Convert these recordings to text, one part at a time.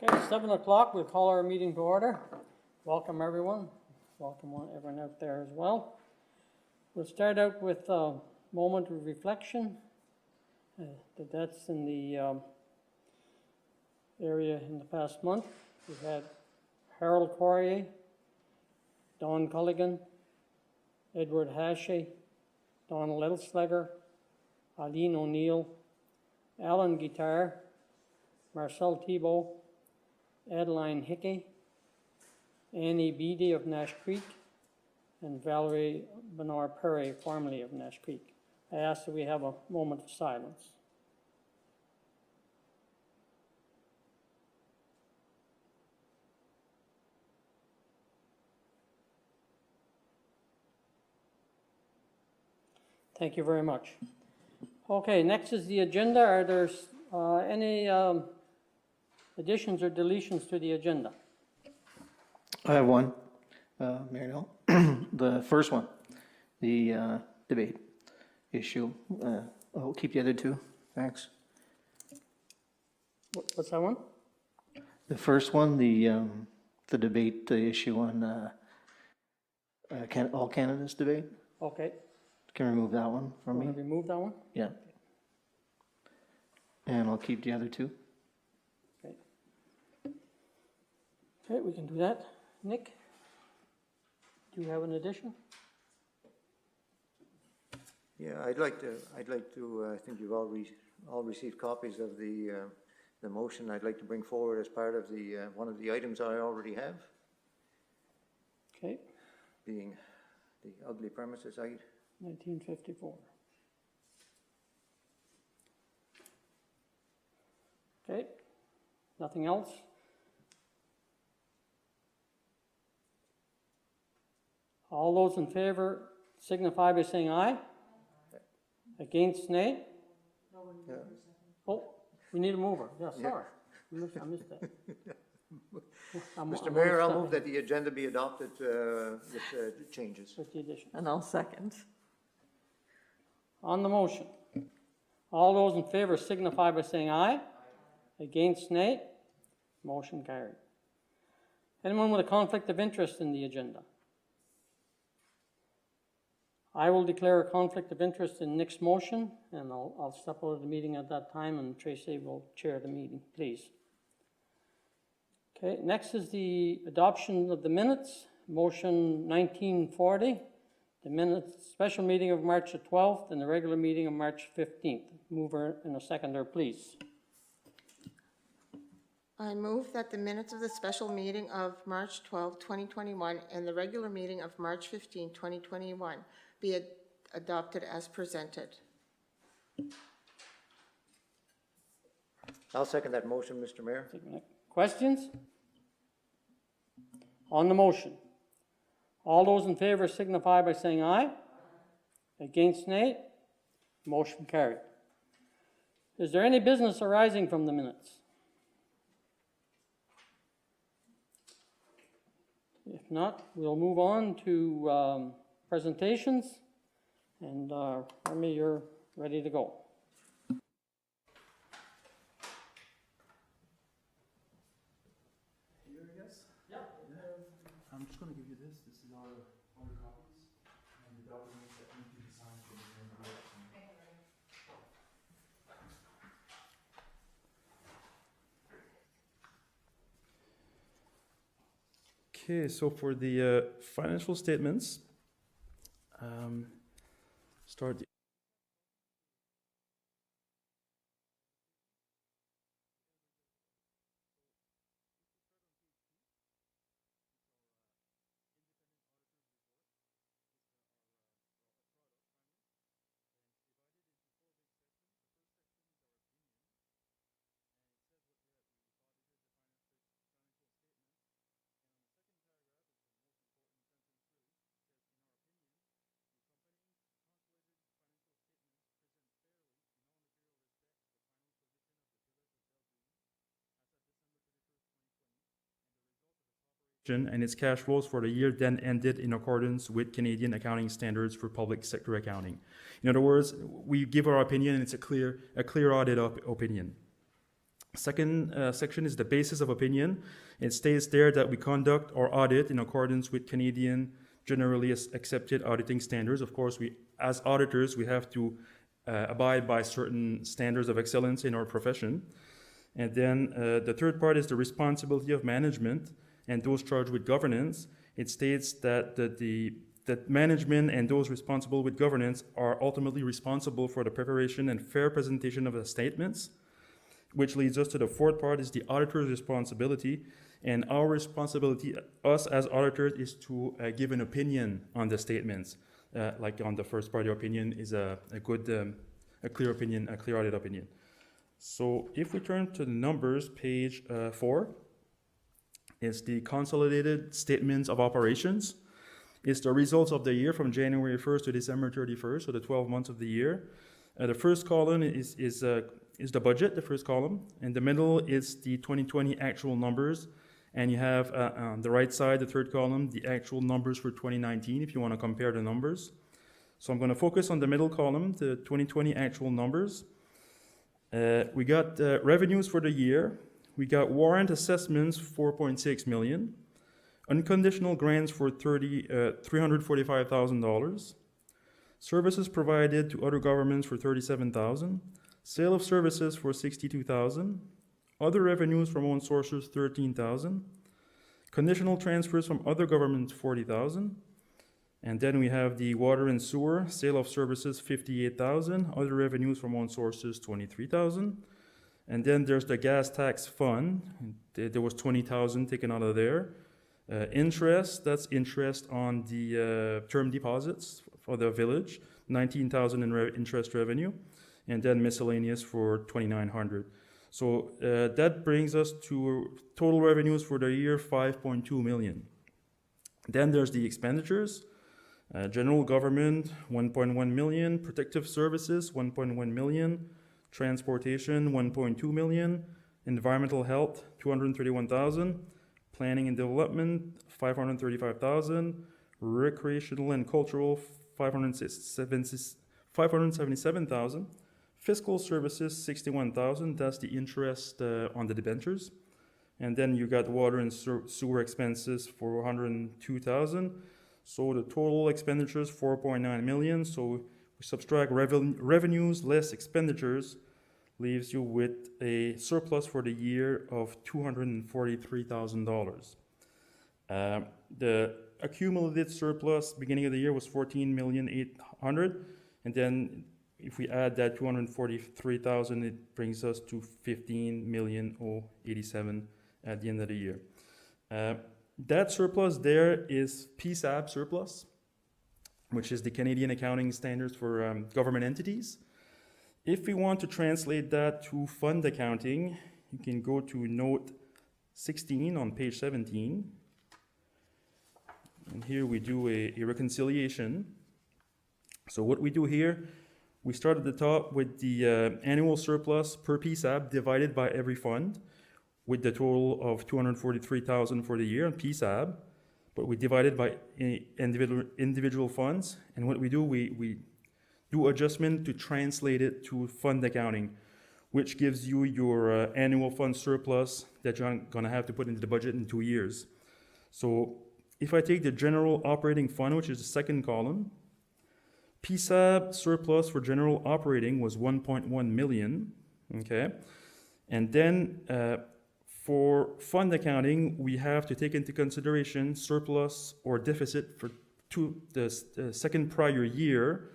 Okay, 7 o'clock, we'll call our meeting to order. Welcome everyone. Welcome everyone out there as well. We'll start out with a moment of reflection. That's in the area in the past month. We've had Harold Corrier, Don Culligan, Edward Hashey, Donald Elslegger, Eileen O'Neill, Alan Guitar, Marcel Thibault, Adeline Hickey, Annie Beattie of Nash Creek, and Valerie Bernard Perry, formerly of Nash Creek. I ask that we have a moment of silence. Thank you very much. Okay, next is the agenda. Are there any additions or deletions to the agenda? I have one, Mary Ellen. The first one, the debate issue. I'll keep the other two. Thanks. What's that one? The first one, the debate issue on all candidates debate. Okay. Can remove that one from me. Want to remove that one? Yeah. And I'll keep the other two. Okay. Okay, we can do that. Nick, do you have an addition? Yeah, I'd like to. I think you've all received copies of the motion. I'd like to bring forward as part of the one of the items I already have. Okay. Being the ugly premises site. 1954. Okay. Nothing else? All those in favor signify by saying aye. Against, nay? Yeah. Oh, we need a mover. Yeah, sorry. I missed that. Mr. Mayor, I'll move that the agenda be adopted with changes. With the addition. And I'll second. On the motion, all those in favor signify by saying aye. Against, nay? Motion carried. Anyone with a conflict of interest in the agenda? I will declare a conflict of interest in Nick's motion, and I'll step out of the meeting at that time, and Tracy will chair the meeting, please. Okay, next is the adoption of the minutes, motion 1940, the minutes, special meeting of March the 12th and the regular meeting of March 15th. Mover and a seconder, please. I move that the minutes of the special meeting of March 12, 2021 and the regular meeting of March 15, 2021 be adopted as presented. I'll second that motion, Mr. Mayor. Questions? On the motion, all those in favor signify by saying aye. Against, nay? Motion carried. Is there any business arising from the minutes? If not, we'll move on to presentations, and Remy, you're ready to go. I'm just going to give you this. This is all the copies and the documents that need to be signed for the direction. Okay, so for the financial statements, start the and its cash flows for the year then ended in accordance with Canadian accounting standards for public sector accounting. In other words, we give our opinion and it's a clear audit opinion. Second section is the basis of opinion. It states there that we conduct our audit in accordance with Canadian generally accepted auditing standards. Of course, we, as auditors, we have to abide by certain standards of excellence in our profession. And then the third part is the responsibility of management and those charged with governance. It states that that management and those responsible with governance are ultimately responsible for the preparation and fair presentation of the statements, which leads us to the fourth part, is the auditor's responsibility. And our responsibility, us as auditors, is to give an opinion on the statements. Like on the first part, your opinion is a good, a clear opinion, a clear audit opinion. So if we turn to the numbers, page 4, is the consolidated statements of operations. It's the results of the year from January 1st to December 31st, so the 12 months of the year. The first column is the budget, the first column. In the middle is the 2020 actual numbers. And you have on the right side, the third column, the actual numbers for 2019, if you want to compare the numbers. So I'm going to focus on the middle column, the 2020 actual numbers. We got revenues for the year. We got warrant assessments, 4.6 million. Unconditional grants for $345,000. Services provided to other governments for $37,000. Sale of services for $62,000. Other revenues from own sources, $13,000. Conditional transfers from other governments, $40,000. And then we have the water and sewer, sale of services, $58,000. Other revenues from own sources, $23,000. And then there's the gas tax fund. There was $20,000 taken out of there. Interest, that's interest on the term deposits for the village, $19,000 in interest revenue. And then miscellaneous for $2,900. So that brings us to total revenues for the year, $5.2 million. Then there's the expenditures. General government, $1.1 million. Protective services, $1.1 million. Transportation, $1.2 million. Environmental health, $231,000. Planning and development, $535,000. Recreational and cultural, $577,000. Fiscal services, $61,000. That's the interest on the debentures. And then you got water and sewer expenses for $102,000. So the total expenditures, $4.9 million. So we subtract revenues less expenditures, leaves you with a surplus for the year of $243,000. The accumulated surplus beginning of the year was $14,800,000, and then if we add that $243,000, it brings us to $15,087,000 at the end of the year. That surplus there is PSAB surplus, which is the Canadian accounting standards for government entities. If we want to translate that to fund accounting, you can go to note 16 on page 17. And here we do a reconciliation. So what we do here, we start at the top with the annual surplus per PSAB divided by every fund, with the total of $243,000 for the year on PSAB, but we divide it by individual funds. And what we do, we do adjustment to translate it to fund accounting, which gives you your annual fund surplus that you're going to have to put into the budget in 2 years. So if I take the general operating fund, which is the second column, PSAB surplus for general operating was $1.1 million, okay? And then for fund accounting, we have to take into consideration surplus or deficit for the second prior year.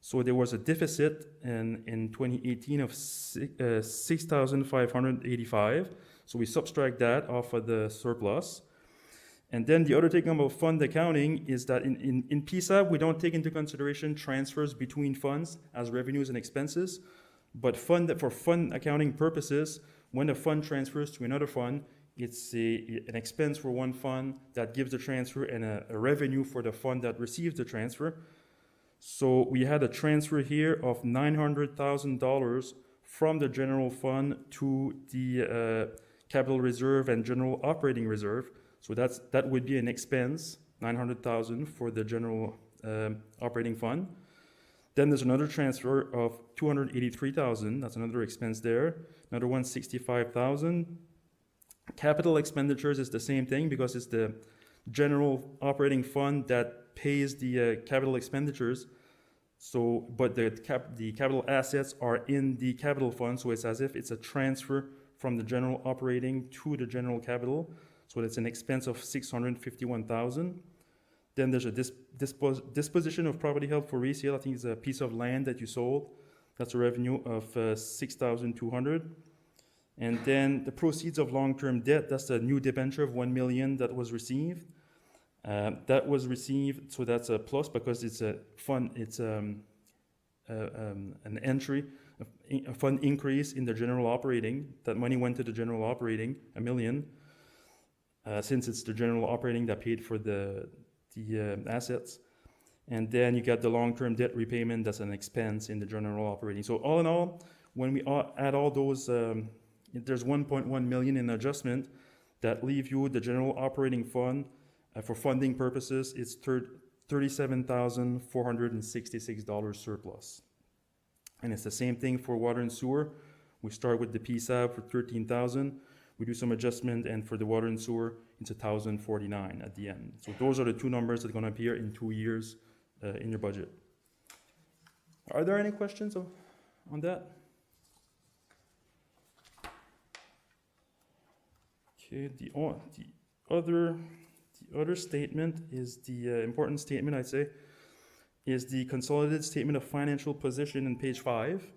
So there was a deficit in 2018 of $6,585. So we subtract that off of the surplus. And then the other thing about fund accounting is that in PSAB, we don't take into consideration transfers between funds as revenues and expenses. But for fund accounting purposes, when a fund transfers to another fund, it's an expense for one fund that gives the transfer and a revenue for the fund that receives the transfer. So we had a transfer here of $900,000 from the general fund to the capital reserve and general operating reserve. So that would be an expense, $900,000 for the general operating fund. Then there's another transfer of 283,000. That's another expense there. Another one, 65,000. Capital expenditures is the same thing because it's the general operating fund that pays the capital expenditures. So, but the capital assets are in the capital fund, so it's as if it's a transfer from the general operating to the general capital. So it's an expense of 651,000. Then there's a disposition of property held for resale. I think it's a piece of land that you sold. That's a revenue of 6,200. And then the proceeds of long-term debt, that's the new debenture of 1 million that was received. That was received, so that's a plus because it's a fund, it's an entry, a fund increase in the general operating. That money went to the general operating, 1 million, since it's the general operating that paid for the assets. And then you got the long-term debt repayment, that's an expense in the general operating. So all in all, when we add all those, there's 1.1 million in adjustment that leave you the general operating fund. For funding purposes, it's $37,466 surplus. And it's the same thing for water and sewer. We start with the PSAB for 13,000. We do some adjustment, and for the water and sewer, it's 1,049 at the end. So those are the two numbers that are going to appear in 2 years in your budget. Are there any questions on that? Okay, the other statement is the important statement, I'd say, is the consolidated statement of financial position in page 5,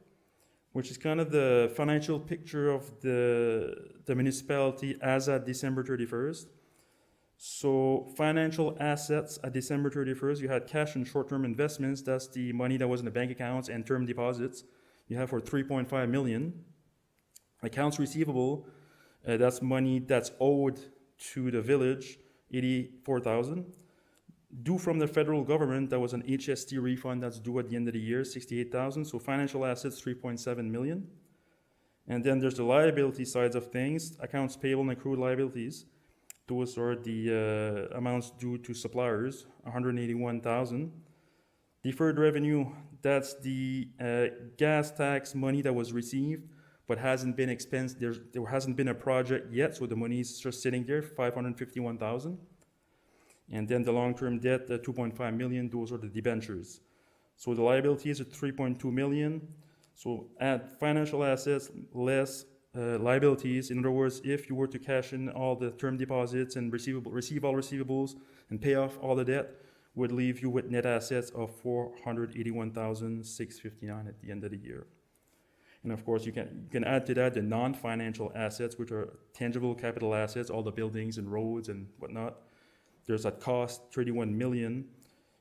which is kind of the financial picture of the municipality as at December 31st. So financial assets at December 31st, you had cash and short-term investments. That's the money that was in the bank accounts and term deposits. You have for 3.5 million. Accounts receivable, that's money that's owed to the village, 84,000. Due from the federal government, that was an HST refund that's due at the end of the year, 68,000. So financial assets, 3.7 million. And then there's the liability sides of things, accounts payable and accrued liabilities. Those are the amounts due to suppliers, 181,000. Deferred revenue, that's the gas tax money that was received but hasn't been expensed. There hasn't been a project yet, so the money is just sitting there, 551,000. And then the long-term debt, 2.5 million, those are the debentures. So the liabilities are 3.2 million. So add financial assets less liabilities. In other words, if you were to cash in all the term deposits and receive all receivables and pay off all the debt, would leave you with net assets of 481,659 at the end of the year. And of course, you can add to that the non-financial assets, which are tangible capital assets, all the buildings and roads and whatnot. There's at cost 31 million,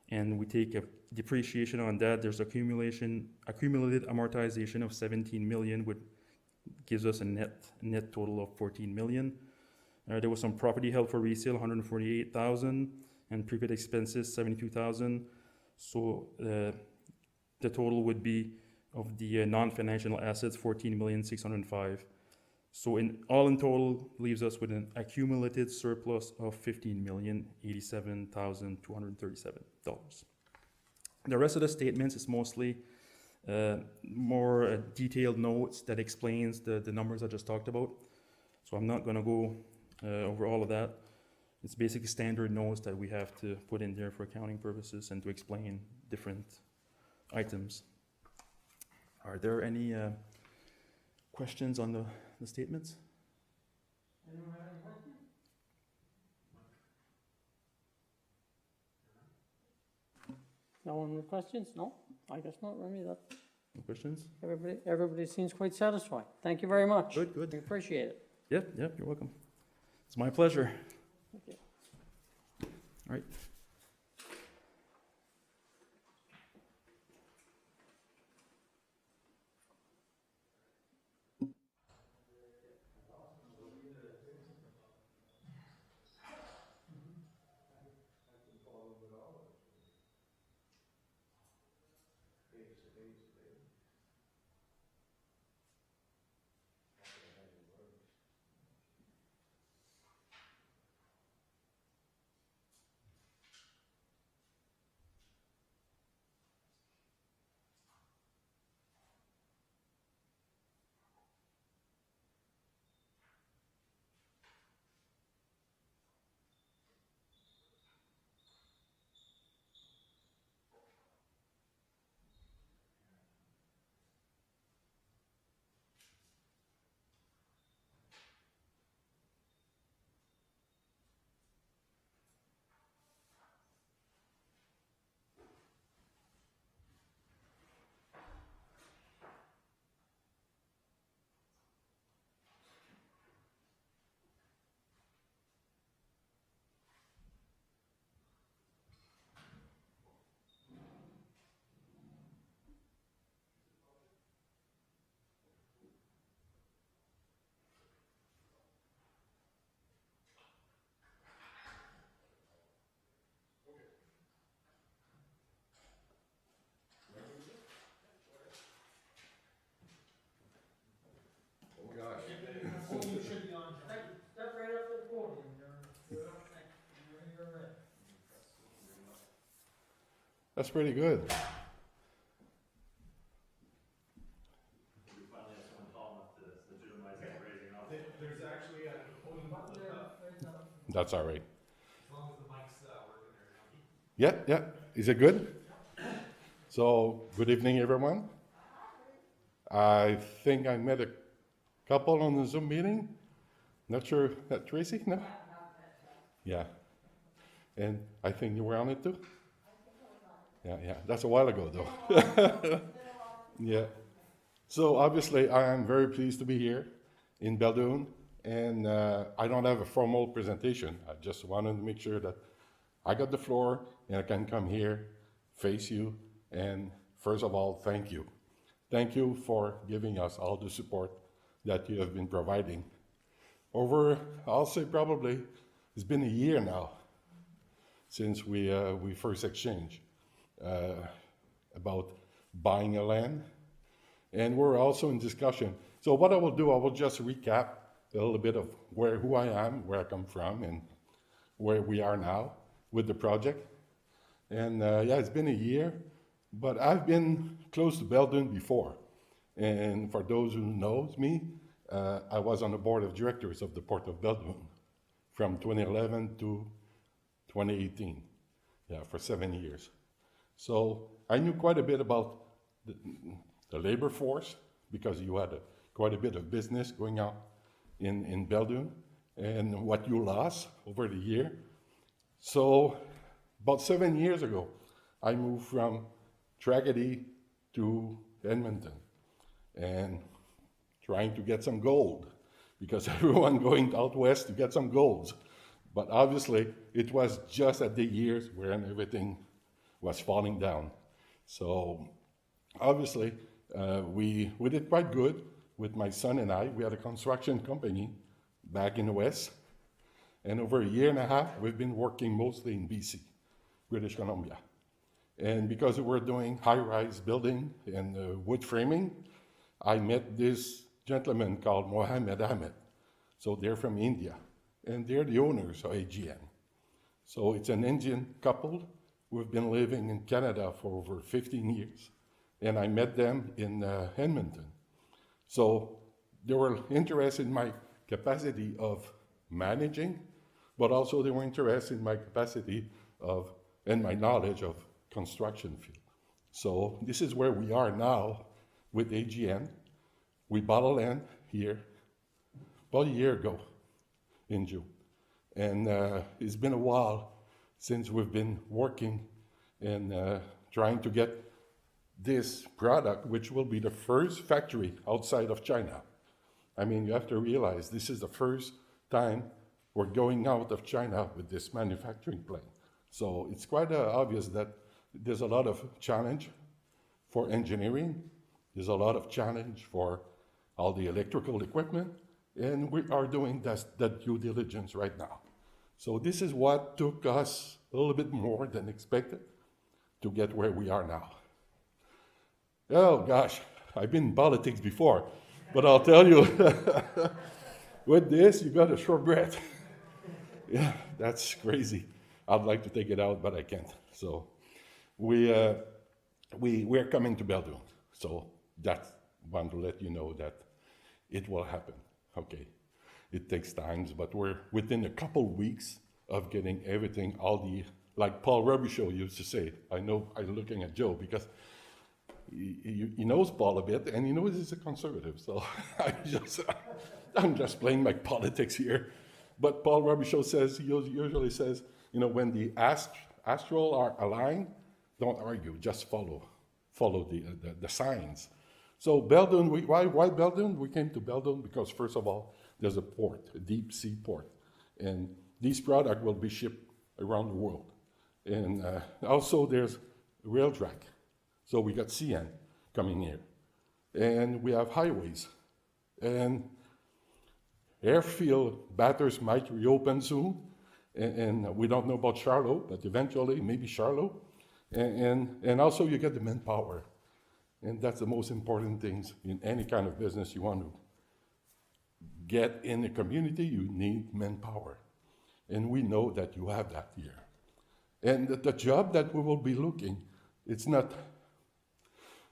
and we take a depreciation on that. There's accumulated amortization of 17 million, which gives us a net total of 14 million. There was some property held for resale, 148,000, and prepaid expenses, 72,000. So the total would be of the non-financial assets, 14,605,000. So in total, leaves us with an accumulated surplus of $15,087,237. The rest of the statements is mostly more detailed notes that explains the numbers I just talked about. So I'm not going to go over all of that. It's basically standard notes that we have to put in there for accounting purposes and to explain different items. Are there any questions on the statements? Anyone have any questions? No one with questions? No? I guess not, Remy. No questions? Everybody seems quite satisfied. Thank you very much. Good, good. We appreciate it. Yep, you're welcome. It's my pleasure. Okay. All right. That's pretty good. There's actually a holding button there. That's all right. As long as the mic's working there. Yeah. Is it good? So, good evening, everyone. I think I met a couple on the Zoom meeting. Not sure, Tracy? No? Yeah. And I think you were on it too? Yeah. That's a while ago, though. Yeah. So, obviously, I am very pleased to be here in Beldoon. And I don't have a formal presentation. I just wanted to make sure that I got the floor and I can come here, face you, and first of all, thank you. Thank you for giving us all the support that you have been providing. I'll say probably, it's been a year now since we first exchanged about buying a land. And we're also in discussion. So what I will do, I will just recap a little bit of who I am, where I come from, and where we are now with the project. And it's been a year, but I've been close to Beldoon before. And for those who knows me, I was on the board of directors of the Port of Beldoon from 2011 to 2018, for 7 years. So I knew quite a bit about the labor force because you had quite a bit of business going on in Beldoon and what you lost over the year. So about 7 years ago, I moved from Tragedy to Edmonton and trying to get some gold because everyone going out west to get some golds. But obviously, it was just at the years when everything was falling down. So obviously, we did quite good with my son and I. We had a construction company back in the west. And over a year and a half, we've been working mostly in BC, British Columbia. And because we're doing high-rise building and wood framing, I met this gentleman called Mohammed Ahmed. So they're from India, and they're the owners of AGN. So it's an Indian couple. We've been living in Canada for over 15 years. And I met them in Edmonton. So they were interested in my capacity of managing, but also they were interested in my capacity and my knowledge of construction field. So this is where we are now with AGN. We bought a land here about a year ago in June. And it's been a while since we've been working and trying to get this product, which will be the first factory outside of China. I mean, you have to realize this is the first time we're going out of China with this manufacturing plant. So it's quite obvious that there's a lot of challenge for engineering. There's a lot of challenge for all the electrical equipment. And we are doing that due diligence right now. So this is what took us a little bit more than expected to get where we are now. Oh gosh, I've been in politics before, but I'll tell you, with this, you got a short breath. Yeah, that's crazy. I'd like to take it out, but I can't. So we're coming to Beldoon. So that's want to let you know that it will happen. Okay, it takes time, but we're within a couple weeks of getting everything, like Paul Robichaud used to say. I know I'm looking at Joe because he knows Paul a bit, and he knows he's a conservative. So I'm just playing my politics here. But Paul Robichaud usually says, when the astral are aligned, don't argue, just follow the signs. So Beldoon, why Beldoon? We came to Beldoon because first of all, there's a port, a deep sea port, and these products will be shipped around the world. And also there's rail track. So we got CN coming here. And we have highways. And airfield batters might reopen soon. And we don't know about Charlotte, but eventually maybe Charlotte. And also you get the manpower. And that's the most important things in any kind of business you want to get in a community, you need manpower. And we know that you have that here. And the job that we will be looking It's not,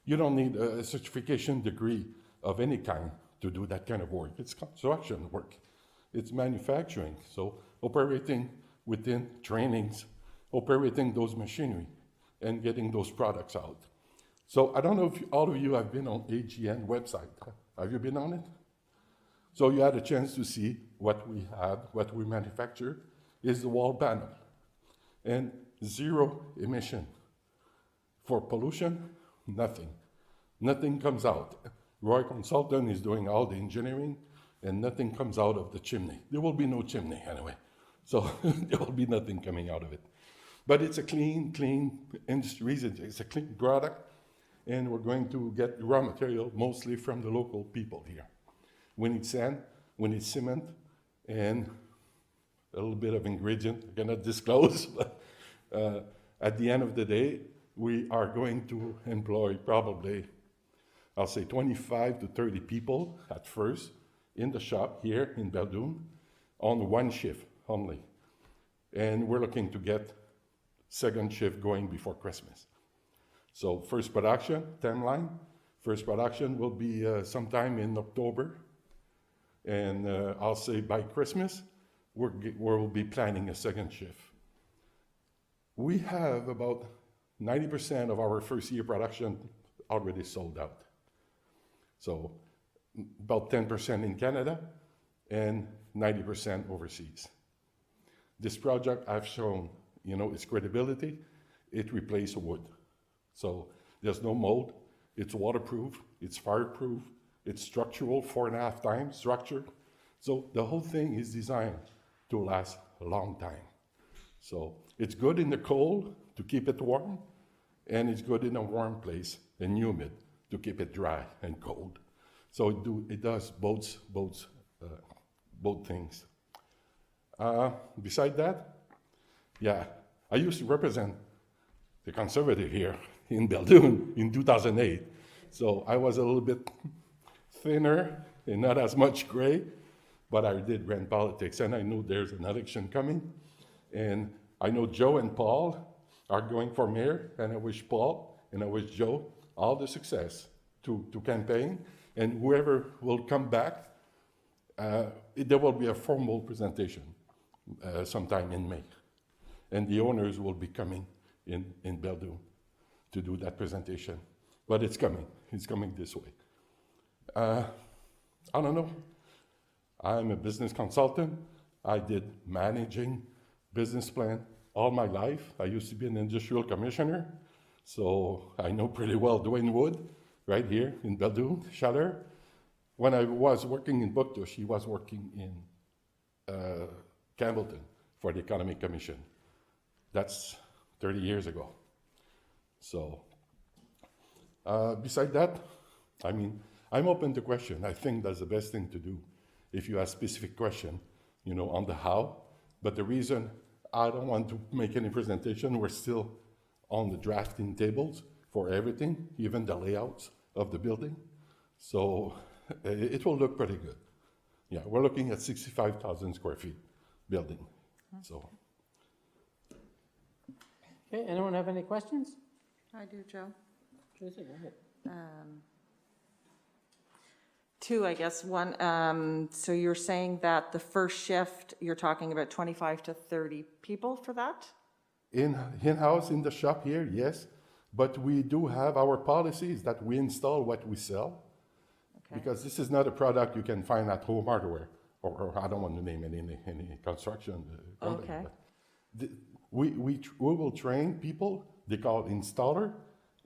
you don't need a certification degree of any kind to do that kind of work. It's construction work. It's manufacturing. So operating within trainings, operating those machinery and getting those products out. So I don't know if all of you have been on AGN website. Have you been on it? So you had a chance to see what we have, what we manufacture is the wall panel and zero emission. For pollution, nothing. Nothing comes out. Roy Consultant is doing all the engineering and nothing comes out of the chimney. There will be no chimney anyway. So there will be nothing coming out of it. But it's a clean industry. It's a clean product. And we're going to get raw material mostly from the local people here. We need sand, we need cement, and a little bit of ingredient I cannot disclose. But at the end of the day, we are going to employ probably, I'll say 25 to 30 people at first in the shop here in Beldoon on one shift only. And we're looking to get second shift going before Christmas. So first production, timeline, first production will be sometime in October. And I'll say by Christmas, we'll be planning a second shift. We have about 90% of our first year production already sold out. So about 10% in Canada and 90% overseas. This project I've shown, its credibility. It replaced wood. So there's no mold, it's waterproof, it's fireproof, it's structural, 4.5 times structured. So the whole thing is designed to last a long time. So it's good in the cold to keep it warm, and it's good in a warm place and humid to keep it dry and cold. So it does both things. Beside that, yeah, I used to represent the Conservative here in Beldoon in 2008. So I was a little bit thinner and not as much gray, but I did run politics, and I knew there's an election coming. And I know Joe and Paul are going for mayor, and I wish Paul and I wish Joe all the success to campaign. And whoever will come back, there will be a formal presentation sometime in May. And the owners will be coming in Beldoon to do that presentation. But it's coming this way. I don't know. I'm a business consultant. I did managing business plan all my life. I used to be an industrial commissioner, so I know pretty well Dwayne Wood, right here in Beldoon, Chaleur. When I was working in Bouctouche, he was working in Campbellton for the Economic Commission. That's 30 years ago. So, beside that, I'm open to question. I think that's the best thing to do if you have specific question, on the how. But the reason I don't want to make any presentation, we're still on the drafting tables for everything, even the layouts of the building. So it will look pretty good. Yeah, we're looking at 65,000 square feet building. So. Okay, anyone have any questions? I do, Joe. Tracy, go ahead. Two, I guess. One, so you're saying that the first shift, you're talking about 25 to 30 people for that? In-house in the shop here, yes. But we do have our policies that we install what we sell. Okay. Because this is not a product you can find at Home Hardware, or I don't want to name any construction company. Okay. But we will train people, they call it installer,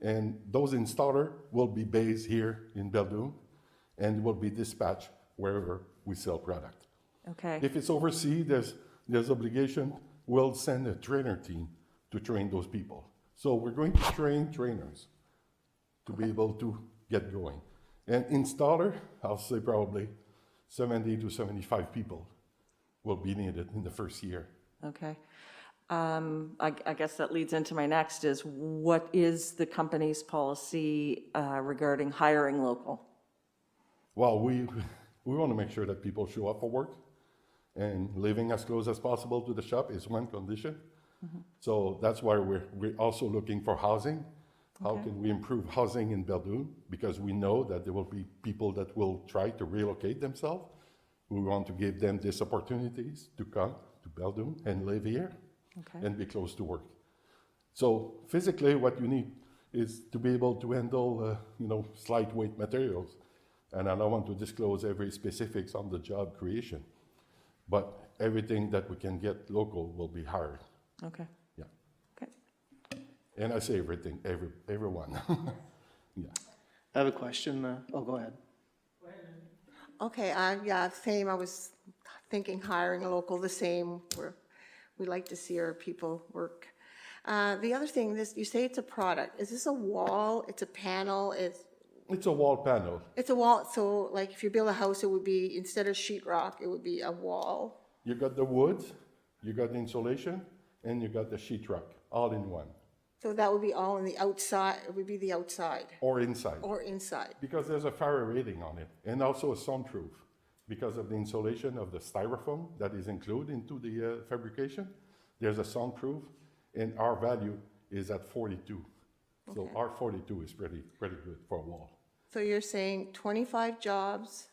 and those installer will be based here in Beldoon and will be dispatched wherever we sell product. Okay. If it's overseas, there's obligation, we'll send a trainer team to train those people. So we're going to train trainers to be able to get going. And installer, I'll say probably 70 to 75 people will be needed in the first year. Okay. I guess that leads into my next is, what is the company's policy regarding hiring local? Well, we want to make sure that people show up for work, and living as close as possible to the shop is one condition. Mm-hmm. So that's why we're also looking for housing. How can we improve housing in Beldoon? Because we know that there will be people that will try to relocate themselves. We want to give them these opportunities to come to Beldoon and live here Okay. and be close to work. So physically, what you need is to be able to handle, slight weight materials. And I don't want to disclose every specifics on the job creation, but everything that we can get local will be hired. Okay. Yeah. Okay. And I say everything, everyone. Yeah. I have a question. Go ahead. Okay, yeah, same, I was thinking hiring local, the same, we like to see our people work. The other thing, you say it's a product, is this a wall, it's a panel, It's a wall panel. it's a wall, so like if you build a house, it would be, instead of sheetrock, it would be a wall? You got the wood, you got the insulation, and you got the sheetrock, all in one, So that would be all on the outside, it would be the outside, or inside. or inside? Because there's a fire rating on it, and also a soundproof. Because of the insulation of the styrofoam that is included into the fabrication, there's a soundproof, and our value is at 42. So Okay. our 42 is pretty good for a wall. So you're saying 25 jobs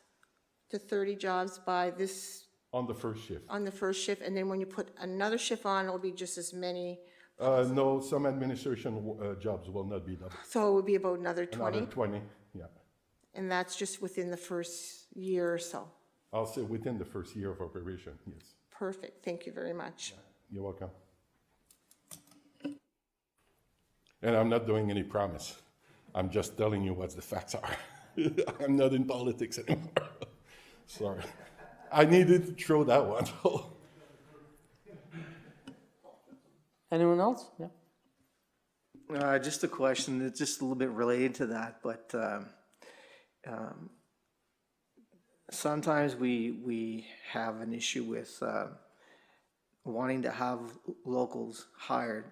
to 30 jobs by this, On the first shift. on the first shift, and then when you put another shift on, it'll be just as many? No, some administration jobs will not be double. So it would be about another 20? Another 20, yeah. And that's just within the first year or so? I'll say within the first year of operation, yes. Perfect, thank you very much. You're welcome. And I'm not doing any promise. I'm just telling you what the facts are. I'm not in politics anymore. Sorry. I needed to throw that one. Anyone else? Yeah. Just a question that's just a little bit related to that, but sometimes we have an issue with wanting to have locals hired,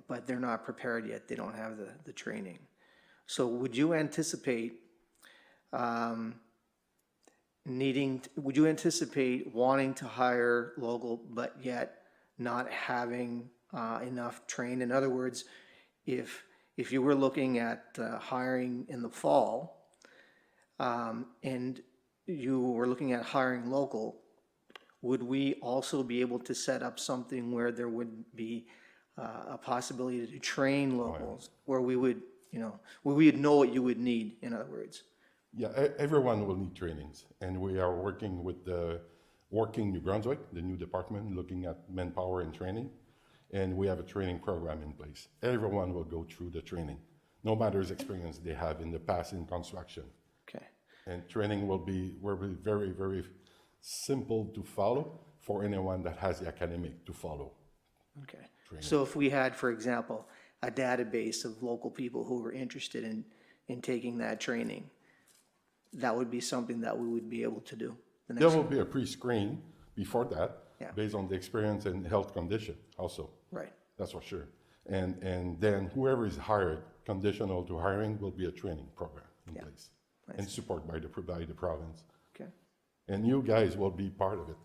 but they're not prepared yet. They don't have the training. So would you anticipate wanting to hire local, but yet not having enough trained? In other words, if you were looking at hiring in the fall, and you were looking at hiring local, would we also be able to set up something where there would be a possibility to train locals, where we would, where we would know what you would need, in other words? Yeah, everyone will need trainings. And we are working with the Working New Brunswick, the new department, looking at manpower and training. And we have a training program in place. Everyone will go through the training, no matter the experience they have in the past in construction. Okay. And training will be very, very simple to follow for anyone that has the academic to follow. Okay. So if we had, for example, a database of local people who were interested in taking that training, that would be something that we would be able to do? There will be a pre-screen before that, Yeah. based on the experience and health condition also. Right. That's for sure. And then whoever is hired, conditional to hiring, will be a training program in place. And support by the province. Okay. And you guys will be part of it.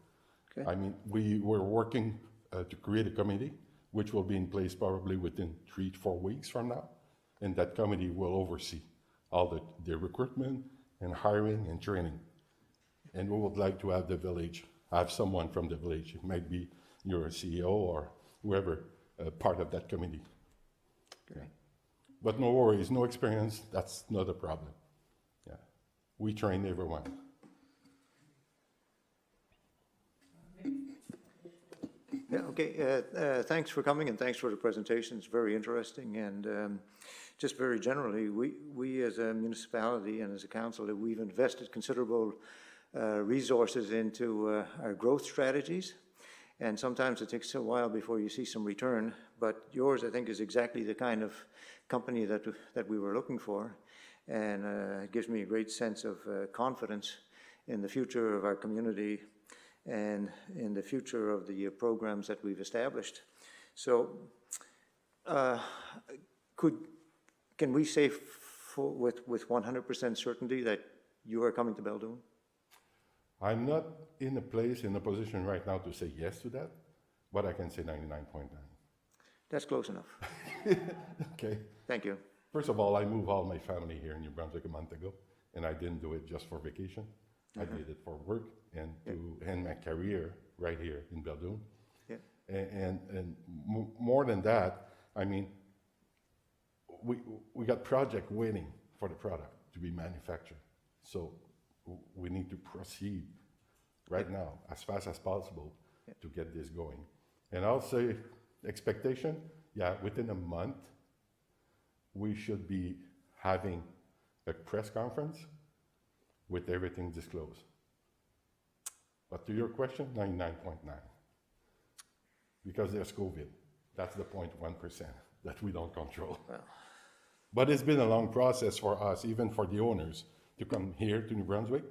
Okay. I mean, we're working to create a committee, which will be in place probably within 3 to 4 weeks from now. And that committee will oversee all the recruitment and hiring and training. And we would like to have the village, have someone from the village. It might be your CEO or whoever, part of that committee. Great. But no worries, no experience, that's not a problem. Yeah, we train everyone. Yeah, okay, thanks for coming and thanks for the presentation. It's very interesting. And just very generally, we as a municipality and as a council, we've invested considerable resources into our growth strategies. And sometimes it takes a while before you see some return, but yours, I think, is exactly the kind of company that we were looking for. And it gives me a great sense of confidence in the future of our community and in the future of the programs that we've established. So can we say with 100% certainty that you are coming to Beldoon? I'm not in a position right now to say yes to that, but I can say 99.9. That's close enough. Okay. Thank you. First of all, I moved all my family here in New Brunswick a month ago, and I didn't do it just for vacation. I did it for work and to end my career right here in Beldoon. Yeah. And more than that, I mean, we got project waiting for the product to be manufactured. So we need to proceed right now as fast as possible to get this going. And I'll say expectation, within a month, we should be having a press conference with everything disclosed. But to your question, 99.9. Because there's COVID. That's the 0.1% that we don't control. Well. But it's been a long process for us, even for the owners, to come here to New Brunswick.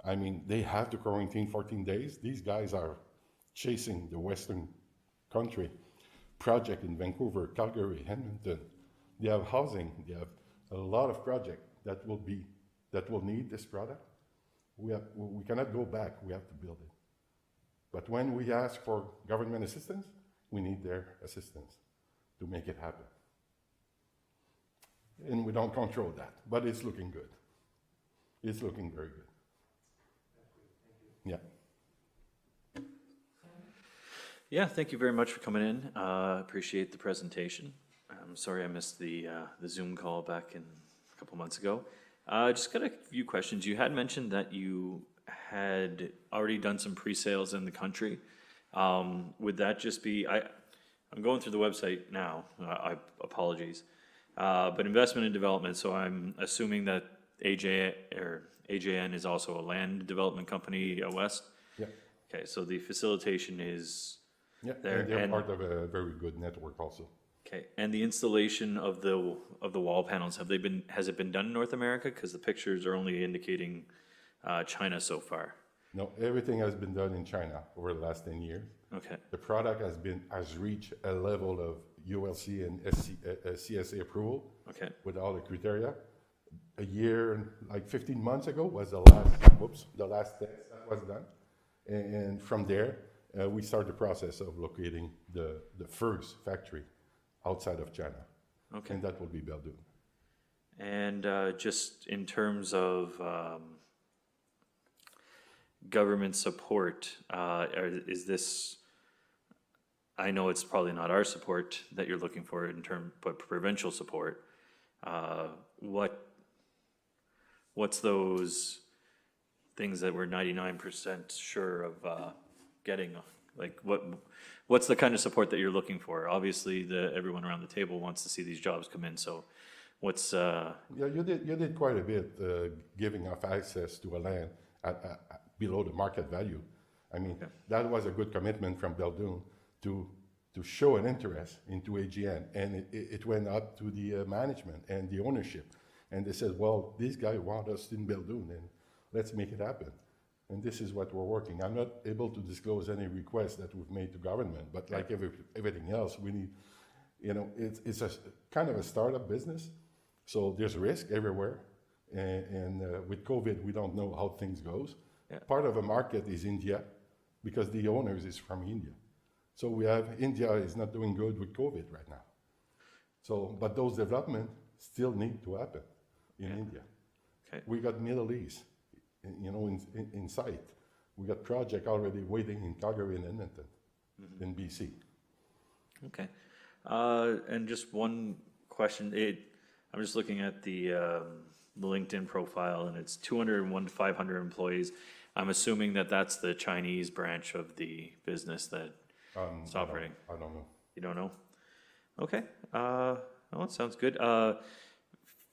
I mean, they have to quarantine 14 days. These guys are chasing the Western country project in Vancouver, Calgary, Edmonton. They have housing. They have a lot of projects that will need this product. We cannot go back. We have to build it. But when we ask for government assistance, we need their assistance to make it happen. And we don't control that, but it's looking good. It's looking very good. Yeah. Yeah, thank you very much for coming in. Appreciate the presentation. I'm sorry I missed the Zoom call back in a couple months ago. Just got a few questions. You had mentioned that you had already done some pre-sales in the country. Would that just be, I'm going through the website now, apologies. But investment and development, so I'm assuming that AJN is also a land development company west? Yeah. Okay, so the facilitation is there. And they're part of a very good network also. Okay, and the installation of the wall panels, has it been done in North America? Because the pictures are only indicating China so far. No, everything has been done in China over the last 10 years. Okay. The product has reached a level of ULC and CSA approval. Okay. With all the criteria. A year, like 15 months ago, was the last test that was done. And from there, we start the process of locating the first factory outside of China. Okay. And that will be Beldoon. And just in terms of government support, is this, I know it's probably not our support that you're looking for but provincial support. What's those things that we're 99% sure of getting? Like what's the kind of support that you're looking for? Obviously, everyone around the table wants to see these jobs come in. So, what's? Yeah, you did quite a bit, giving us access to a land below the market value. I mean, that was a good commitment from Beldoon to show an interest into AGN, and it went up to the management and the ownership, and they said, "Well, these guys want us in Beldoon, and let's make it happen." And this is what we're working. I'm not able to disclose any requests that we've made to government, but like everything else, we need, it's a kind of a startup business, so there's risk everywhere. And with COVID, we don't know how things goes. Yeah. Part of the market is India, because the owners is from India. So we have, India is not doing good with COVID right now. So, but those developments still need to happen in India. Okay. We got Middle East. In sight. We got project already waiting in Calgary and Edmonton, in BC. Okay. And just one question. I'm just looking at the LinkedIn profile, and it's 201 to 500 employees. I'm assuming that's the Chinese branch of the business that is operating. I don't know. You don't know? Okay. Well, it sounds good.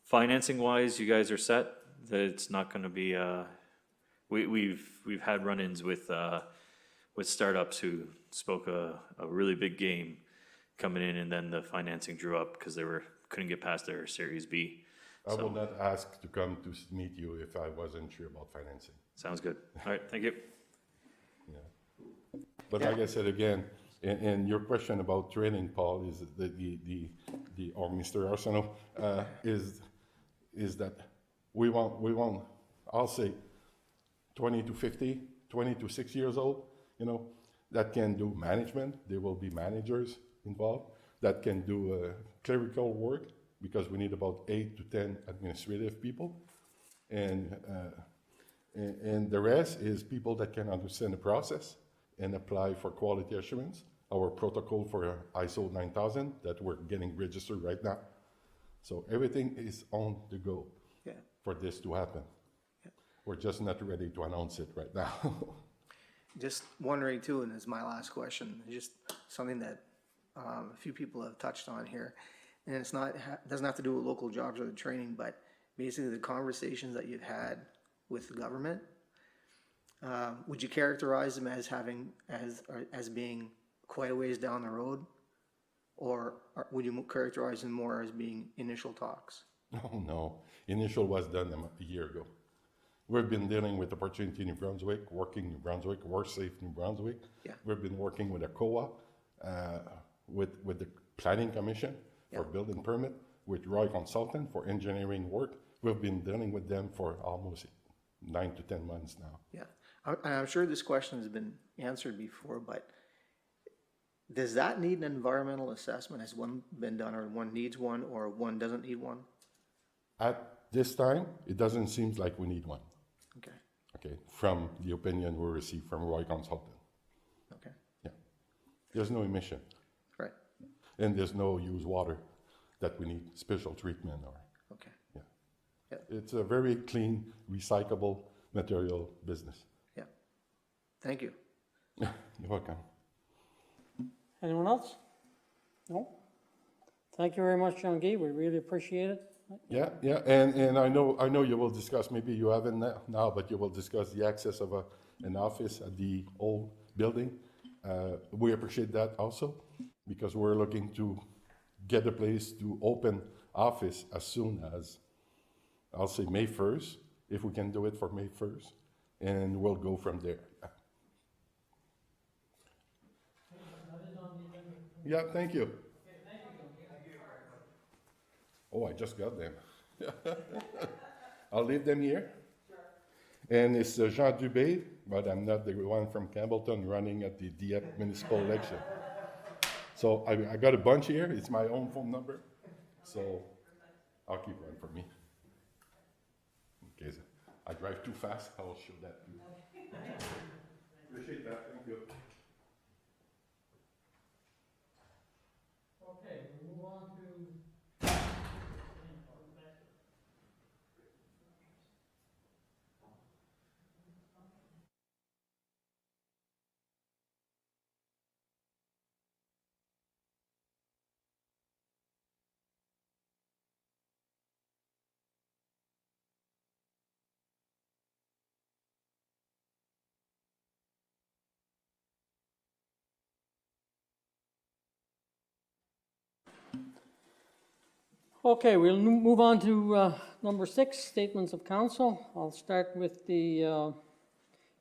Financing-wise, you guys are set? That it's not going to be... We've had run-ins with startups who spoke a really big game coming in, and then the financing drew up because they couldn't get past their Series B. I will not ask to come to meet you if I wasn't sure about financing. Sounds good. All right, thank you. Yeah, but like I said again, and your question about training, Paul, is or Mr. Arsenault, is that we want. I'll say 20 to 50, 20 to 6 years old, that can do management. There will be managers involved that can do clerical work, because we need about 8 to 10 administrative people. And the rest is people that can understand the process and apply for quality assurance. Our protocol for ISO 9000 that we're getting registered right now. So everything is on the go Yeah. for this to happen. We're just not ready to announce it right now. Just wondering too, and it's my last question, just something that a few people have touched on here. And it's not, doesn't have to do with local jobs or the training, but basically the conversations that you've had with the government. Would you characterize them as having, as being quite a ways down the road? Or would you characterize them more as being initial talks? Oh, no. Initial was done a year ago. We've been dealing with Opportunity New Brunswick, Working New Brunswick, Work Safe New Brunswick. Yeah. We've been working with a COA, with the Planning Commission for building permit, with Roy Consultant for engineering work. We've been dealing with them for almost 9 to 10 months now. Yeah. I'm sure this question has been answered before, but does that need an environmental assessment? Has one been done, or one needs one, or one doesn't need one? At this time, it doesn't seem like we need one. Okay, Okay, from the opinion we received from Roy Consultant. okay, Yeah. There's no emission, right, and there's no used water that we need special treatment or, okay. yeah. Yeah. It's a very clean, recyclable material business. Yeah, thank you. You're welcome. Anyone else? No? Thank you very much, Jean-Guy. We really appreciate it. Yeah, yeah, and I know you will discuss, maybe you haven't now, but you will discuss the access of an office at the old building. We appreciate that also, because we're looking to get a place to open office as soon as, I'll say May 1st, if we can do it for May 1st, and we'll go from there. Yeah, thank you. Oh, I just got them. I'll leave them here. And it's Jean Dubé, but I'm not the one from Campbellton running at the Dieppe municipal election. So I got a bunch here. It's my own phone number. So I'll keep one for me. In case I drive too fast, I'll show that to you. Appreciate that. Thank you. Okay, we'll move on to Okay, we'll move on to number 6, Statements of Council. I'll start with the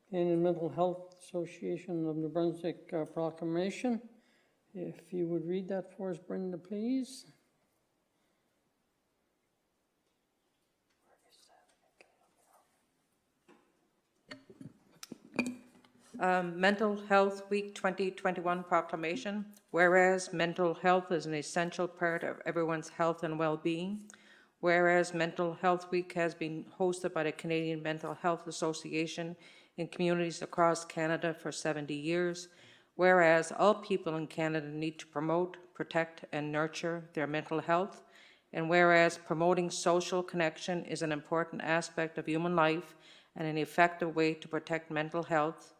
Canadian Mental Health Association of New Brunswick Proclamation. If you would read that for us, Brenda, please. Mental Health Week 2021 proclamation. Whereas mental health is an essential part of everyone's health and well-being. Whereas Mental Health Week has been hosted by the Canadian Mental Health Association in communities across Canada for 70 years. Whereas all people in Canada need to promote, protect, and nurture their mental health. And whereas promoting social connection is an important aspect of human life and an effective way to protect mental health.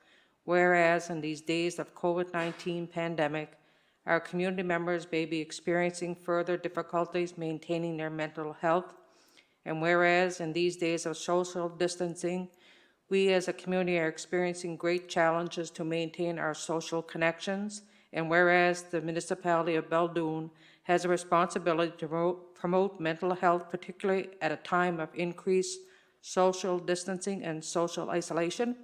Whereas in these days of COVID-19 pandemic, our community members may be experiencing further difficulties maintaining their mental health. And whereas in these days of social distancing, we as a community are experiencing great challenges to maintain our social connections. And whereas the municipality of Beldoon has a responsibility to promote mental health, particularly at a time of increased social distancing and social isolation.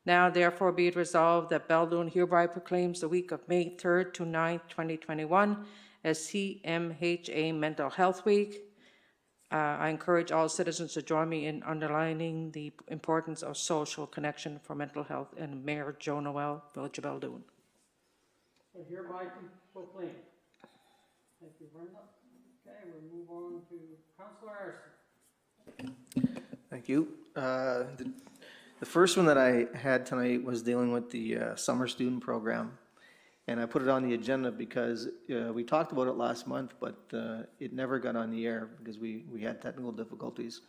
Now therefore be it resolved that Beldoon hereby proclaims the week of May 3rd to 9th, 2021 as CMHA Mental Health Week. I encourage all citizens to join me in underlining the importance of social connection for mental health, and Mayor Joe Noel, Village of Beldoon. So hereby proclaim. Thank you, Brenda. Okay. we'll move on to Councillor Arson. Thank you. The first one that I had tonight was dealing with the summer student program. And I put it on the agenda because we talked about it last month, but it never got on the air because we had technical difficulties.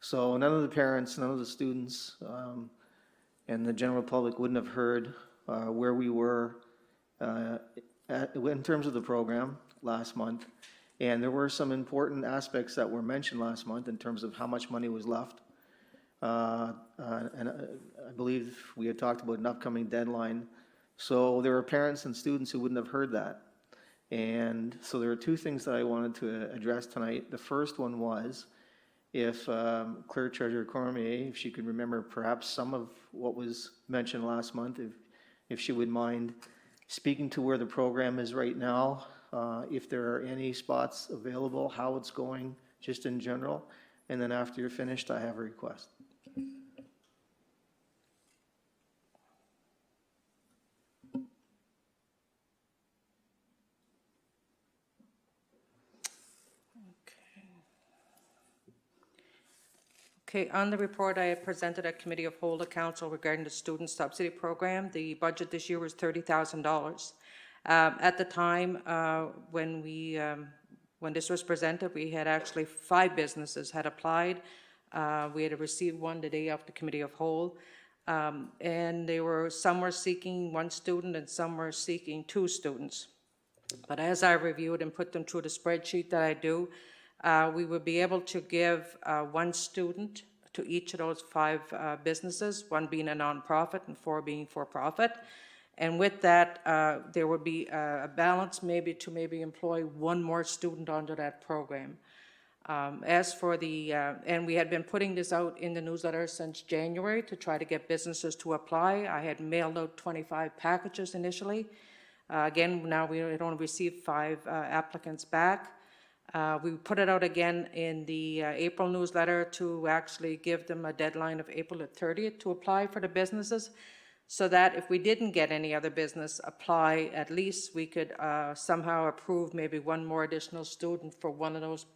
So none of the parents, none of the students, and the general public wouldn't have heard where we were in terms of the program last month. And there were some important aspects that were mentioned last month in terms of how much money was left. And I believe we had talked about an upcoming deadline. So there were parents and students who wouldn't have heard that. And so there are two things that I wanted to address tonight. The first one was if Clerk Treasurer Cormier, if she could remember perhaps some of what was mentioned last month, if she would mind speaking to where the program is right now, if there are any spots available, how it's going, just in general. And then after you're finished, I have a request. Okay, on the report, I had presented a committee of whole to council regarding the student subsidy program. The budget this year was $30,000. At the time when this was presented, we had actually 5 businesses had applied. We had received one the day of the committee of whole, and some were seeking 1 student and some were seeking 2 students. But as I reviewed and put them through the spreadsheet that I do, we would be able to give 1 student to each of those 5 businesses, 1 being a nonprofit and 4 being for-profit. And with that, there would be a balance to employ 1 more student onto that program. As for and we had been putting this out in the newsletter since January to try to get businesses to apply. I had mailed out 25 packages initially. Again, now we had only received 5 applicants back. We put it out again in the April newsletter to actually give them a deadline of April the 30th to apply for the businesses, so that if we didn't get any other business apply, at least we could somehow approve maybe 1 more additional student for 1 of those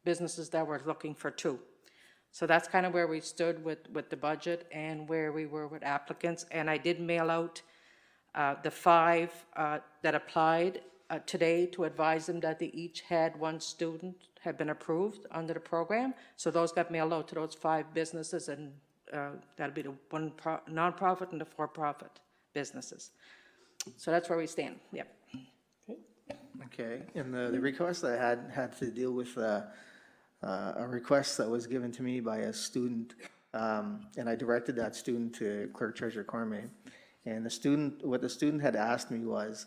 businesses that were looking for 2. So that's kind of where we stood with the budget and where we were with applicants. And I did mail out the 5 that applied today to advise them that they each had 1 student had been approved under the program. So those got mailed out to those 5 businesses, and that'll be the 1 nonprofit and the for-profit businesses. So that's where we stand. Yep. Okay, and the request I had to deal with a request that was given to me by a student, and I directed that student to Clerk Treasurer Cormier. And what the student had asked me was,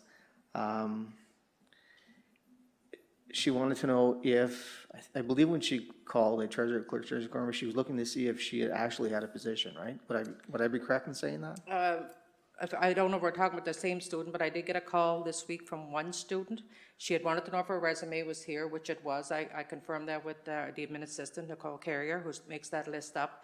she wanted to know if, I believe when she called the Clerk Treasurer Cormier, she was looking to see if she actually had a position, right? Would I be correct in saying that? I don't know if we're talking about the same student, but I did get a call this week from 1 student. She had wanted to know if her resume was here, which it was. I confirmed that with the admin assistant, Nicole Carrier, who makes that list up.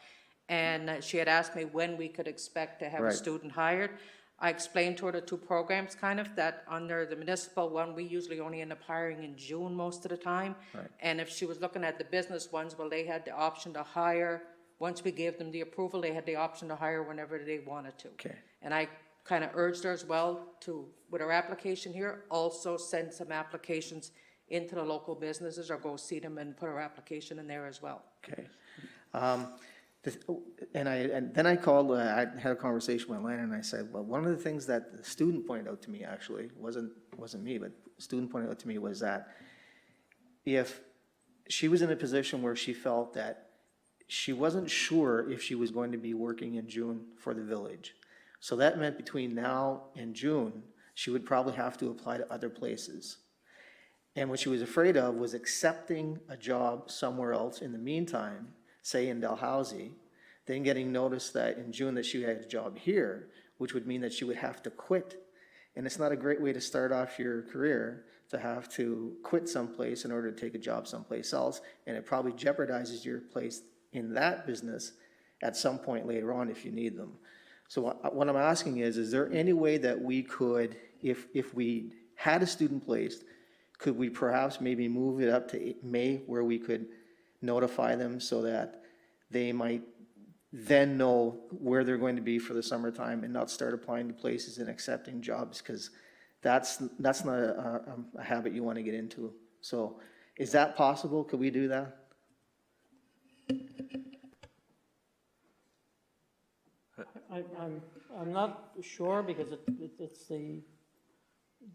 And she had asked me when we could expect to have a student hired. I explained to her the 2 programs kind of, that under the municipal one, we usually only end up hiring in June most of the time. Right. And if she was looking at the business ones, well, they had the option to hire. Once we gave them the approval, they had the option to hire whenever they wanted to. Okay. And I kind of urged her as well to, with her application here, also send some applications into the local businesses, or go see them and put her application in there as well. Okay. And then I called, I had a conversation with Lana, and I said, well, one of the things that the student pointed out to me, actually, wasn't me, but the student pointed out to me was that if she was in a position where she felt that she wasn't sure if she was going to be working in June for the village. So that meant between now and June, she would probably have to apply to other places. And what she was afraid of was accepting a job somewhere else in the meantime, say in Dalhousie, then getting notice that in June that she had a job here, which would mean that she would have to quit. And it's not a great way to start off your career, to have to quit someplace in order to take a job someplace else, and it probably jeopardizes your place in that business at some point later on if you need them. So what I'm asking is there any way that we could, if we had a student placed, could we perhaps maybe move it up to May where we could notify them so that they might then know where they're going to be for the summertime and not start applying to places and accepting jobs? Because that's not a habit you want to get into. So is that possible? Could we do that? I'm not sure because it's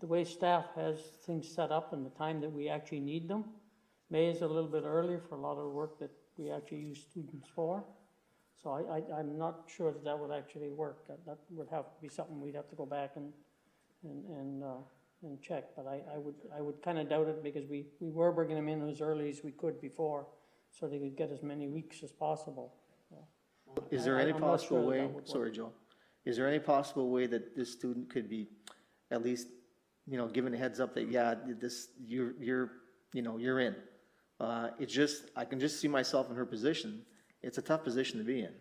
the way staff has things set up and the time that we actually need them. May is a little bit earlier for a lot of the work that we actually use students for. So I'm not sure that would actually work. That would have to be something we'd have to go back and check. But I would kind of doubt it because we were bringing them in as early as we could before so they could get as many weeks as possible. Is there any I'm not possible sure that way, that would work. sorry, Joe, is there any possible way that this student could be at least, given a heads up that, yeah, you're in? It's just, I can just see myself in her position. It's a tough position to be in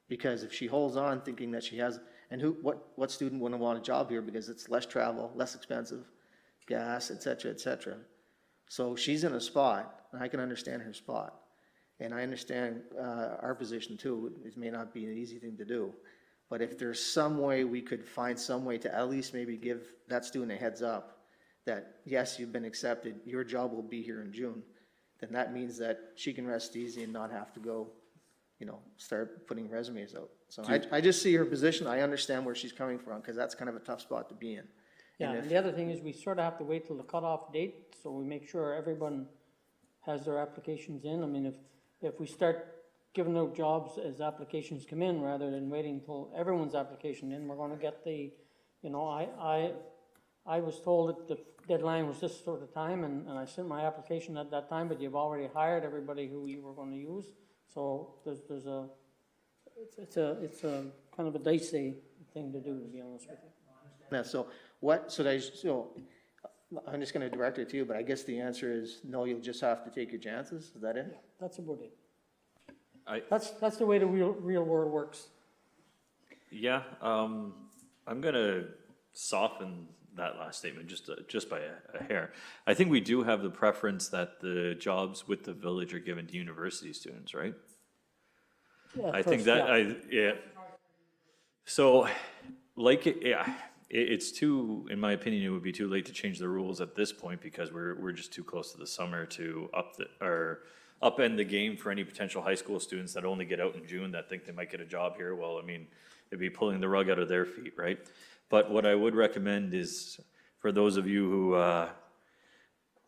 because if she holds on thinking that she has, and what student wouldn't want a job here because it's less travel, less expensive, gas, et cetera, et cetera. So she's in a spot, and I can understand her spot. And I understand our position too. It may not be an easy thing to do. But if there's some way we could find some way to at least maybe give that student a heads up that, yes, you've been accepted, your job will be here in June, then that means that she can rest easy and not have to go, start putting resumes out. So I just see her position. I understand where she's coming from because that's kind of a tough spot to be in. Yeah, and the other thing is we sort of have to wait till the cutoff date so we make sure everyone has their applications in. I mean, if we start giving out jobs as applications come in rather than waiting until everyone's application in, we're going to get I was told that the deadline was this sort of time and I sent my application at that time, but you've already hired everybody who you were going to use. So it's a kind of a dicey thing to do, to be honest with you. Yeah, so I'm just going to direct it to you, but I guess the answer is no, you'll just have to take your chances. Is that it? Yeah, that's about it. I- That's the way the real world works. Yeah, I'm gonna soften that last statement just by a hair. I think we do have the preference that the jobs with the village are given to university students, right? Yeah, I think first, that, yeah. So, it's too, in my opinion, it would be too late to change the rules at this point because we're just too close to the summer to upend the game for any potential high school students that only get out in June that think they might get a job here. Well, I mean, it'd be pulling the rug out of their feet, right? But what I would recommend is for those of you who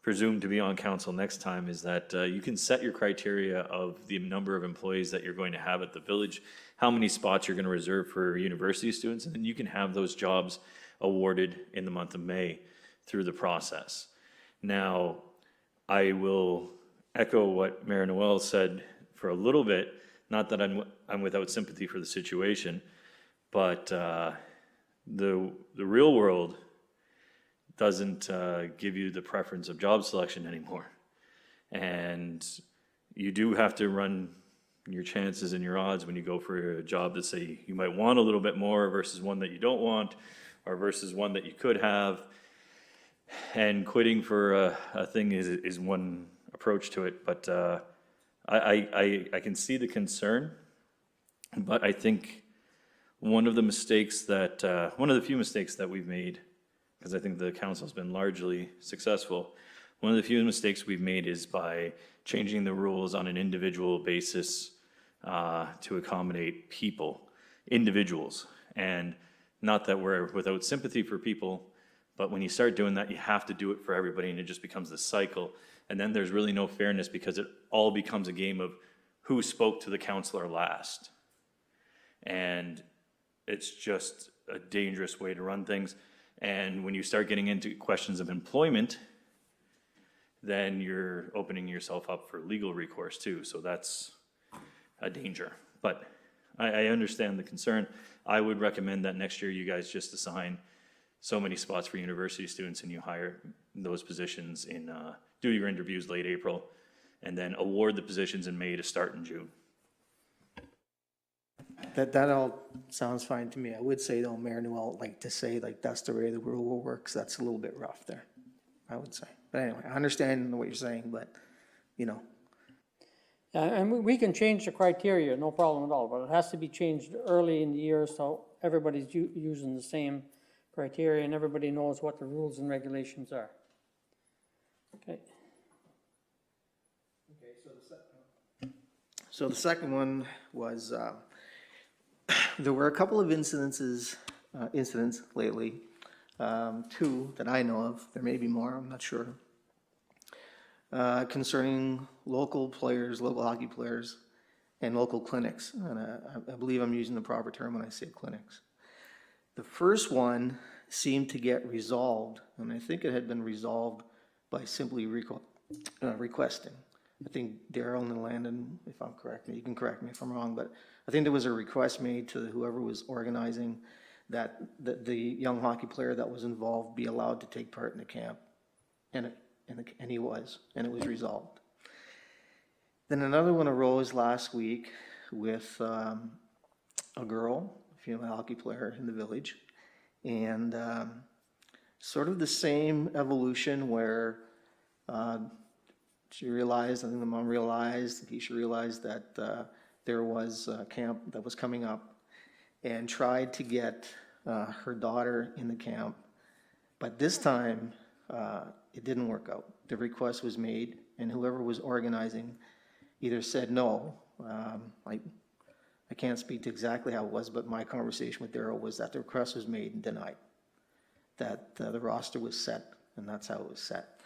presume to be on council next time is that you can set your criteria of the number of employees that you're going to have at the village, how many spots you're going to reserve for university students, and then you can have those jobs awarded in the month of May through the process. Now, I will echo what Mayor Noel said for a little bit, not that I'm without sympathy for the situation, but the real world doesn't give you the preference of job selection anymore. And you do have to run your chances and your odds when you go for a job that say you might want a little bit more versus one that you don't want or versus one that you could have. And quitting for a thing is one approach to it. But I can see the concern, but I think one of the few mistakes that we've made, because I think the council's been largely successful, one of the few mistakes we've made is by changing the rules on an individual basis to accommodate individuals. And not that we're without sympathy for people, but when you start doing that, you have to do it for everybody, and it just becomes this cycle. And then there's really no fairness because it all becomes a game of who spoke to the councillor last. And it's just a dangerous way to run things. And when you start getting into questions of employment, then you're opening yourself up for legal recourse too. So that's a danger. But I understand the concern. I would recommend that next year you guys just assign so many spots for university students and you hire those positions do your interviews late April, and then award the positions in May to start in June. That all sounds fine to me. I would say though, Mayor Noel, like to say like that's the way the rule works, that's a little bit rough there. I would say. But anyway, I understand what you're saying, but, you know, And we can change the criteria, no problem at all, but it has to be changed early in the year so everybody's using the same criteria and everybody knows what the rules and regulations are. Okay. so the second one was, there were a couple of incidents lately, two that I know of, there may be more, I'm not sure, concerning local players, local hockey players, and local clinics. And I believe I'm using the proper term when I say clinics. The first one seemed to get resolved, and I think it had been resolved by simply requesting. I think Daryl and Landon, if I'm correct, you can correct me if I'm wrong, but I think there was a request made to whoever was organizing that the young hockey player that was involved be allowed to take part in the camp, and he was, and it was resolved. Then another one arose last week with a girl, a female hockey player in the village, and sort of the same evolution where she realized, I think the mom realized, Keisha realized that there was a camp that was coming up, and tried to get her daughter in the camp. But this time, it didn't work out. The request was made, and whoever was organizing either said no. I can't speak to exactly how it was, but my conversation with Daryl was that the request was made and denied. That the roster was set, and that's how it was set.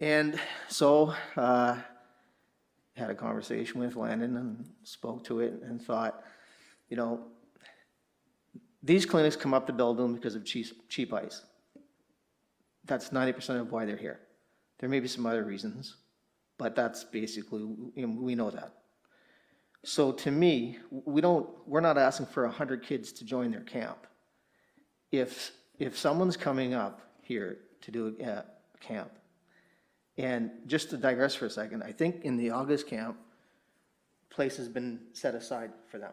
And so, had a conversation with Landon and spoke to it and thought, you know, these clinics come up to Beldoon because of cheap ice. That's 90% of why they're here. There may be some other reasons, but that's basically, we know that. So to me, we're not asking for 100 kids to join their camp. If someone's coming up here to do a camp, and just to digress for a second, I think in the August camp, place has been set aside for them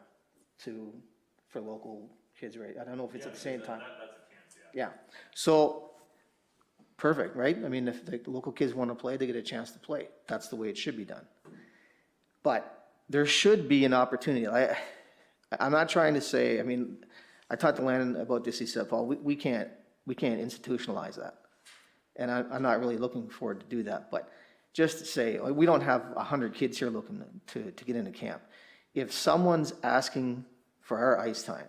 for local kids, right? I don't know if it's at the same time. That's a camp, yeah. So, perfect, right? I mean, if the local kids want to play, they get a chance to play. That's the way it should be done. But there should be an opportunity. I'm not trying to say, I mean, I talked to Landon about this, he said, Paul, we can't institutionalize that. And I'm not really looking forward to do that, but just to say, we don't have 100 kids here looking to get into camp. If someone's asking for our ice time,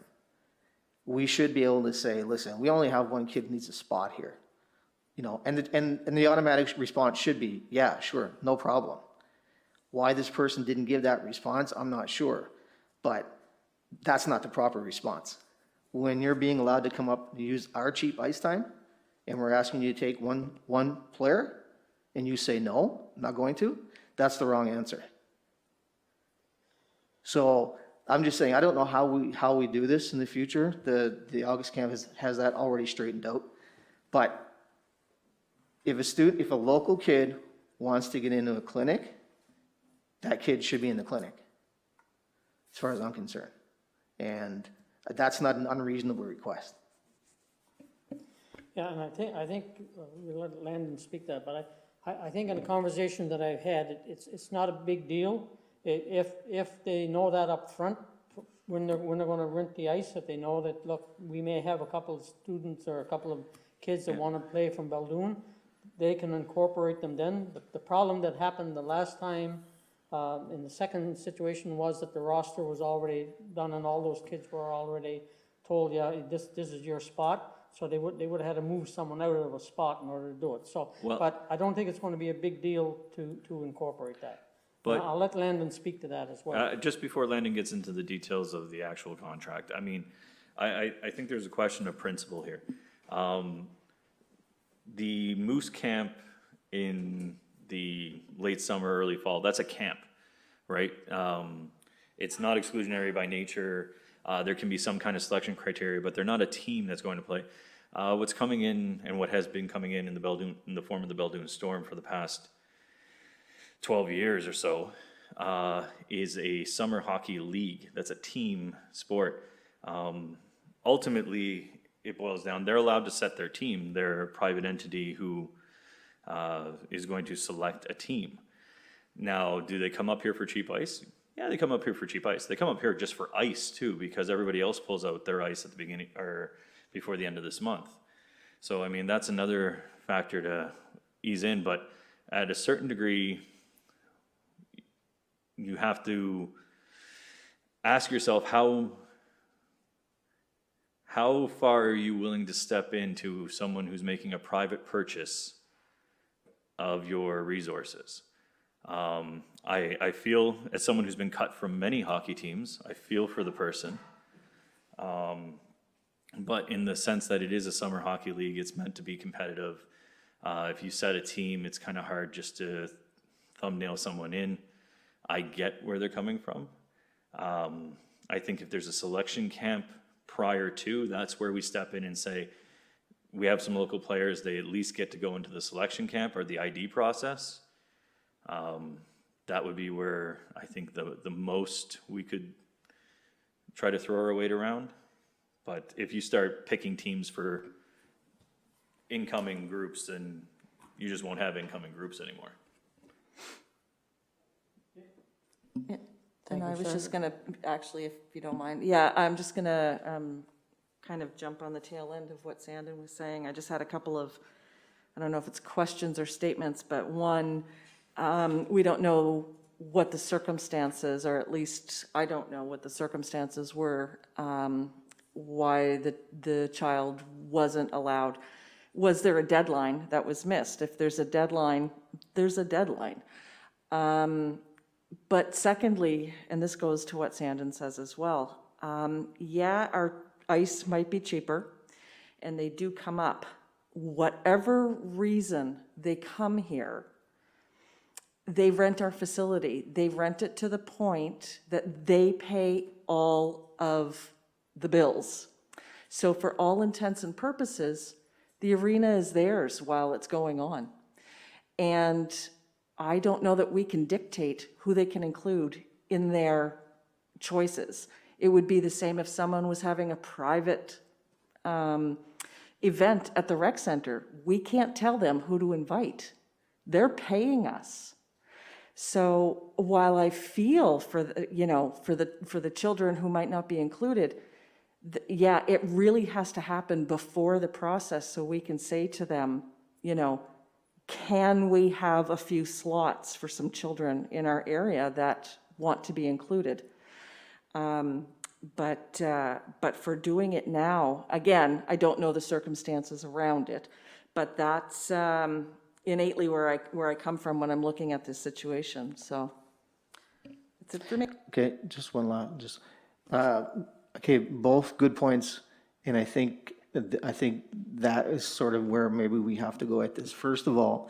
we should be able to say, listen, we only have one kid who needs a spot here. You know, and the automatic response should be, yeah, sure, no problem. Why this person didn't give that response, I'm not sure, but that's not the proper response. When you're being allowed to come up and use our cheap ice time, and we're asking you to take one player, and you say, no, I'm not going to, that's the wrong answer. So I'm just saying, I don't know how we do this in the future. The August camp has that already straightened out. But if a local kid wants to get into a clinic, that kid should be in the clinic, as far as I'm concerned. And that's not an unreasonable request. Yeah, and I think we'll let Landon speak to that, but I think in the conversation that I've had, it's not a big deal. If they know that up front, when they're going to rent the ice, if they know that, look, we may have a couple of students or a couple of kids that want to play from Beldoon, they can incorporate them then. The problem that happened the last time in the second situation was that the roster was already done and all those kids were already told, yeah, this is your spot. So they would have had to move someone out of a spot in order to do it. So, Well, but I don't think it's going to be a big deal to incorporate that. But I'll let Landon speak to that as well. just before Landon gets into the details of the actual contract, I mean, I think there's a question of principle here. The Moose Camp in the late summer, early fall, that's a camp, right? It's not exclusionary by nature. There can be some kind of selection criteria, but they're not a team that's going to play. What's coming in and what has been coming in the form of the Beldoon Storm for the past 12 years or so, is a summer hockey league. That's a team sport. Ultimately, it boils down, they're allowed to set their team. They're a private entity who is going to select a team. Now, do they come up here for cheap ice? Yeah, they come up here for cheap ice. They come up here just for ice too, because everybody else pulls out their ice at the beginning or before the end of this month. So, I mean, that's another factor to ease in, but at a certain degree, you have to ask yourself how far are you willing to step into someone who's making a private purchase of your resources. I feel, as someone who's been cut from many hockey teams, I feel for the person. But in the sense that it is a summer hockey league, it's meant to be competitive. If you set a team, it's kind of hard just to thumbnail someone in. I get where they're coming from. I think if there's a selection camp prior to, that's where we step in and say, we have some local players, they at least get to go into the selection camp or the ID process. That would be where I think the most we could try to throw our weight around. But if you start picking teams for incoming groups, then you just won't have incoming groups anymore. And I was just gonna, actually, if you don't mind, I'm just gonna kind of jump on the tail end of what Sandon was saying. I just had a couple of, I don't know if it's questions or statements, but one, we don't know what the circumstances, or at least I don't know what the circumstances were, why the child wasn't allowed. Was there a deadline that was missed? If there's a deadline, there's a deadline. But secondly, and this goes to what Sandon says as well, our ice might be cheaper, and they do come up. Whatever reason they come here, they rent our facility. They rent it to the point that they pay all of the bills. So for all intents and purposes, the arena is theirs while it's going on. And I don't know that we can dictate who they can include in their choices. It would be the same if someone was having a private event at the rec center. We can't tell them who to invite. They're paying us. So while I feel for the children who might not be included, it really has to happen before the process so we can say to them, can we have a few slots for some children in our area that want to be included? But for doing it now, again, I don't know the circumstances around it, but that's innately where I come from when I'm looking at this situation. So that's it for me. Okay, just one last, okay, both good points, and I think that is sort of where maybe we have to go at this. First of all,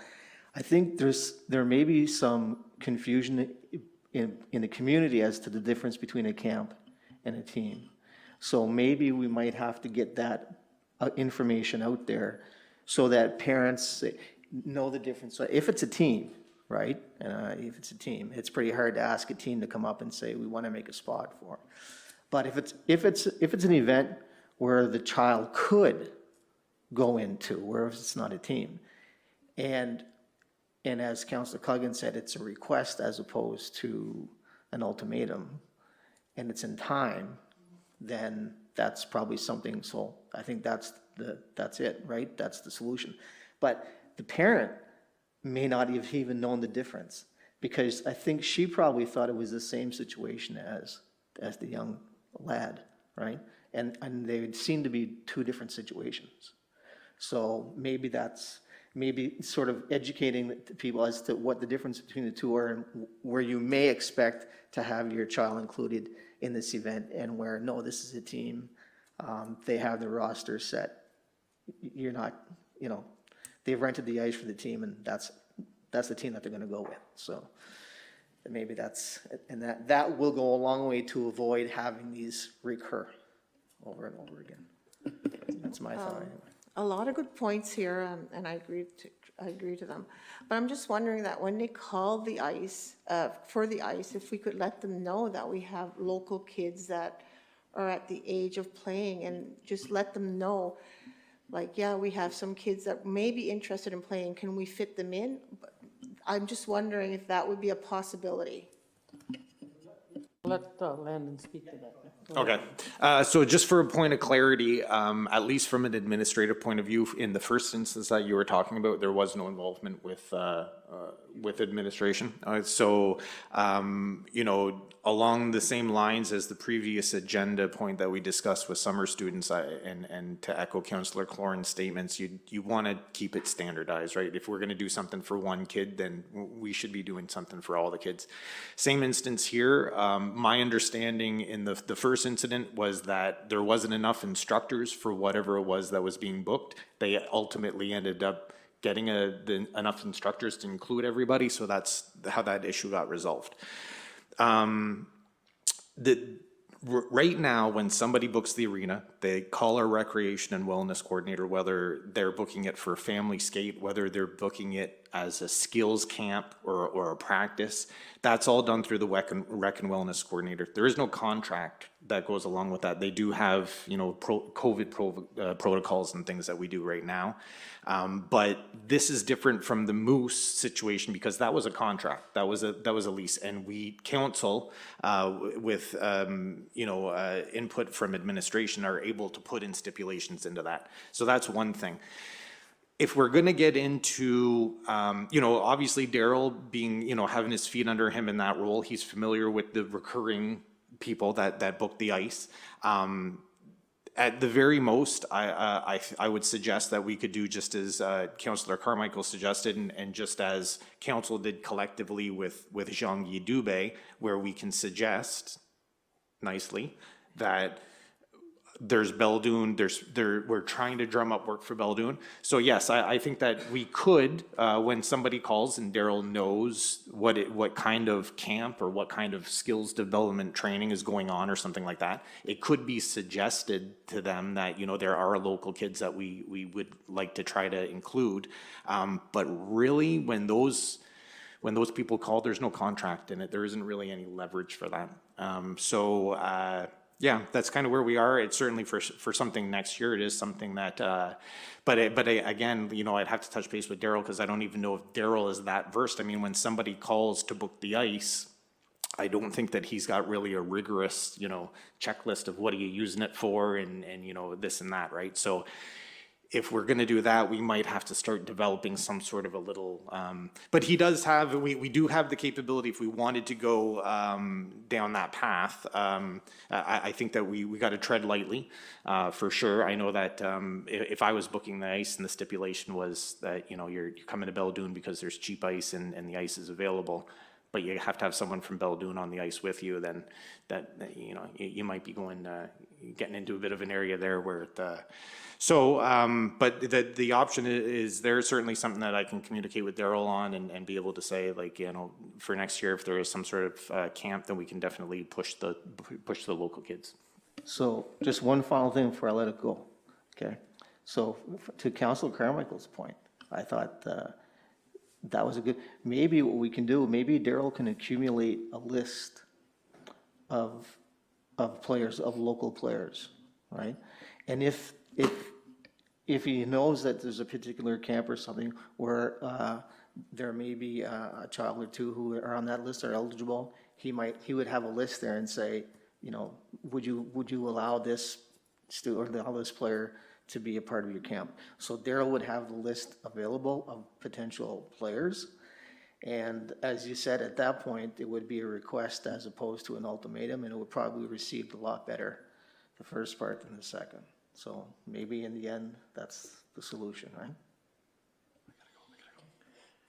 I think there may be some confusion in the community as to the difference between a camp and a team. So maybe we might have to get that information out there so that parents know the difference. So if it's a team, right? If it's a team, it's pretty hard to ask a team to come up and say, we want to make a spot for. But if it's an event where the child could go into, where it's not a team, and as Councillor Cuggan said, it's a request as opposed to an ultimatum, and it's in time, then that's probably something. So I think that's it, right? That's the solution. But the parent may not have even known the difference, because I think she probably thought it was the same situation as the young lad, right? And they would seem to be two different situations. So maybe sort of educating people as to what the difference between the two are, and where you may expect to have your child included in this event, and where, no, this is a team, they have the roster set. You're not, they've rented the ice for the team, and that's the team that they're gonna go with. So maybe that will go a long way to avoid having these recur over and over again. That's my thought anyway. A lot of good points here, and I agree to them. But I'm just wondering that when they call the ice, for the ice, if we could let them know that we have local kids that are at the age of playing, and just let them know Like, yeah, we have some kids that may be interested in playing, can we fit them in? But I'm just wondering if that would be a possibility. Let Landon speak to that. Okay, so just for a point of clarity, at least from an administrative point of view, in the first instance that you were talking about, there was no involvement with administration. You know, along the same lines as the previous agenda point that we discussed with summer students, and to echo Councillor Cloran's statements, you want to keep it standardized, right? If we're going to do something for one kid, then we should be doing something for all the kids. Same instance here. My understanding in the first incident was that there wasn't enough instructors for whatever it was that was being booked. They ultimately ended up getting enough instructors to include everybody, so that's how that issue got resolved. Right now, when somebody books the arena, they call our recreation and wellness coordinator, whether they're booking it for family skate, whether they're booking it as a skills camp or a practice. That's all done through the rec and wellness coordinator. There is no contract that goes along with that. They do have, you know, COVID protocols and things that we do right now. But this is different from the Moose situation because that was a contract, that was a lease, and we counsel with input from administration are able to put in stipulations into that. So that's one thing. If we're going to get into, obviously Daryl being, having his feet under him in that role, he's familiar with the recurring people that book the ice. At the very most, I would suggest that we could do just as Councillor Carmichael suggested, and just as Council did collectively with Jean-Guy Dubé, where we can suggest nicely that there's Beldoon, we're trying to drum up work for Beldoon. So yes, I think that we could, when somebody calls and Daryl knows what kind of camp or what kind of skills development training is going on or something like that, it could be suggested to them that, there are local kids that we would like to try to include. But really, when those people call, there's no contract in it. There isn't really any leverage for that. Yeah, that's kind of where we are. It's certainly for something next year. It is something that, again, I'd have to touch base with Daryl because I don't even know if Daryl is that versed. I mean, when somebody calls to book the ice, I don't think that he's got really a rigorous, checklist of what are you using it for and this and that, right? So if we're going to do that, we might have to start developing some sort of a little, but he does have, we do have the capability if we wanted to go down that path. I think that we got to tread lightly for sure. I know that if I was booking the ice and the stipulation was that, you're coming to Beldoon because there's cheap ice and the ice is available, but you have to have someone from Beldoon on the ice with you, then you might be getting into a bit of an area there where but the option is there's certainly something that I can communicate with Daryl on and be able to say, like, for next year, if there is some sort of camp, then we can definitely push the local kids. So just one final thing before I let it go, okay? So to Councillor Carmichael's point, I thought that was a good, maybe what we can do, maybe Daryl can accumulate a list of players, of local players, right? And if he knows that there's a particular camp or something where there may be a child or two who are on that list are eligible, he would have a list there and say, would you allow this student or allow this player to be a part of your camp? So Daryl would have the list available of potential players. And as you said, at that point, it would be a request as opposed to an ultimatum, and it would probably be received a lot better, the first part than the second. So maybe in the end, that's the solution, right?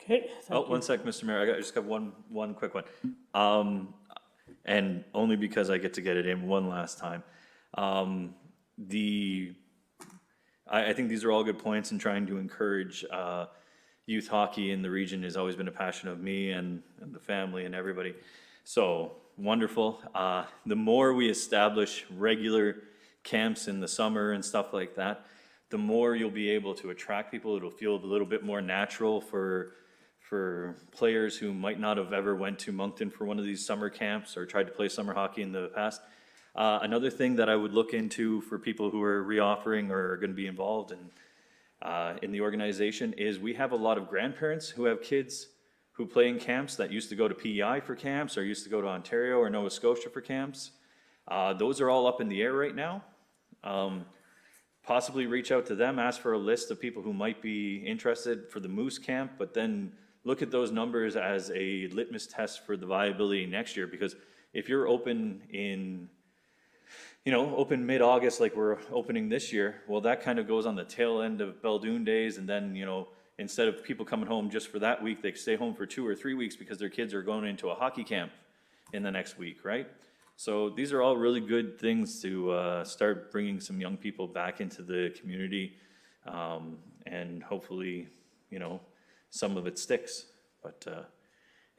Okay. One sec, Mr. Mayor, I just got one quick one. And only because I get to get it in one last time. I think these are all good points, and trying to encourage youth hockey in the region has always been a passion of me and the family and everybody. So wonderful. The more we establish regular camps in the summer and stuff like that, the more you'll be able to attract people. It'll feel a little bit more natural for players who might not have ever went to Moncton for one of these summer camps or tried to play summer hockey in the past. Another thing that I would look into for people who are reoffering or are going to be involved in the organization is we have a lot of grandparents who have kids who play in camps that used to go to PEI for camps or used to go to Ontario or Nova Scotia for camps. Those are all up in the air right now. Possibly reach out to them, ask for a list of people who might be interested for the Moose Camp, but then look at those numbers as a litmus test for the viability next year, because if you're open in, open mid-August like we're opening this year, well, that kind of goes on the tail end of Beldoon days, and then, instead of people coming home just for that week, they stay home for 2 or 3 weeks because their kids are going into a hockey camp in the next week, right? So these are all really good things to start bringing some young people back into the community, and hopefully, some of it sticks. But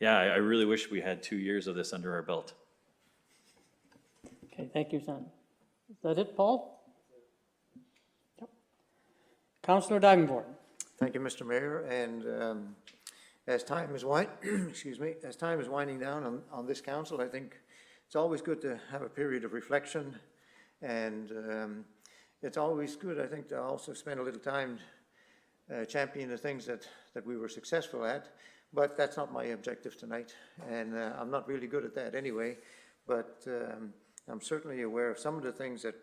I really wish we had 2 years of this under our belt. Okay, thank you, Sam. Is that it, Paul? Yep. Councillor Davenport. Thank you, Mr. Mayor, and as time is as time is winding down on this council, I think it's always good to have a period of reflection, and it's always good, I think, to also spend a little time championing the things that we were successful at, but that's not my objective tonight, and I'm not really good at that anyway, but I'm certainly aware of some of the things that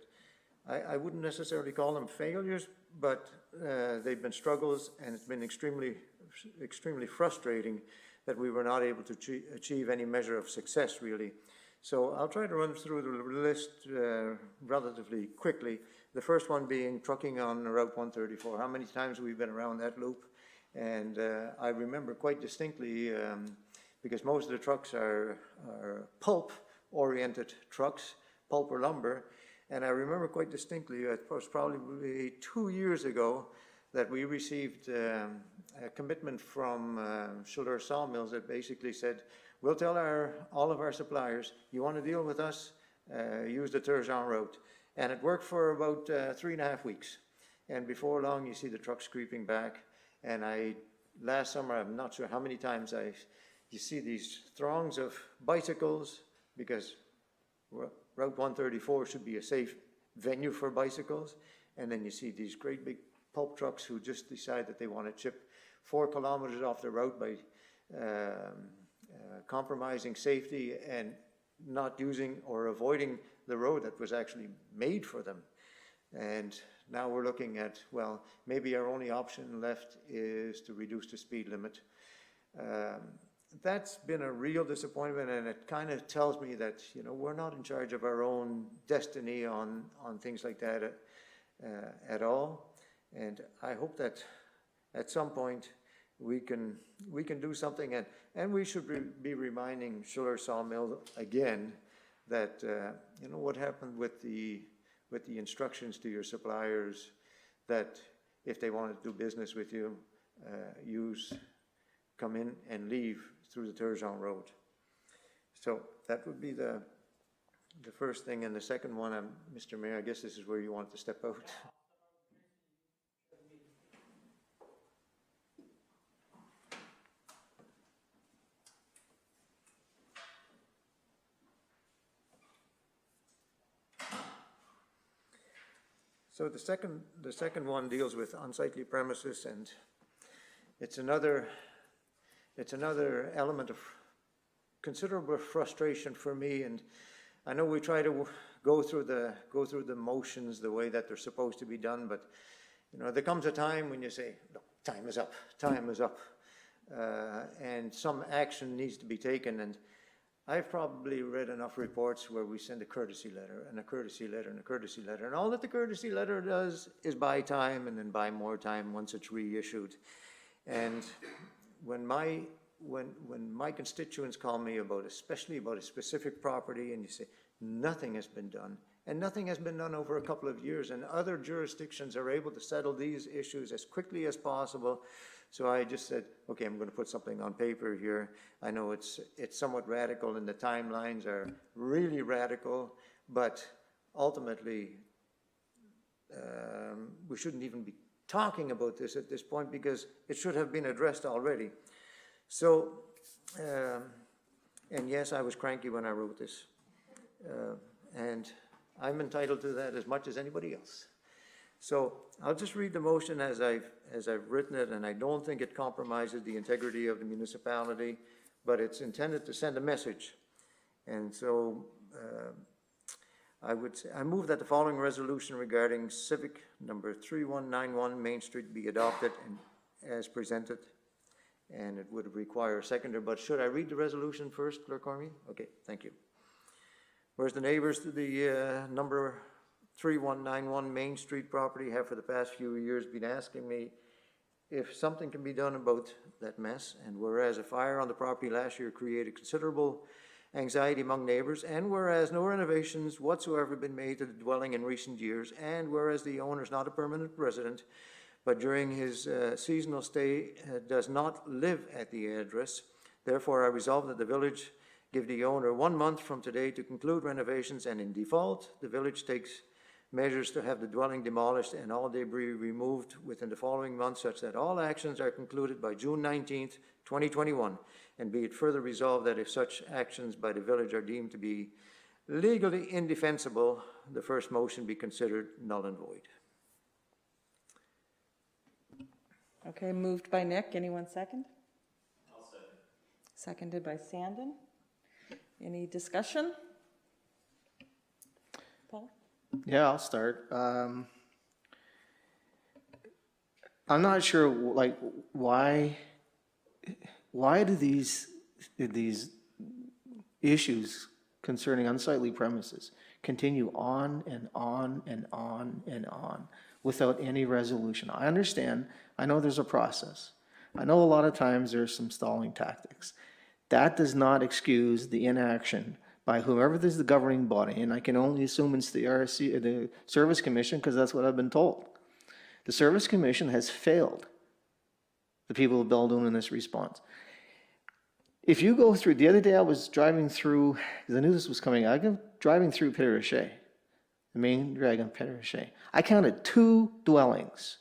I wouldn't necessarily call them failures, but they've been struggles, and it's been extremely frustrating that we were not able to achieve any measure of success, really. So I'll try to run through the list relatively quickly. The first one being trucking on Route 134. How many times we've been around that loop? And I remember quite distinctly, because most of the trucks are pulp-oriented trucks, pulp or lumber, and I remember quite distinctly, it was probably 2 years ago, that we received a commitment from Schuller Sawmills that basically said, we'll tell all of our suppliers, you want to deal with us, use the Turgeon Road. And it worked for about 3.5 weeks. And before long, you see the trucks creeping back. And last summer, I'm not sure how many times you see these throngs of bicycles, because Route 134 should be a safe venue for bicycles. And then you see these great big pulp trucks who just decide that they want to chip 4 kilometers off the road by compromising safety and not using or avoiding the road that was actually made for them. And now we're looking at, well, maybe our only option left is to reduce the speed limit. That's been a real disappointment, and it kind of tells me that, we're not in charge of our own destiny on things like that at all. And I hope that at some point we can do something, and we should be reminding Schuller Sawmill again that what happened with the instructions to your suppliers, that if they want to do business with you, come in and leave through the Turgeon Road. So that would be the first thing. And the second one, Mr. Mayor, I guess this is where you want to step out. So the second one deals with unsightly premises, and it's another element of considerable frustration for me. And I know we try to go through the motions the way that they're supposed to be done, but there comes a time when you say, look, time is up, and some action needs to be taken. And I've probably read enough reports where we send a courtesy letter and a courtesy letter and a courtesy letter, and all that the courtesy letter does is buy time and then buy more time once it's reissued. And when my constituents call me especially about a specific property, and you say nothing has been done, and nothing has been done over a couple of years, and other jurisdictions are able to settle these issues as quickly as possible. So I just said, okay, I'm going to put something on paper here. I know it's somewhat radical, and the timelines are really radical, but ultimately we shouldn't even be talking about this at this point, because it should have been addressed already. So, and yes, I was cranky when I wrote this, and I'm entitled to that as much as anybody else. So I'll just read the motion as I've written it, and I don't think it compromises the integrity of the municipality, but it's intended to send a message. And so I move that the following resolution regarding civic number 3191 Main Street be adopted and as presented. And it would require a seconder, but should I read the resolution first, Clerk Cormier? Okay, thank you. Whereas the neighbors to the number 3191 Main Street property have for the past few years been asking me if something can be done about that mess, and whereas a fire on the property last year created considerable anxiety among neighbors, and whereas no renovations whatsoever have been made to the dwelling in recent years, and whereas the owner is not a permanent resident, but during his seasonal stay does not live at the address, therefore I resolve that the village give the owner 1 month from today to conclude renovations, and in default, the village takes measures to have the dwelling demolished and all debris removed within the following month, such that all actions are concluded by June 19th, 2021. And be it further resolved that if such actions by the village are deemed to be legally indefensible, the first motion be considered null and void. Okay, moved by Nick. Anyone second? I'll second. Seconded by Sandon. Any discussion? Paul? Yeah, I'll start. I'm not sure, like, why do these issues concerning unsightly premises continue on and on and on and on without any resolution? I understand. I know there's a process. I know a lot of times there's some stalling tactics. That does not excuse the inaction by whoever is the governing body, and I can only assume it's the RSC, the Service Commission, because that's what I've been told. The Service Commission has failed the people of Beldoon in this response. If you go through, the other day I was driving through, because I knew this was coming, I was driving through Péterichet, the main drag on Péterichet. I counted 2 dwellings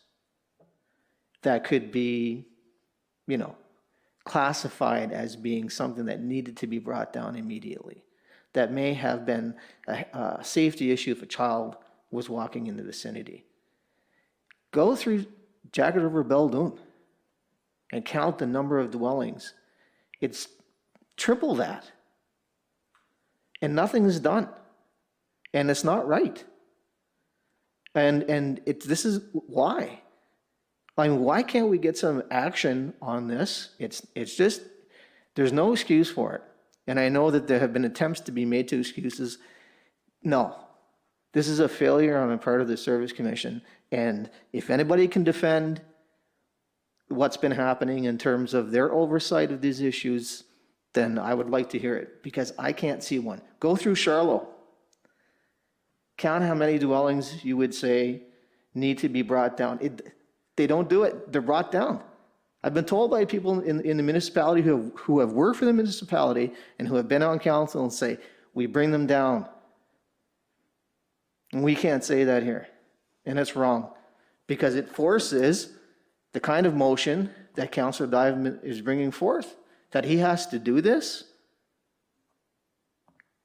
that could be, you know, classified as being something that needed to be brought down immediately. That may have been a safety issue if a child was walking in the vicinity. Go through Jagged River Beldoon and count the number of dwellings. It's triple that. And nothing is done. And it's not right. And this is why. I mean, why can't we get some action on this? It's just, there's no excuse for it. And I know that there have been attempts to be made to excuses. No, this is a failure on the part of the Service Commission. And if anybody can defend what's been happening in terms of their oversight of these issues, then I would like to hear it, because I can't see one. Go through Charlotte. Count how many dwellings you would say need to be brought down. They don't do it. They're brought down. I've been told by people in the municipality who have worked for the municipality and who have been on council and say, we bring them down. And we can't say that here. And it's wrong, because it forces the kind of motion that Councillor Dive is bringing forth, that he has to do this,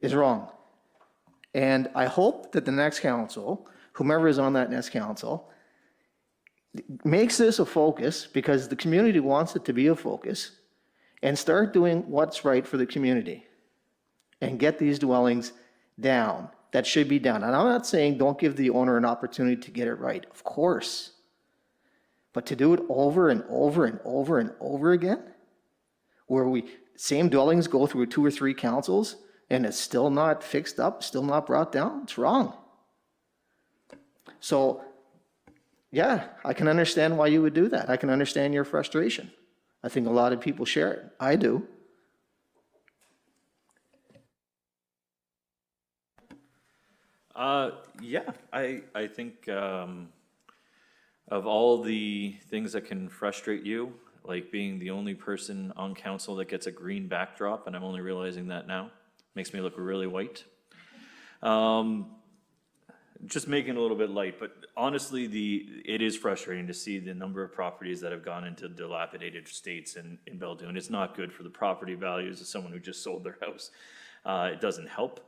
is wrong. And I hope that the next council, whomever is on that next council, makes this a focus, because the community wants it to be a focus, and start doing what's right for the community and get these dwellings down. That should be done. And I'm not saying don't give the owner an opportunity to get it right, of course. But to do it over and over and over and over again, where same dwellings go through 2 or 3 councils and it's still not fixed up, still not brought down, it's wrong. So, yeah, I can understand why you would do that. I can understand your frustration. I think a lot of people share it. I do. Yeah, I think of all the things that can frustrate you, like being the only person on council that gets a green backdrop, and I'm only realizing that now, makes me look really white. Just making it a little bit light, but honestly, it is frustrating to see the number of properties that have gone into dilapidated states in Beldoon. It's not good for the property values of someone who just sold their house. It doesn't help.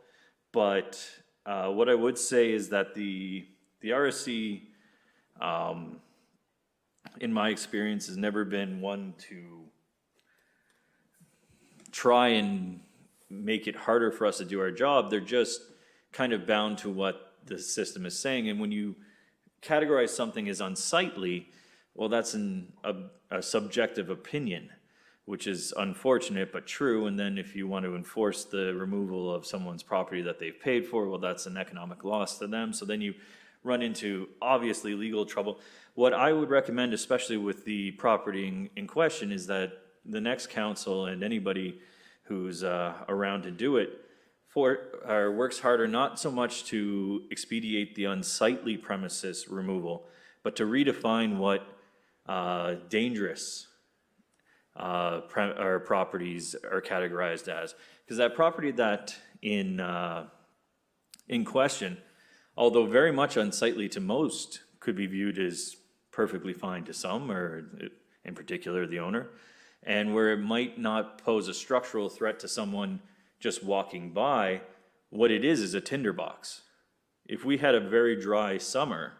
But what I would say is that the RSC in my experience, has never been one to try and make it harder for us to do our job. They're just kind of bound to what the system is saying. And when you categorize something as unsightly, well, that's a subjective opinion, which is unfortunate but true. And then if you want to enforce the removal of someone's property that they've paid for, well, that's an economic loss to them. So then you run into obviously legal trouble. What I would recommend, especially with the property in question, is that the next council and anybody who's around to do it works harder not so much to expedite the unsightly premises removal, but to redefine what dangerous properties are categorized as. Because that property that in question, although very much unsightly to most, could be viewed as perfectly fine to some, or in particular the owner, and where it might not pose a structural threat to someone just walking by, what it is a tinderbox. If we had a very dry summer,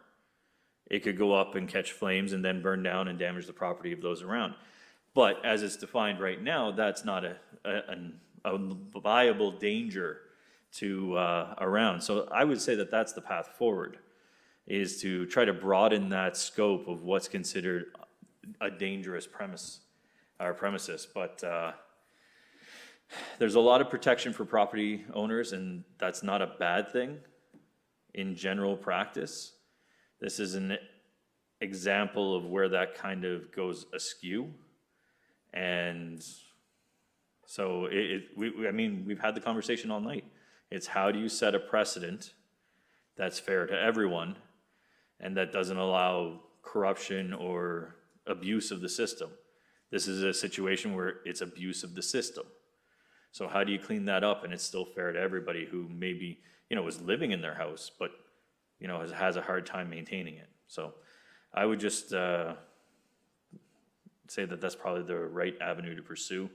it could go up and catch flames and then burn down and damage the property of those around. But as it's defined right now, that's not a viable danger to around. So I would say that that's the path forward, is to try to broaden that scope of what's considered a dangerous premises. But there's a lot of protection for property owners, and that's not a bad thing in general practice. This is an example of where that kind of goes askew. And so we've had the conversation all night. It's how do you set a precedent that's fair to everyone and that doesn't allow corruption or abuse of the system. This is a situation where it's abuse of the system. So how do you clean that up and it's still fair to everybody who maybe, is living in their house, but, has a hard time maintaining it. So I would just say that that's probably the right avenue to pursue.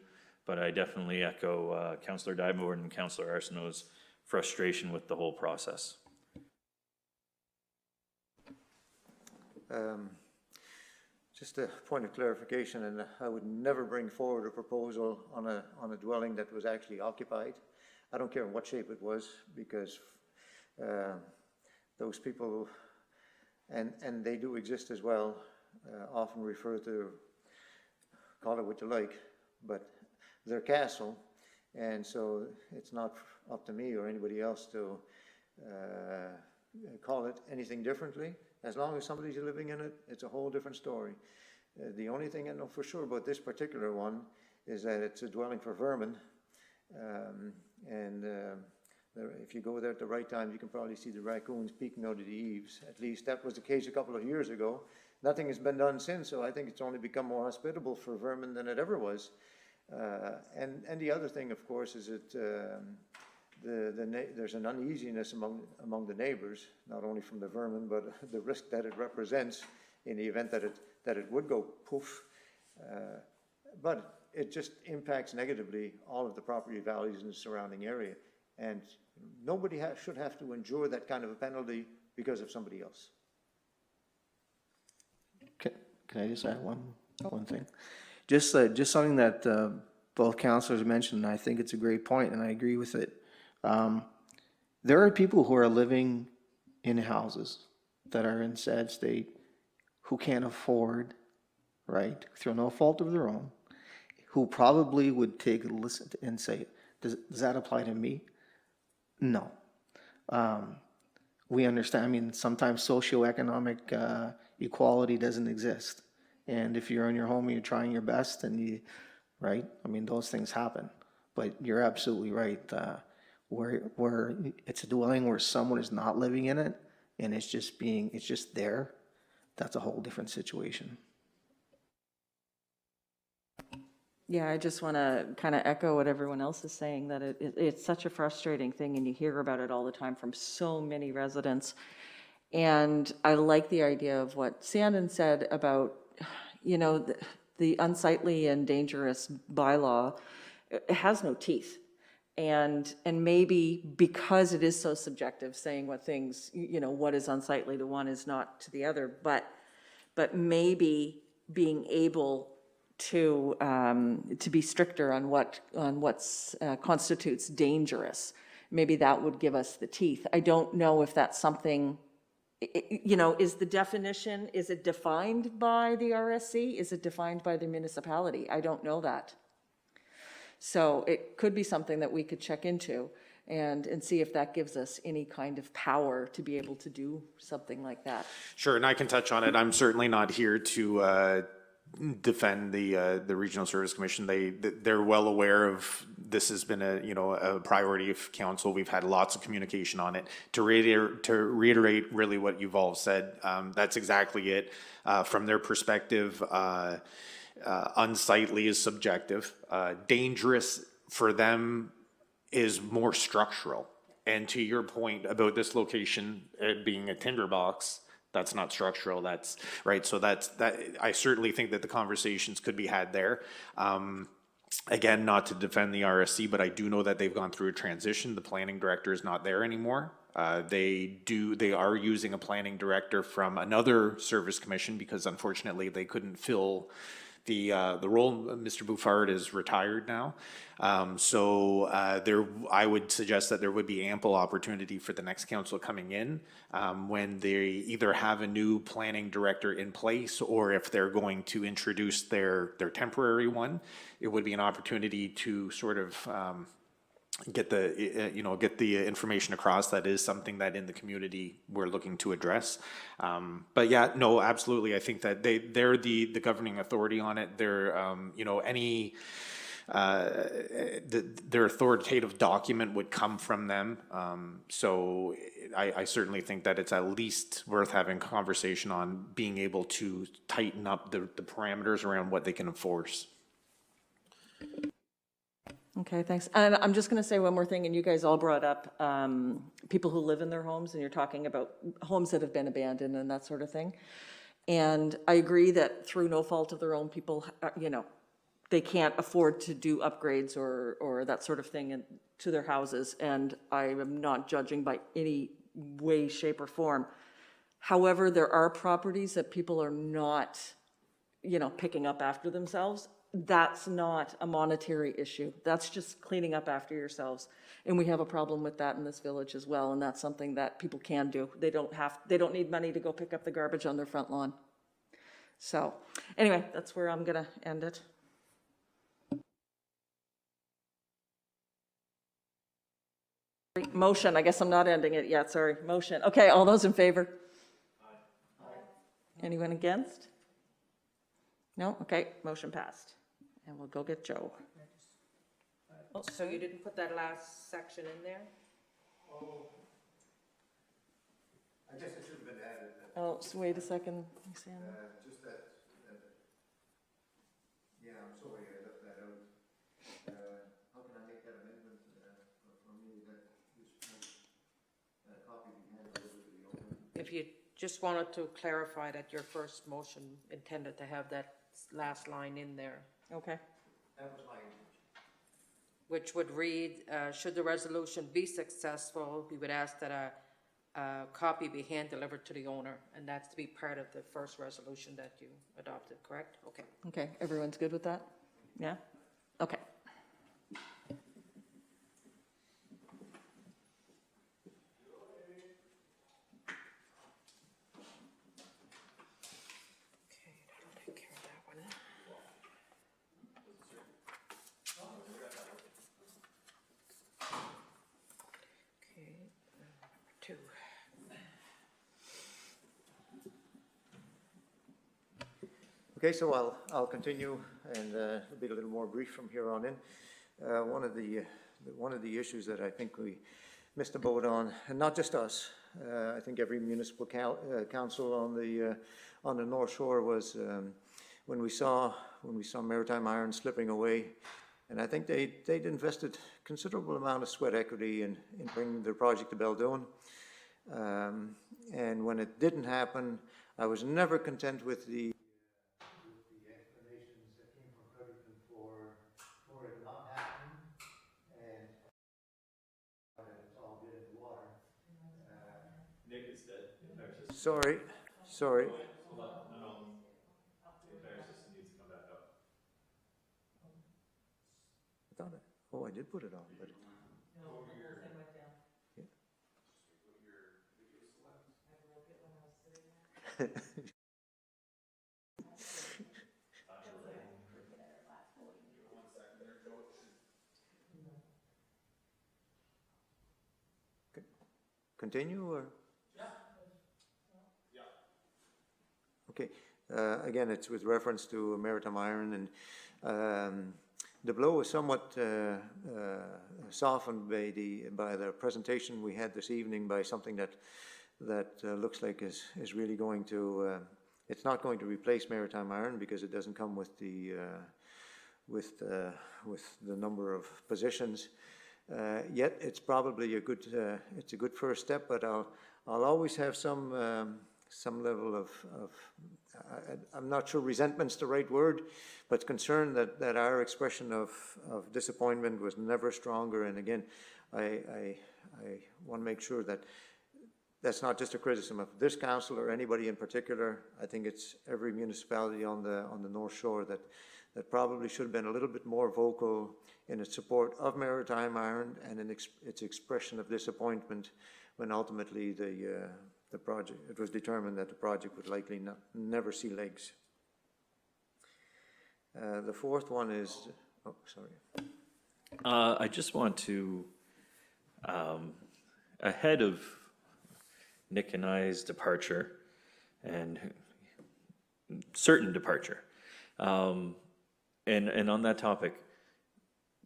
But I definitely echo Councillor Dybord and Councillor Arsenault's frustration with the whole process. Just a point of clarification, and I would never bring forward a proposal on a dwelling that was actually occupied. I don't care in what shape it was, because those people, and they do exist as well, often refer to, call it what you like, but they're castle, and so it's not up to me or anybody else to call it anything differently. As long as somebody's living in it, it's a whole different story. The only thing I know for sure about this particular one is that it's a dwelling for vermin, if you go there at the right time, you can probably see the raccoons peeking out of the eaves. At least that was the case a couple of years ago. Nothing has been done since, so I think it's only become more hospitable for vermin than it ever was. And the other thing, of course, is that there's an uneasiness among the neighbors, not only from the vermin, but the risk that it represents in the event that it would go poof. But it just impacts negatively all of the property values in the surrounding area. And nobody should have to endure that kind of a penalty because of somebody else. Can I just add one thing? Just something that both councillors mentioned, and I think it's a great point, and I agree with it. There are people who are living in houses that are in sad state, who can't afford, right, through no fault of their own, who probably would take a listen and say, does that apply to me? No. We understand, I mean, sometimes socioeconomic equality doesn't exist. And if you're in your home and you're trying your best and right, I mean, those things happen. But you're absolutely right. Where it's a dwelling where someone is not living in it and it's just there, that's a whole different situation. Yeah, I just want to kind of echo what everyone else is saying, that it's such a frustrating thing, and you hear about it all the time from so many residents. And I like the idea of what Sandon said about, the unsightly and dangerous bylaw. It has no teeth. And maybe because it is so subjective, saying what things, you know, what is unsightly to one is not to the other, but maybe being able to be stricter on what constitutes dangerous. Maybe that would give us the teeth. I don't know if that's something, you know, is the definition, is it defined by the RSC? Is it defined by the municipality? I don't know that. So it could be something that we could check into and see if that gives us any kind of power to be able to do something like that. Sure, and I can touch on it. I'm certainly not here to defend the Regional Service Commission. They're well aware of this has been a priority of council. We've had lots of communication on it. To reiterate really what you've all said, that's exactly it. From their perspective, unsightly is subjective. Dangerous for them is more structural. And to your point about this location, it being a tinderbox, that's not structural, that's right. So that I certainly think that the conversations could be had there. Again, not to defend the RSC, but I do know that they've gone through a transition. The planning director is not there anymore. They are using a planning director from another service commission because unfortunately they couldn't fill the role. Mr. Bouffard is retired now. I would suggest that there would be ample opportunity for the next council coming in when they either have a new planning director in place or if they're going to introduce their temporary one, it would be an opportunity to sort of get the information across. That is something that in the community we're looking to address. But yeah, no, absolutely. I think that they're the governing authority on it. They're their authoritative document would come from them. So I certainly think that it's at least worth having a conversation on being able to tighten up the parameters around what they can enforce. Okay, thanks. And I'm just going to say one more thing, and you guys all brought up people who live in their homes, and you're talking about homes that have been abandoned and that sort of thing. And I agree that through no fault of their own, people, they can't afford to do upgrades or that sort of thing to their houses, and I am not judging by any way, shape, or form. However, there are properties that people are not, picking up after themselves. That's not a monetary issue. That's just cleaning up after yourselves. And we have a problem with that in this village as well, and that's something that people can do. They don't need money to go pick up the garbage on their front lawn. So, anyway, that's where I'm gonna end it. Motion, I guess I'm not ending it yet, sorry. Motion. Okay, all those in favor? Aye. Anyone against? No? Okay, motion passed. And we'll go get Joe. Oh, so you didn't put that last section in there? I guess it should have been added. Oh, so wait a second, Sam. Just that, yeah, I'm sorry I left that out. How can I make that amendment for me that this copy be handed over to the owner? If you just wanted to clarify that your first motion intended to have that last line in there, Okay. That was my intention. which would read, should the resolution be successful, we would ask that a copy be hand-delivered to the owner, and that's to be part of the first resolution that you adopted, correct? Okay. Okay, everyone's good with that? Yeah? Okay. Okay, that'll take care of that one. Okay, two. Okay, so I'll continue and be a little more brief from here on in. One of the issues that I think we missed a boat on, and not just us, I think every municipal council on the North Shore was when we saw Maritime Iron slipping away, and I think they'd invested considerable amount of sweat equity in bringing their project to Beldoon. And when it didn't happen, I was never content with the Sorry, sorry. I thought oh, I did put it on, but. Continue, or? Okay, again, it's with reference to maritime iron, and the blow was somewhat softened by the presentation we had this evening, by something that looks like is really going to, it's not going to replace maritime iron, because it doesn't come with the number of positions. Yet it's probably a good first step, but I'll always have some level of I'm not sure resentment's the right word, but concern that our expression of disappointment was never stronger. And again, I want to make sure that that's not just a criticism of this council or anybody in particular. I think it's every municipality on the North Shore that probably should have been a little bit more vocal in its support of maritime iron, and in its expression of disappointment when ultimately the project, it was determined that the project would likely never see legs. The fourth one is, oh, sorry. I just want to, ahead of Nick and I's departure, and certain departure, and on that topic,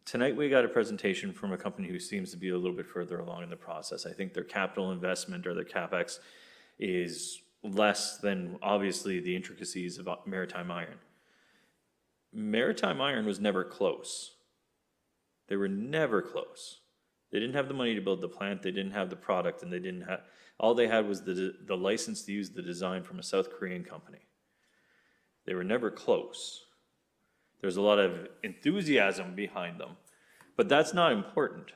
tonight we got a presentation from a company who seems to be a little bit further along in the process. I think their capital investment, or their CapEx, is less than obviously the intricacies of maritime iron. Maritime iron was never close. They were never close. They didn't have the money to build the plant, they didn't have the product, and they didn't have, all they had was the license to use the design from a South Korean company. They were never close. There's a lot of enthusiasm behind them, but that's not important.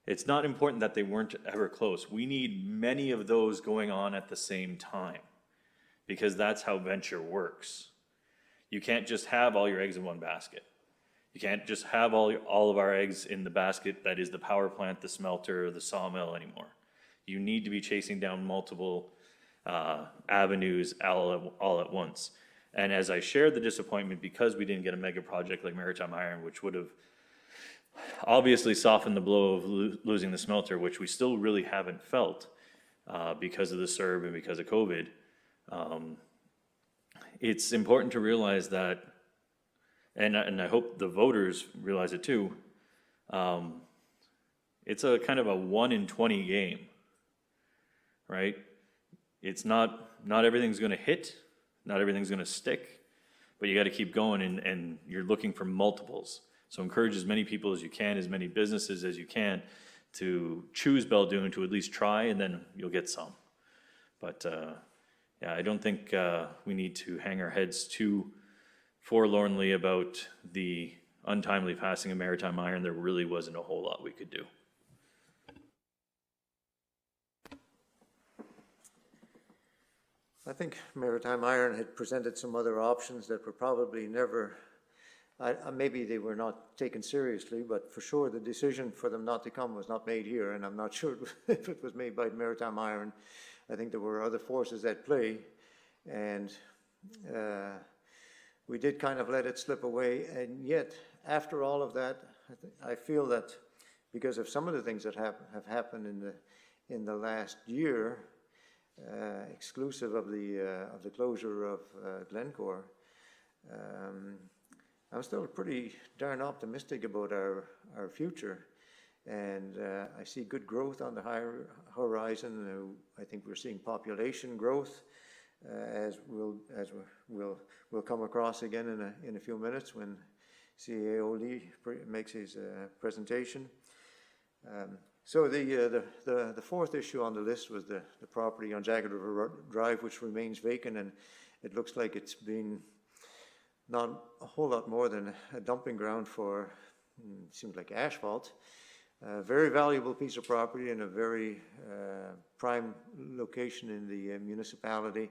It's not important that they weren't ever close. We need many of those going on at the same time, because that's how venture works. You can't just have all your eggs in one basket. You can't just have all of our eggs in the basket that is the power plant, the smelter, the sawmill anymore. You need to be chasing down multiple avenues all at once. And as I shared the disappointment, because we didn't get a mega project like maritime iron, which would have obviously softened the blow of losing the smelter, which we still really haven't felt because of the CERB and because of COVID, it's important to realize that, and I hope the voters realize it too, it's a kind of a 1 in 20 game, right? It's not everything's going to hit. Not everything's going to stick, but you got to keep going, and you're looking for multiples. So encourage as many people as you can, as many businesses as you can, to choose Beldoon, to at least try, and then you'll get some. But yeah, I don't think we need to hang our heads too forlornly about the untimely passing of maritime iron. There really wasn't a whole lot we could do. I think maritime iron had presented some other options that were probably never, maybe they were not taken seriously, but for sure the decision for them not to come was not made here, and I'm not sure if it was made by maritime iron. I think there were other forces at play, and we did kind of let it slip away. And yet, after all of that, I feel that because of some of the things that have happened in the last year, exclusive of the closure of Glencore, I'm still pretty darn optimistic about our future, and I see good growth on the higher horizon. I think we're seeing population growth, as we'll come across again in a few minutes when CAO Lee makes his presentation. So the fourth issue on the list was the property on Jagged River Drive, which remains vacant, and it looks like it's been not a whole lot more than a dumping ground for, seems like asphalt. a very valuable piece of property in a very prime location in the municipality.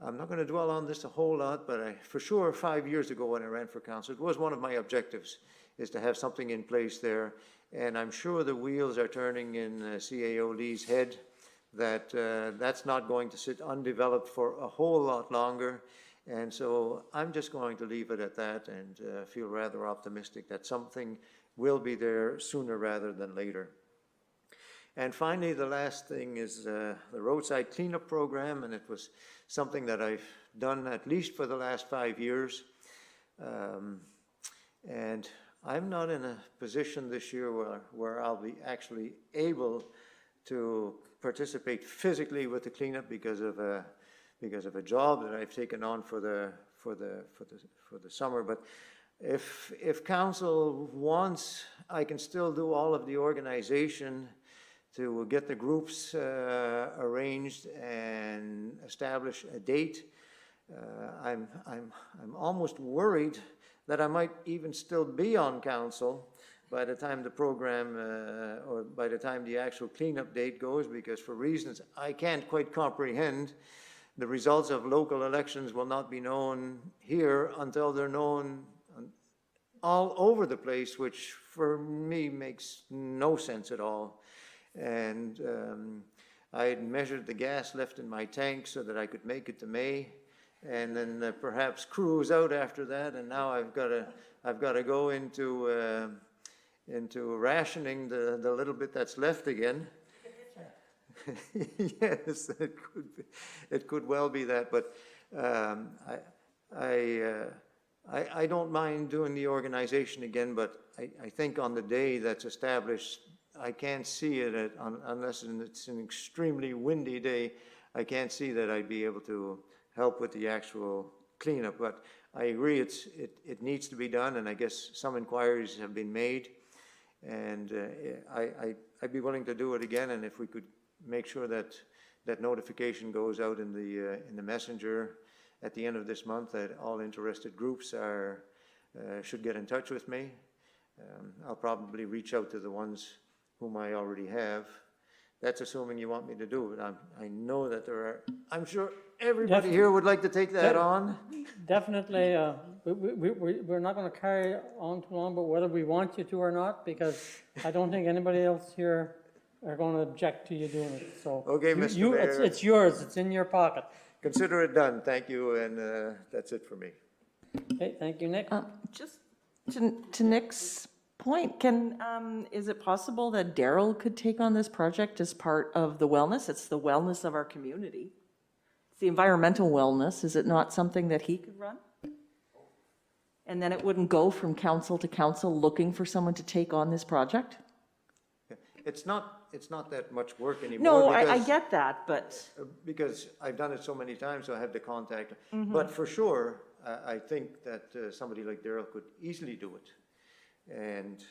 I'm not going to dwell on this a whole lot, but for sure 5 years ago when I ran for council, it was one of my objectives, is to have something in place there. And I'm sure the wheels are turning in CAO Lee's head that that's not going to sit undeveloped for a whole lot longer. And so I'm just going to leave it at that and feel rather optimistic that something will be there sooner rather than later. And finally, the last thing is the roadside cleanup program, and it was something that I've done at least for the last 5 years. And I'm not in a position this year where I'll be actually able to participate physically with the cleanup because of a job that I've taken on for the summer. But if council wants, I can still do all of the organization to get the groups arranged and establish a date. I'm almost worried that I might even still be on council by the time the program or by the time the actual cleanup date goes, because for reasons I can't quite comprehend, the results of local elections will not be known here until they're known all over the place, which for me makes no sense at all. And I had measured the gas left in my tank so that I could make it to May, and then perhaps cruise out after that. And now I've got to go into rationing the little bit that's left again. Yes, it could well be that, but I don't mind doing the organization again, but I think on the day that's established, I can't see it unless it's an extremely windy day. I can't see that I'd be able to help with the actual cleanup, but I agree it needs to be done, and I guess some inquiries have been made, and I'd be willing to do it again. And if we could make sure that notification goes out in the messenger at the end of this month, that all interested groups should get in touch with me. I'll probably reach out to the ones whom I already have. That's assuming you want me to do it. I know that I'm sure everybody here would like to take that on. Definitely, we're not going to carry on too long, but whether we want you to or not, because I don't think anybody else here are going to object to you doing it. So Okay, Mr. Mayor. It's yours. It's in your pocket. Consider it done. Thank you, and that's it for me. Okay, thank you, Nick. Just to Nick's point, is it possible that Daryl could take on this project as part of the wellness? It's the wellness of our community. It's the environmental wellness. Is it not something that he could run? And then it wouldn't go from council to council looking for someone to take on this project? It's not that much work anymore. No, I because- get that, but, Because I've done it so many times, so I have the contact. But for sure, I think that somebody like Daryl could easily do it. And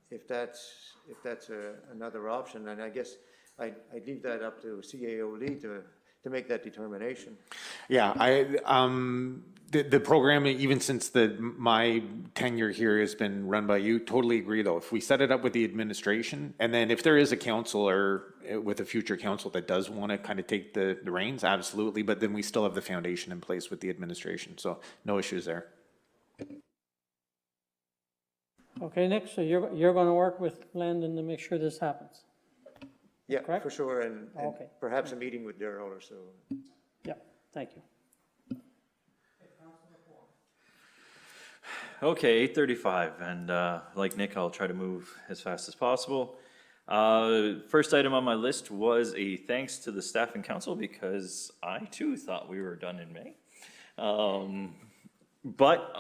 if that's another option, and I guess I'd leave that up to CAO Lee to make that determination. Yeah, the program, even since my tenure here has been run by you, totally agree though. If we set it up with the administration, and then if there is a council or with a future council that does want to kind of take the reins, absolutely, but then we still have the foundation in place with the administration, so no issues there. Okay, Nick, so you're going to work with Landon to make sure this happens. Yeah, Correct? for sure, and Okay. perhaps a meeting with Daryl or so. Yeah, thank you. Okay, 8:35, and like Nick, I'll try to move as fast as possible. First item on my list was a thanks to the staff and council, because I too thought we were done in May. But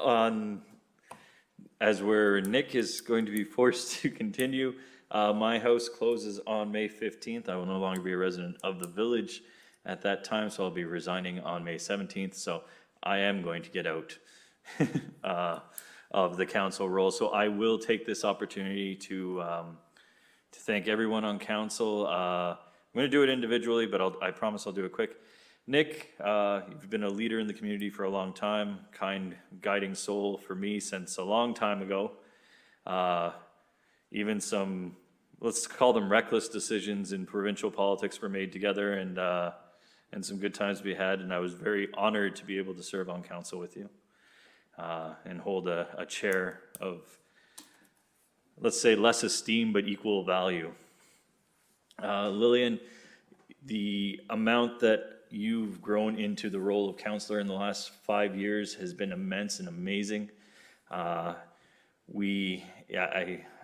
as where Nick is going to be forced to continue, my house closes on May 15th. I will no longer be a resident of the village at that time, so I'll be resigning on May 17th. So I am going to get out of the council role. So I will take this opportunity to thank everyone on council. I'm going to do it individually, but I promise I'll do it quick. Nick, you've been a leader in the community for a long time, kind guiding soul for me since a long time ago. even some, let's call them reckless decisions in provincial politics were made together, and some good times we had, and I was very honored to be able to serve on council with you, and hold a chair of, let's say, less esteem but equal value. Lillian, the amount that you've grown into the role of counselor in the last 5 years has been immense and amazing.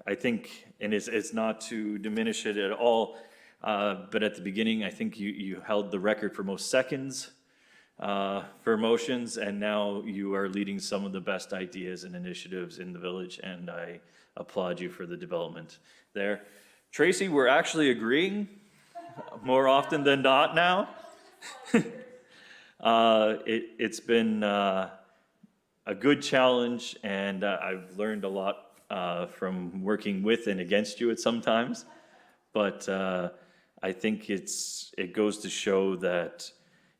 I think, and it's not to diminish it at all, but at the beginning, I think you held the record for most seconds for motions, and now you are leading some of the best ideas and initiatives in the village, and I applaud you for the development there. Tracy, we're actually agreeing more often than not now. It's been a good challenge, and I've learned a lot from working with and against you at some times, but I think it goes to show that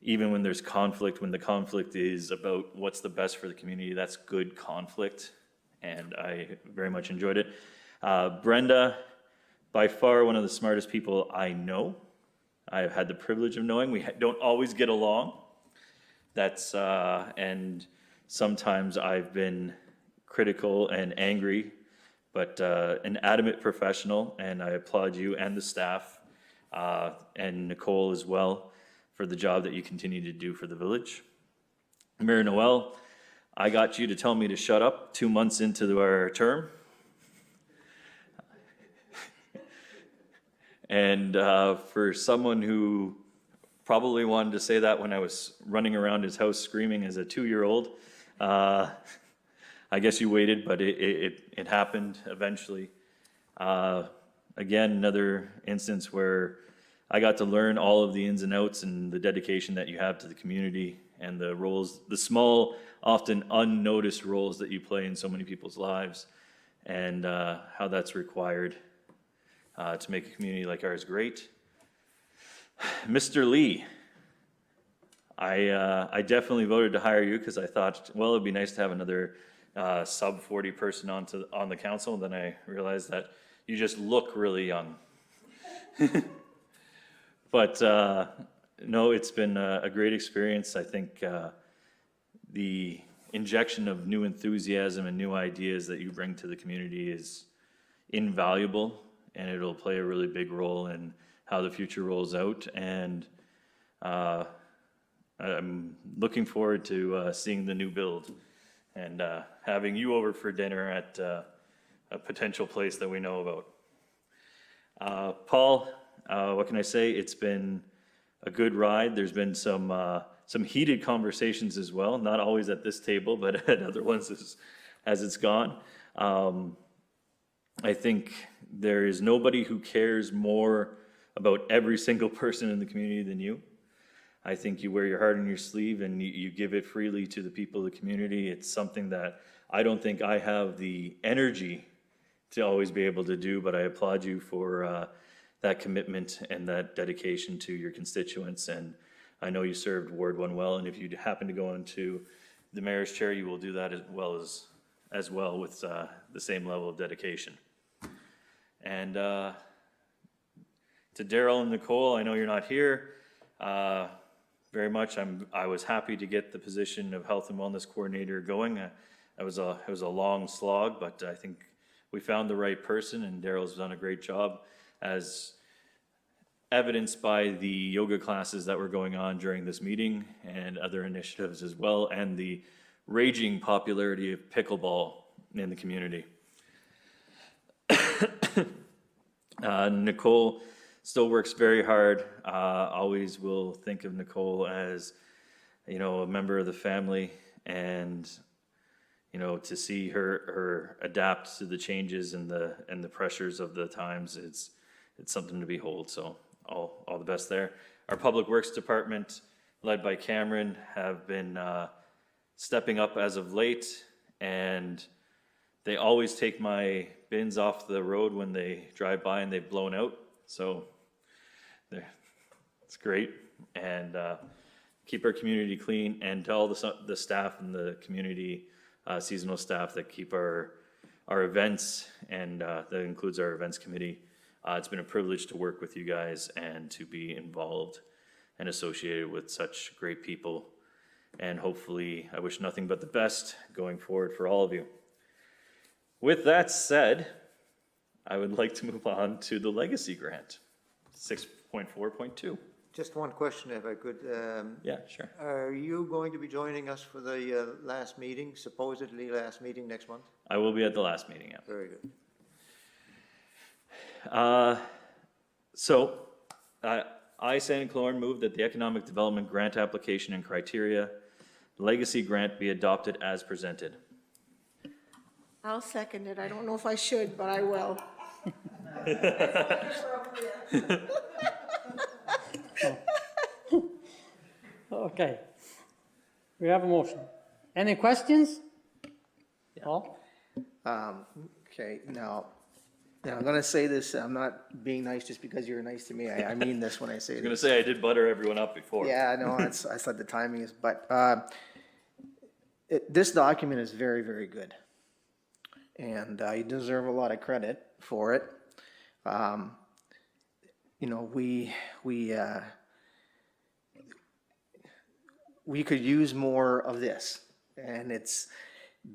even when there's conflict, when the conflict is about what's the best for the community, that's good conflict, and I very much enjoyed it. Brenda, by far one of the smartest people I know. I've had the privilege of knowing. We don't always get along. And sometimes I've been critical and angry, but an adamant professional, and I applaud you and the staff, and Nicole as well, for the job that you continue to do for the village. Mayor Noel, I got you to tell me to shut up 2 months into our term. And for someone who probably wanted to say that when I was running around his house screaming as a 2-year-old, I guess you waited, but it happened eventually. Again, another instance where I got to learn all of the ins and outs and the dedication that you have to the community and the roles, the small, often unnoticed roles that you play in so many people's lives, and how that's required to make a community like ours great. Mr. Lee, I definitely voted to hire you because I thought, well, it'd be nice to have another sub 40 person on the council. And then I realized that you just look really young. But no, it's been a great experience. I think the injection of new enthusiasm and new ideas that you bring to the community is invaluable, and it'll play a really big role in how the future rolls out. And I'm looking forward to seeing the new build and having you over for dinner at a potential place that we know about. Paul, what can I say? It's been a good ride. There's been some heated conversations as well, not always at this table, but at other ones as it's gone. I think there is nobody who cares more about every single person in the community than you. I think you wear your heart on your sleeve and you give it freely to the people of the community. It's something that I don't think I have the energy to always be able to do, but I applaud you for that commitment and that dedication to your constituents. And I know you served Ward 1 well, and if you happen to go into the mayor's chair, you will do that as well with the same level of dedication. And to Daryl and Nicole, I know you're not here. Very much, I was happy to get the position of Health and Wellness Coordinator going. It was a long slog, but I think we found the right person, and Daryl's done a great job, as evidenced by the yoga classes that were going on during this meeting and other initiatives as well, and the raging popularity of pickleball in the community. Nicole still works very hard. Always will think of Nicole as, a member of the family, and to see her adapt to the changes and the pressures of the times, it's something to behold. So all the best there. Our Public Works Department, led by Cameron, have been stepping up as of late, and they always take my bins off the road when they drive by and they've blown out. So it's great, and keep our community clean, and to all the staff and the community seasonal staff that keep our our events, and that includes our events committee. It's been a privilege to work with you guys and to be involved and associated with such great people. And hopefully, I wish nothing but the best going forward for all of you. With that said, I would like to move on to the legacy grant, 6.4.2. Just one question, if I could. Yeah, sure. Are you going to be joining us for the last meeting, supposedly last meeting next month? I will be at the last meeting, yeah. Very good. I, Sandy Clorne, move that the Economic Development Grant Application and Criteria Legacy Grant be adopted as presented. I'll second it. I don't know if I should, but I will. Okay. We have a motion. Any questions? Paul? Okay, now, I'm gonna say this, I'm not being nice just because you're nice to me, I mean this when I say I was gonna this. say, I did butter everyone up before. Yeah, I know, I said the timing is, but, this document is very, very good. And, you deserve a lot of credit for it. You know, we could use more of this, and it's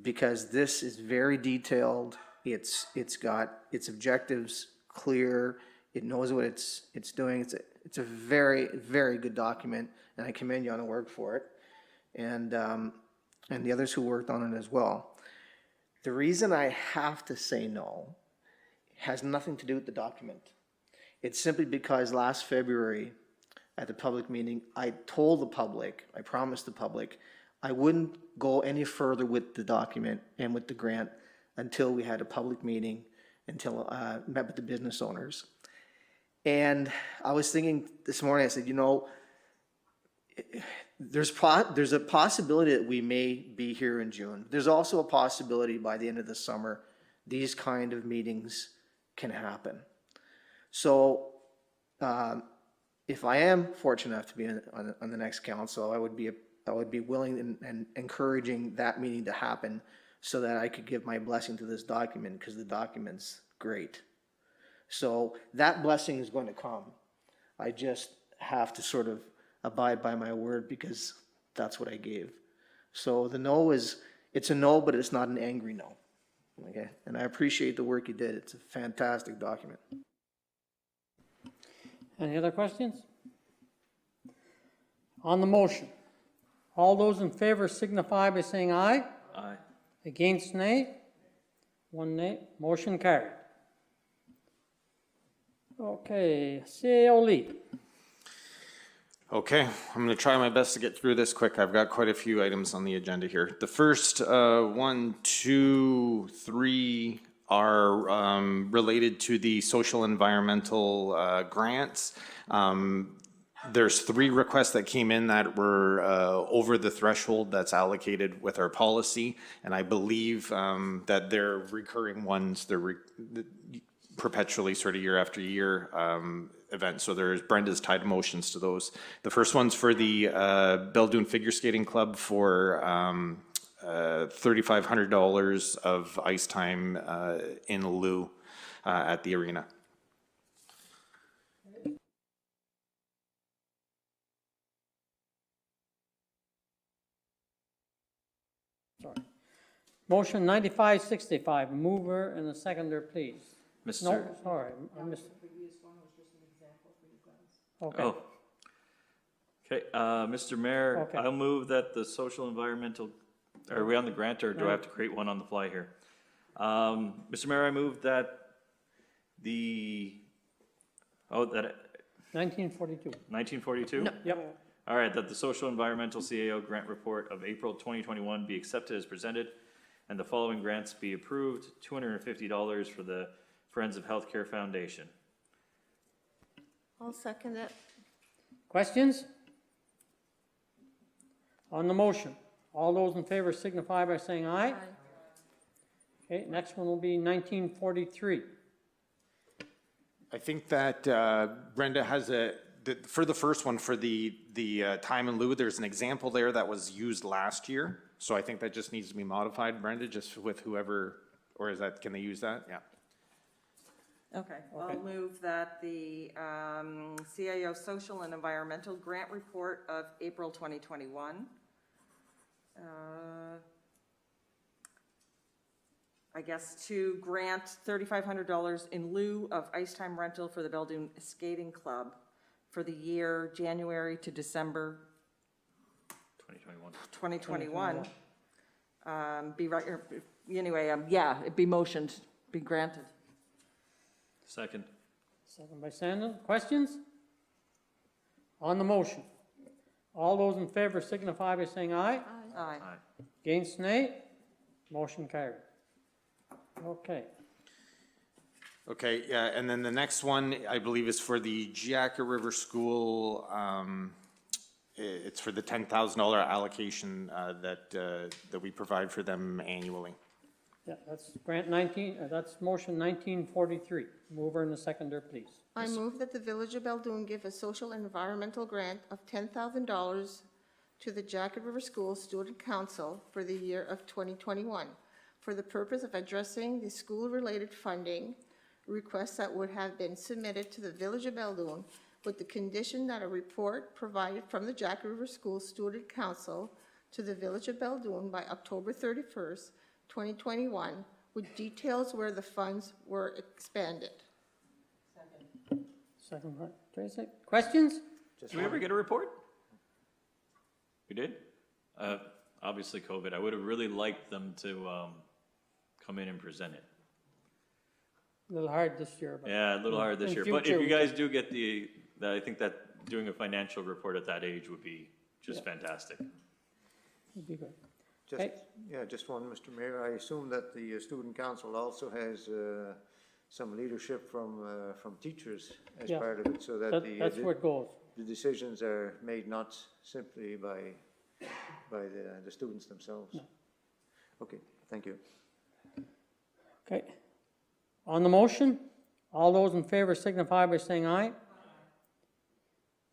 because this is very detailed. It's got its objectives clear. It knows what it's doing. It's a very, very good document, and I commend you on the work for it, and the others who worked on it as well. The reason I have to say no has nothing to do with the document. It's simply because last February at the public meeting, I told the public, I promised the public, I wouldn't go any further with the document and with the grant until we had a public meeting, until I met with the business owners. And I was thinking this morning, I said, you know, there's a possibility that we may be here in June. There's also a possibility by the end of the summer, these kind of meetings can happen. So if I am fortunate enough to be on the next council, I would be willing and encouraging that meeting to happen so that I could give my blessing to this document, because the document's great. So that blessing is going to come. I just have to sort of abide by my word, because that's what I gave. So the no it's a no, but it's not an angry no. Okay, and I appreciate the work you did. It's a fantastic document. Any other questions? On the motion, all those in favor signify by saying aye. Aye. Against, nay. One nay. Motion carried. Okay, CAO lead. Okay, I'm going to try my best to get through this quick. I've got quite a few items on the agenda here. The first 1, 2, 3 are related to the social environmental grants. There's 3 requests that came in that were over the threshold that's allocated with our policy, and I believe that they're recurring ones. They're perpetually, sort of year after year events. So Brenda's tied motions to those. The first one's for the Beldoon Figure Skating Club for $3,500 of ice time in lieu at the arena. Sorry. Motion 9565, mover and a seconder, please. Mr. No, sorry, I missed. Okay, Oh. Okay, Mr. Mayor, Okay. I'll move that the social environmental, are we on the grant, or do I have to create one on the fly here? Mr. Mayor, I move that the, that 1942. 1942? Yep. All right, that the social environmental CAO grant report of April 2021 be accepted as presented, and the following grants be approved: $250 for the Friends of Healthcare Foundation. I'll second it. Questions? On the motion, all those in favor signify by saying aye. Aye. Okay, next one will be 1943. I think that Brenda has for the first one, for the time in lieu, there's an example there that was used last year. So I think that just needs to be modified, Brenda, just with whoever Or is that, can they use that? Yeah. Okay, I'll move that the CIO Social and Environmental Grant Report of April 2021, I guess to grant $3,500 in lieu of ice time rental for the Beldoon Skating Club for the year January to December 2021. Be right, anyway, yeah, it be motioned, be granted. Second. Second by Sandon. Questions? On the motion. All those in favor signify by saying aye. Aye. Against, nay. Motion carried. Okay. Okay, yeah, and then the next one, I believe, is for the Jacket River School. It's for the $10,000 allocation that we provide for them annually. Yeah, that's grant 19, that's motion 1943. Mover and the seconder, please. I move that the Village of Beldoon give a social and environmental grant of $10,000 to the Jacket River School Student Council for the year of 2021 for the purpose of addressing the school-related funding requests that would have been submitted to the Village of Beldoon with the condition that a report provided from the Jacket River School Student Council to the Village of Beldoon by October 31st, 2021, with details where the funds were expended. Second by Tracy. Questions? Did we ever get a report? We did? Obviously COVID. I would have really liked them to come in and present it. A little hard this year, but. Yeah, a little hard this In year. But future, if you we guys do get I think that doing a financial report at that age would be just fantastic. Would be good. Just, Okay. yeah, just one, Mr. Mayor. I assume that the student council also has some leadership from teachers as Yeah. part of it, so that That's where it goes. the decisions are made not simply by the students themselves. Okay, thank you. Okay. On the motion, all those in favor signify by saying aye.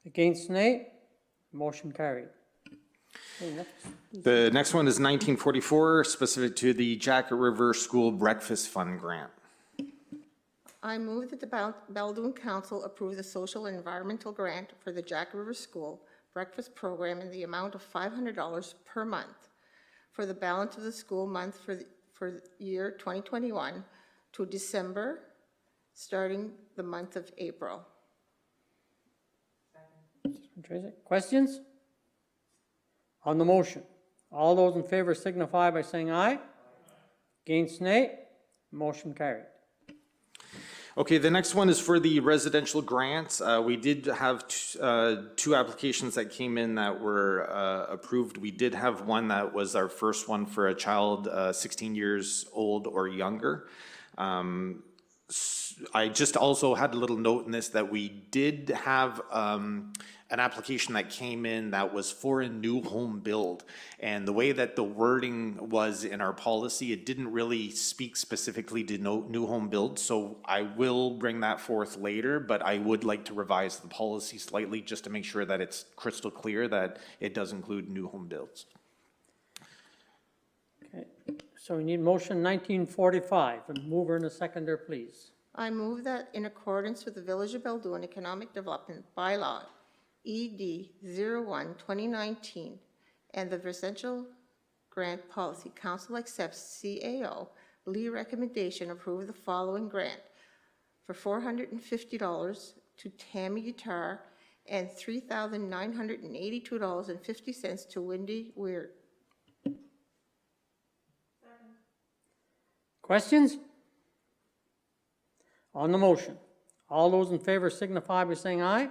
Against, nay. Motion carried. Okay, next. The next one is 1944, specific to the Jacket River School Breakfast Fund Grant. I move that the Beldoon Council approve the social and environmental grant for the Jack River School breakfast program in the amount of $500 per month for the balance of the school month for the year 2021 to December, starting the month of April. Tracy. Questions? On the motion, all those in favor signify by saying aye. Against, nay. Motion carried. Okay, the next one is for the residential grants. We did have two applications that came in that were approved. We did have one that was our first one for a child 16 years old or younger. I just also had a little note in this that we did have an application that came in that was for a new home build. And the way that the wording was in our policy, it didn't really speak specifically to new home build. So I will bring that forth later, but I would like to revise the policy slightly just to make sure that it's crystal clear that it does include new home builds. Okay, so we need motion 1945. A mover and a seconder, please. I move that in accordance with the Village of Beldoon Economic Development Bylaw, ED 01-2019, and the Residential Grant Policy, Council accepts CAO Lee recommendation approve the following grant for $450 to Tammy Guitar and $3,982.50 to Wendy Weir. Questions? On the motion, all those in favor signify by saying aye.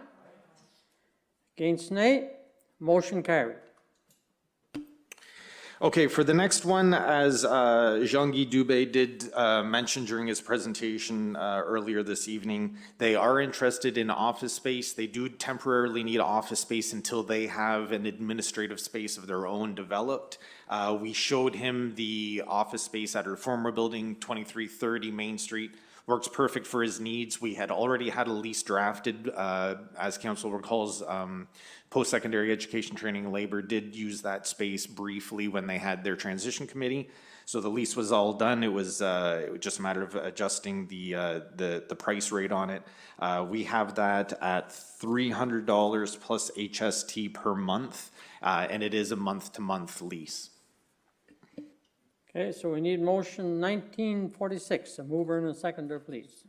Against, nay. Motion carried. Okay, for the next one, as Jean-Guy Dubé did mention during his presentation earlier this evening, they are interested in office space. They do temporarily need office space until they have an administrative space of their own developed. We showed him the office space at our former building, 2330 Main Street. works perfect for his needs. We had already had a lease drafted, as council recalls, post-secondary education training and labor did use that space briefly when they had their transition committee. So the lease was all done. It was just a matter of adjusting the price rate on it. We have that at $300 plus HST per month, and it is a month-to-month lease. Okay, so we need motion 1946, a mover and a seconder, please.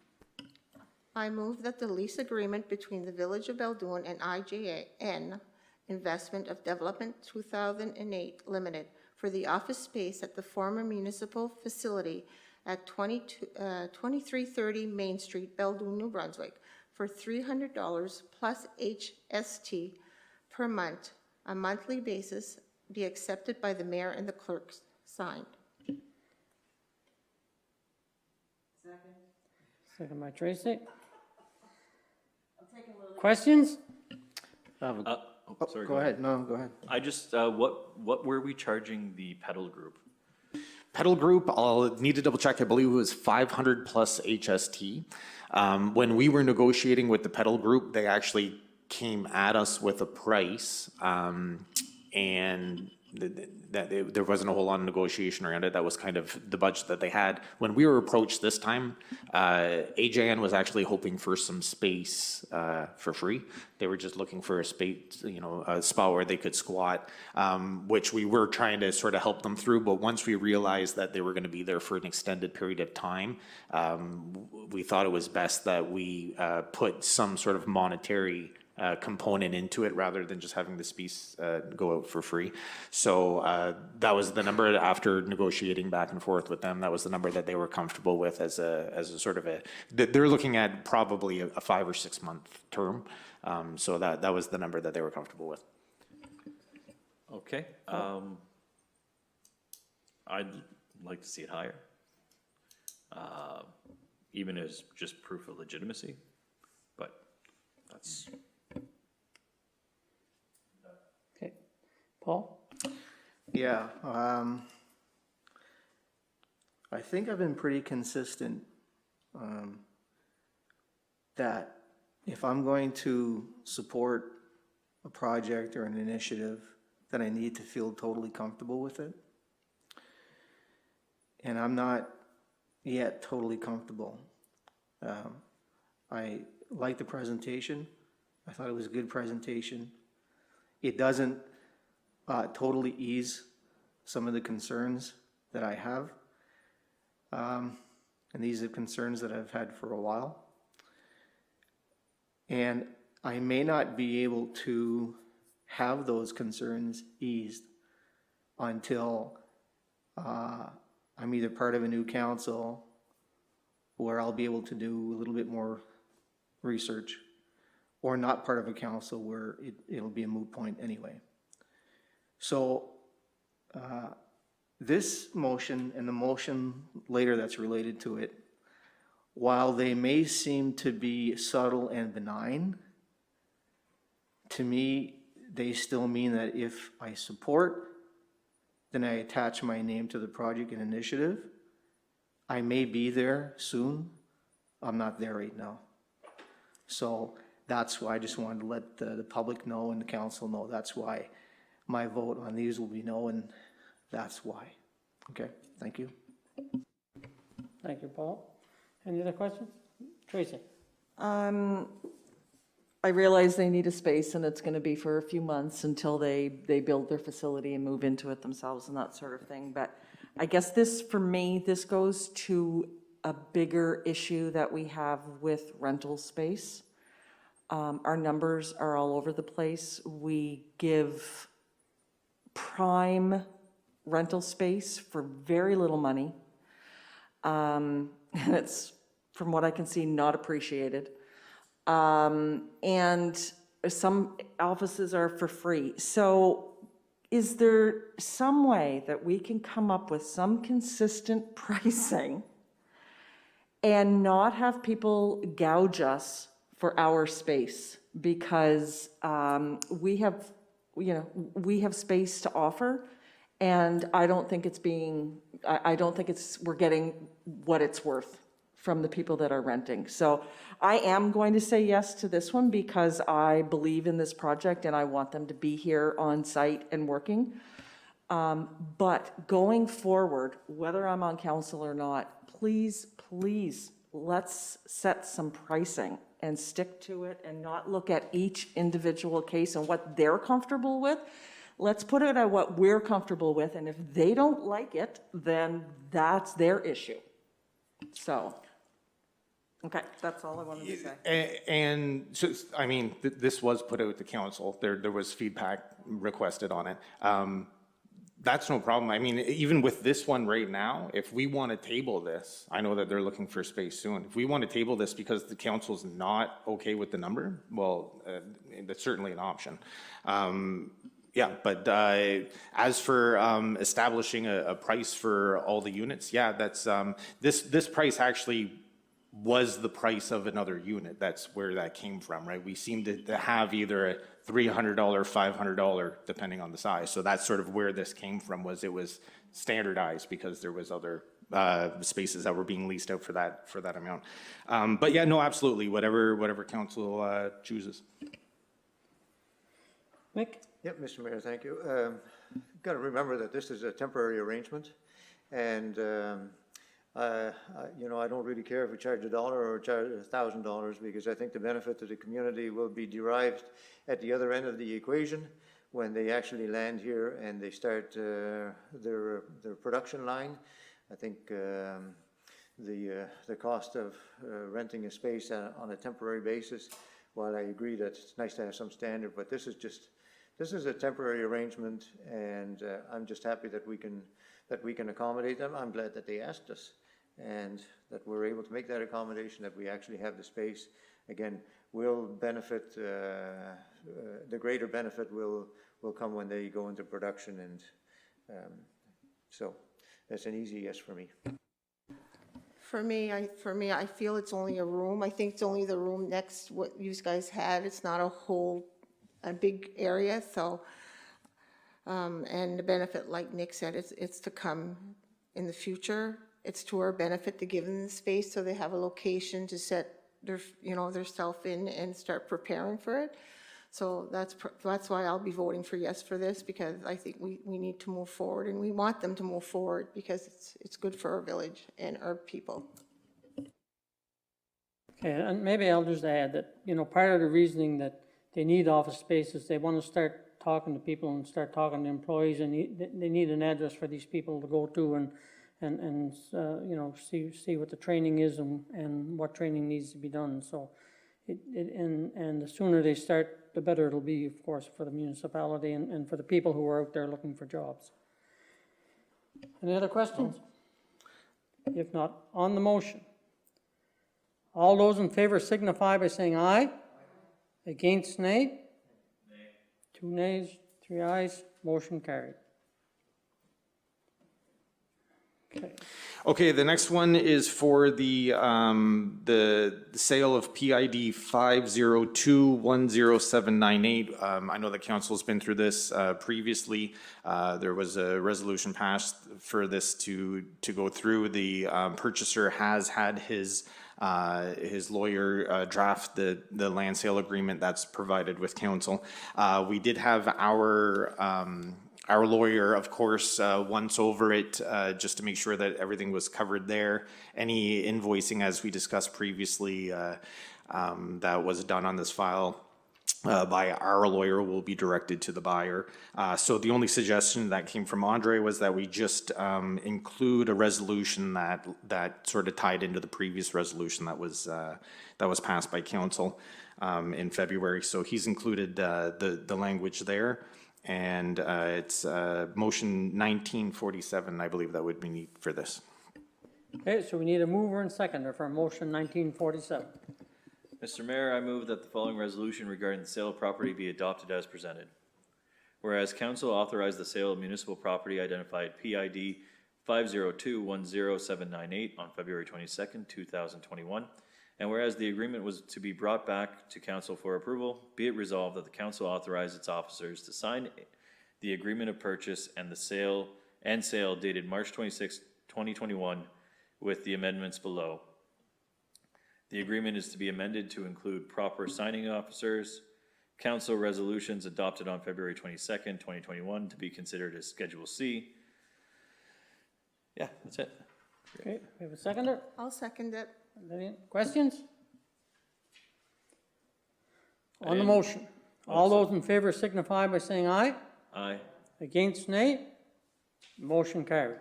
I move that the lease agreement between the Village of Beldoon and IJN Investment of Development 2008 Limited for the office space at the former municipal facility at 2330 Main Street, Beldoon, New Brunswick, for $300 plus HST per month, a monthly basis, be accepted by the mayor and the clerk, signed. Second by Tracy. Questions? Sorry, Go ahead, no, go ahead. I just, what were we charging the pedal group? Pedal group, I'll need to double check, I believe it was 500 plus HST. When we were negotiating with the pedal group, they actually came at us with a price, and there wasn't a whole lot of negotiation around it. That was kind of the budget that they had. When we were approached this time, AJN was actually hoping for some space for free. They were just looking for a space, a spot where they could squat, which we were trying to sort of help them through. But once we realized that they were going to be there for an extended period of time, we thought it was best that we put some sort of monetary component into it rather than just having the space go out for free. So that was the number after negotiating back and forth with them. That was the number that they were comfortable with as a sort of they're looking at probably a 5 or 6 month term. So that was the number that they were comfortable with. Okay. I'd like to see it higher. Even as just proof of legitimacy, but that's. Okay. Paul? Yeah, I think I've been pretty consistent that if I'm going to support a project or an initiative, then I need to feel totally comfortable with it. And I'm not yet totally comfortable. I like the presentation. I thought it was a good presentation. It doesn't totally ease some of the concerns that I have. And these are concerns that I've had for a while. And I may not be able to have those concerns eased until I'm either part of a new council where I'll be able to do a little bit more research, or not part of a council where it'll be a moot point anyway. So this motion and the motion later that's related to it, while they may seem to be subtle and benign, to me, they still mean that if I support, then I attach my name to the project and initiative. I may be there soon. I'm not there right now. So that's why I just wanted to let the public know and the council know. That's why my vote on these will be no, and that's why. Okay, thank you. Thank you, Paul. Any other questions? Tracy? I realize they need a space and it's going to be for a few months until they build their facility and move into it themselves and that sort of thing. But I guess this, for me, this goes to a bigger issue that we have with rental space. Our numbers are all over the place. We give prime rental space for very little money. And it's, from what I can see, not appreciated. And some offices are for free. So is there some way that we can come up with some consistent pricing and not have people gouge us for our space? Because we have space to offer, and I don't think it's we're getting what it's worth from the people that are renting. So I am going to say yes to this one because I believe in this project and I want them to be here on site and working. But going forward, whether I'm on council or not, please, let's set some pricing and stick to it and not look at each individual case and what they're comfortable with. Let's put it at what we're comfortable with, and if they don't like it, then that's their issue. So, okay, that's all I wanted to say. And so, I mean, this was put out to council. There was feedback requested on it. That's no problem. I mean, even with this one right now, if we want to table this, I know that they're looking for space soon. If we want to table this because the council's not okay with the number, well, that's certainly an option. Yeah, but as for establishing a price for all the units, yeah, that's this price actually was the price of another unit. That's where that came from, right? We seem to have either a $300, $500, depending on the size. So that's sort of where this came from. It was standardized because there was other spaces that were being leased out for that amount. But yeah, no, absolutely, whatever council chooses. Mick? Yep, Mr. Mayor, thank you. Got to remember that this is a temporary arrangement, and you know, I don't really care if we charge $1 or charge $1,000 because I think the benefit to the community will be derived at the other end of the equation when they actually land here and they start their production line. I think the cost of renting a space on a temporary basis, while I agree that it's nice to have some standard, but this is a temporary arrangement, and I'm just happy that we can accommodate them. I'm glad that they asked us, and that we're able to make that accommodation, that we actually have the space. Again, will benefit, the greater benefit will come when they go into production, and so that's an easy yes for me. For me, I feel it's only a room. I think it's only the room next to what you guys had. It's not a big area, so, and the benefit, like Nick said, it's to come in the future. It's to our benefit to give them the space so they have a location to set their self in and start preparing for it. So that's why I'll be voting for yes for this, because I think we need to move forward, and we want them to move forward because it's good for our village and our people. Okay, and maybe I'll just add that, part of the reasoning that they need office spaces, they want to start talking to people and start talking to employees, and they need an address for these people to go to and see what the training is and what training needs to be done. So, and the sooner they start, the better it'll be, of course, for the municipality and for the people who are out there looking for jobs. Any other questions? If not, on the motion. All those in favor signify by saying aye. Against, nay? Nay. 2 nays, 3 ayes, motion carried. Okay. Okay, the next one is for the sale of PID 502-10798. I know the council's been through this previously. There was a resolution passed for this to go through. The purchaser has had his lawyer draft the land sale agreement that's provided with council. We did have our lawyer, of course, once over it just to make sure that everything was covered there. Any invoicing, as we discussed previously, that was done on this file by our lawyer will be directed to the buyer. So the only suggestion that came from Andre was that we just include a resolution that sort of tied into the previous resolution that was passed by council in February. So he's included the language there. And it's motion 1947, I believe that would be neat for this. Okay, so we need a mover and seconder for motion 1947. Mr. Mayor, I move that the following resolution regarding the sale of property be adopted as presented. Whereas council authorized the sale of municipal property identified PID 502-10798 on February 22nd, 2021. And whereas the agreement was to be brought back to council for approval, be it resolved that the council authorize its officers to sign the agreement of purchase and the sale dated March 26, 2021 with the amendments below. The agreement is to be amended to include proper signing officers, council resolutions adopted on February 22nd, 2021 to be considered as Schedule C. Yeah, that's it. Okay, we have a seconder? I'll second it. Any questions? On the motion, all those in favor signify by saying aye. Aye. Against, nay. Motion carried.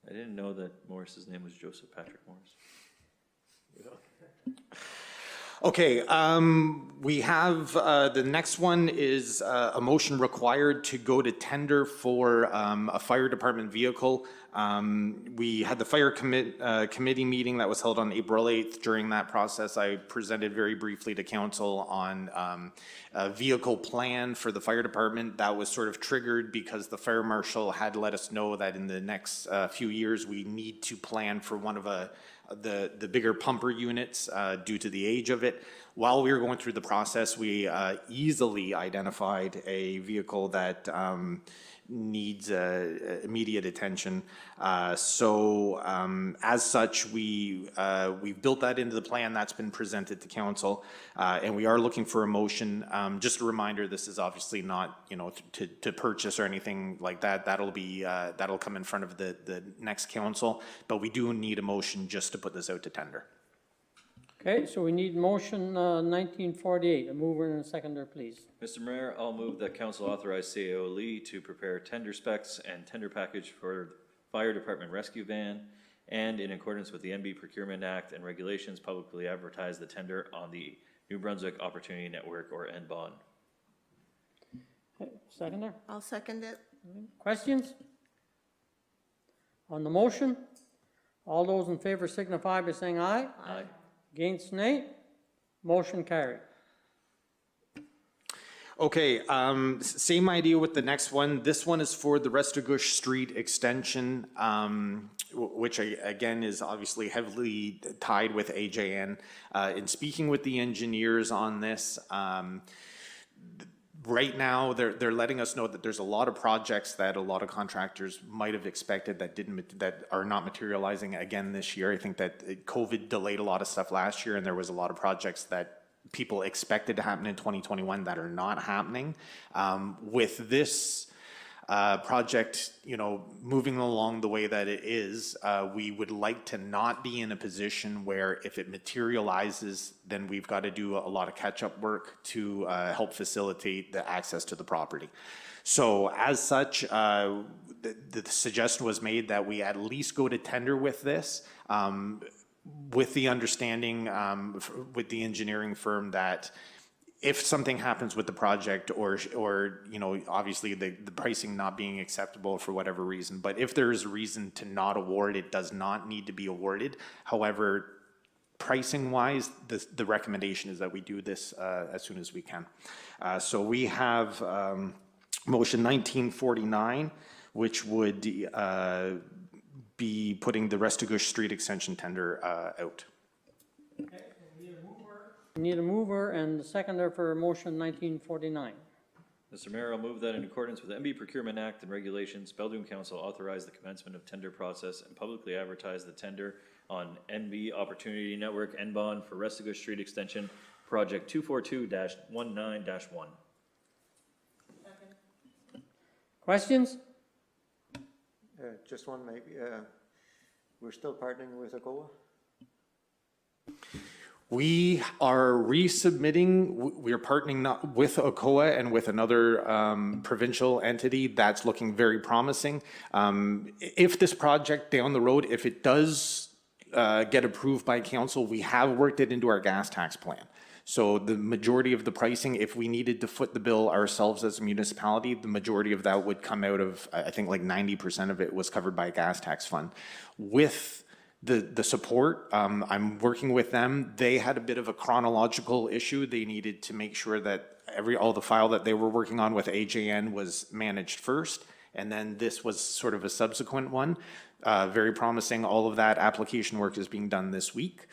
I didn't know that Morris's name was Joseph Patrick Morris. Okay, we have, the next one is a motion required to go to tender for a fire department vehicle. We had the fire committee meeting that was held on April 8th. During that process, I presented very briefly to council on a vehicle plan for the fire department. That was sort of triggered because the fire marshal had let us know that in the next few years, we need to plan for one of the bigger pumper units due to the age of it. While we were going through the process, we easily identified a vehicle that needs immediate attention. As such, we've built that into the plan that's been presented to council, and we are looking for a motion. Just a reminder, this is obviously not, to purchase or anything like that. That'll come in front of the next council, but we do need a motion just to put this out to tender. Okay, so we need motion 1948. A mover and a seconder, please. Mr. Mayor, I'll move that council authorize CAO Lee to prepare tender specs and tender package for fire department rescue van, and in accordance with the NB Procurement Act and regulations, publicly advertise the tender on the New Brunswick Opportunity Network, or NBON. Okay, seconder, I'll second it. questions? On the motion, all those in favor signify by saying aye. Aye. Against, nay. Motion carried. Okay, same idea with the next one. This one is for the Restigouche Street extension, which again is obviously heavily tied with AJN. In speaking with the engineers on this, right now they're letting us know that there's a lot of projects that a lot of contractors might have expected that are not materializing again this year. I think that COVID delayed a lot of stuff last year, and there was a lot of projects that people expected to happen in 2021 that are not happening. With this project, moving along the way that it is, we would like to not be in a position where if it materializes, then we've got to do a lot of catch-up work to help facilitate the access to the property. So as such, the suggestion was made that we at least go to tender with this, with the understanding with the engineering firm that if something happens with the project or obviously the pricing not being acceptable for whatever reason, but if there is a reason to not award, it does not need to be awarded. However, pricing wise, the recommendation is that we do this as soon as we can. So we have motion 1949, which would be putting the Restigouche Street extension tender out. We need a mover and a seconder for motion 1949. Mr. Mayor, I'll move that in accordance with the NB Procurement Act and regulations, Belgium Council authorize the commencement of tender process and publicly advertise the tender on NB Opportunity Network, NBON, for Restigouche Street Extension, Project 242-19-1. Questions? Just one maybe. We're still partnering with ACOA? We are resubmitting, we're partnering with ACOA and with another provincial entity that's looking very promising. If this project down the road, if it does get approved by council, we have worked it into our gas tax plan. So the majority of the pricing, if we needed to foot the bill ourselves as a municipality, the majority of that would come out of, I think like 90% of it was covered by a gas tax fund. With the support, I'm working with them. They had a bit of a chronological issue. They needed to make sure that all the file that they were working on with AJN was managed first, and then this was sort of a subsequent one. Very promising. All of that application work is being done this week.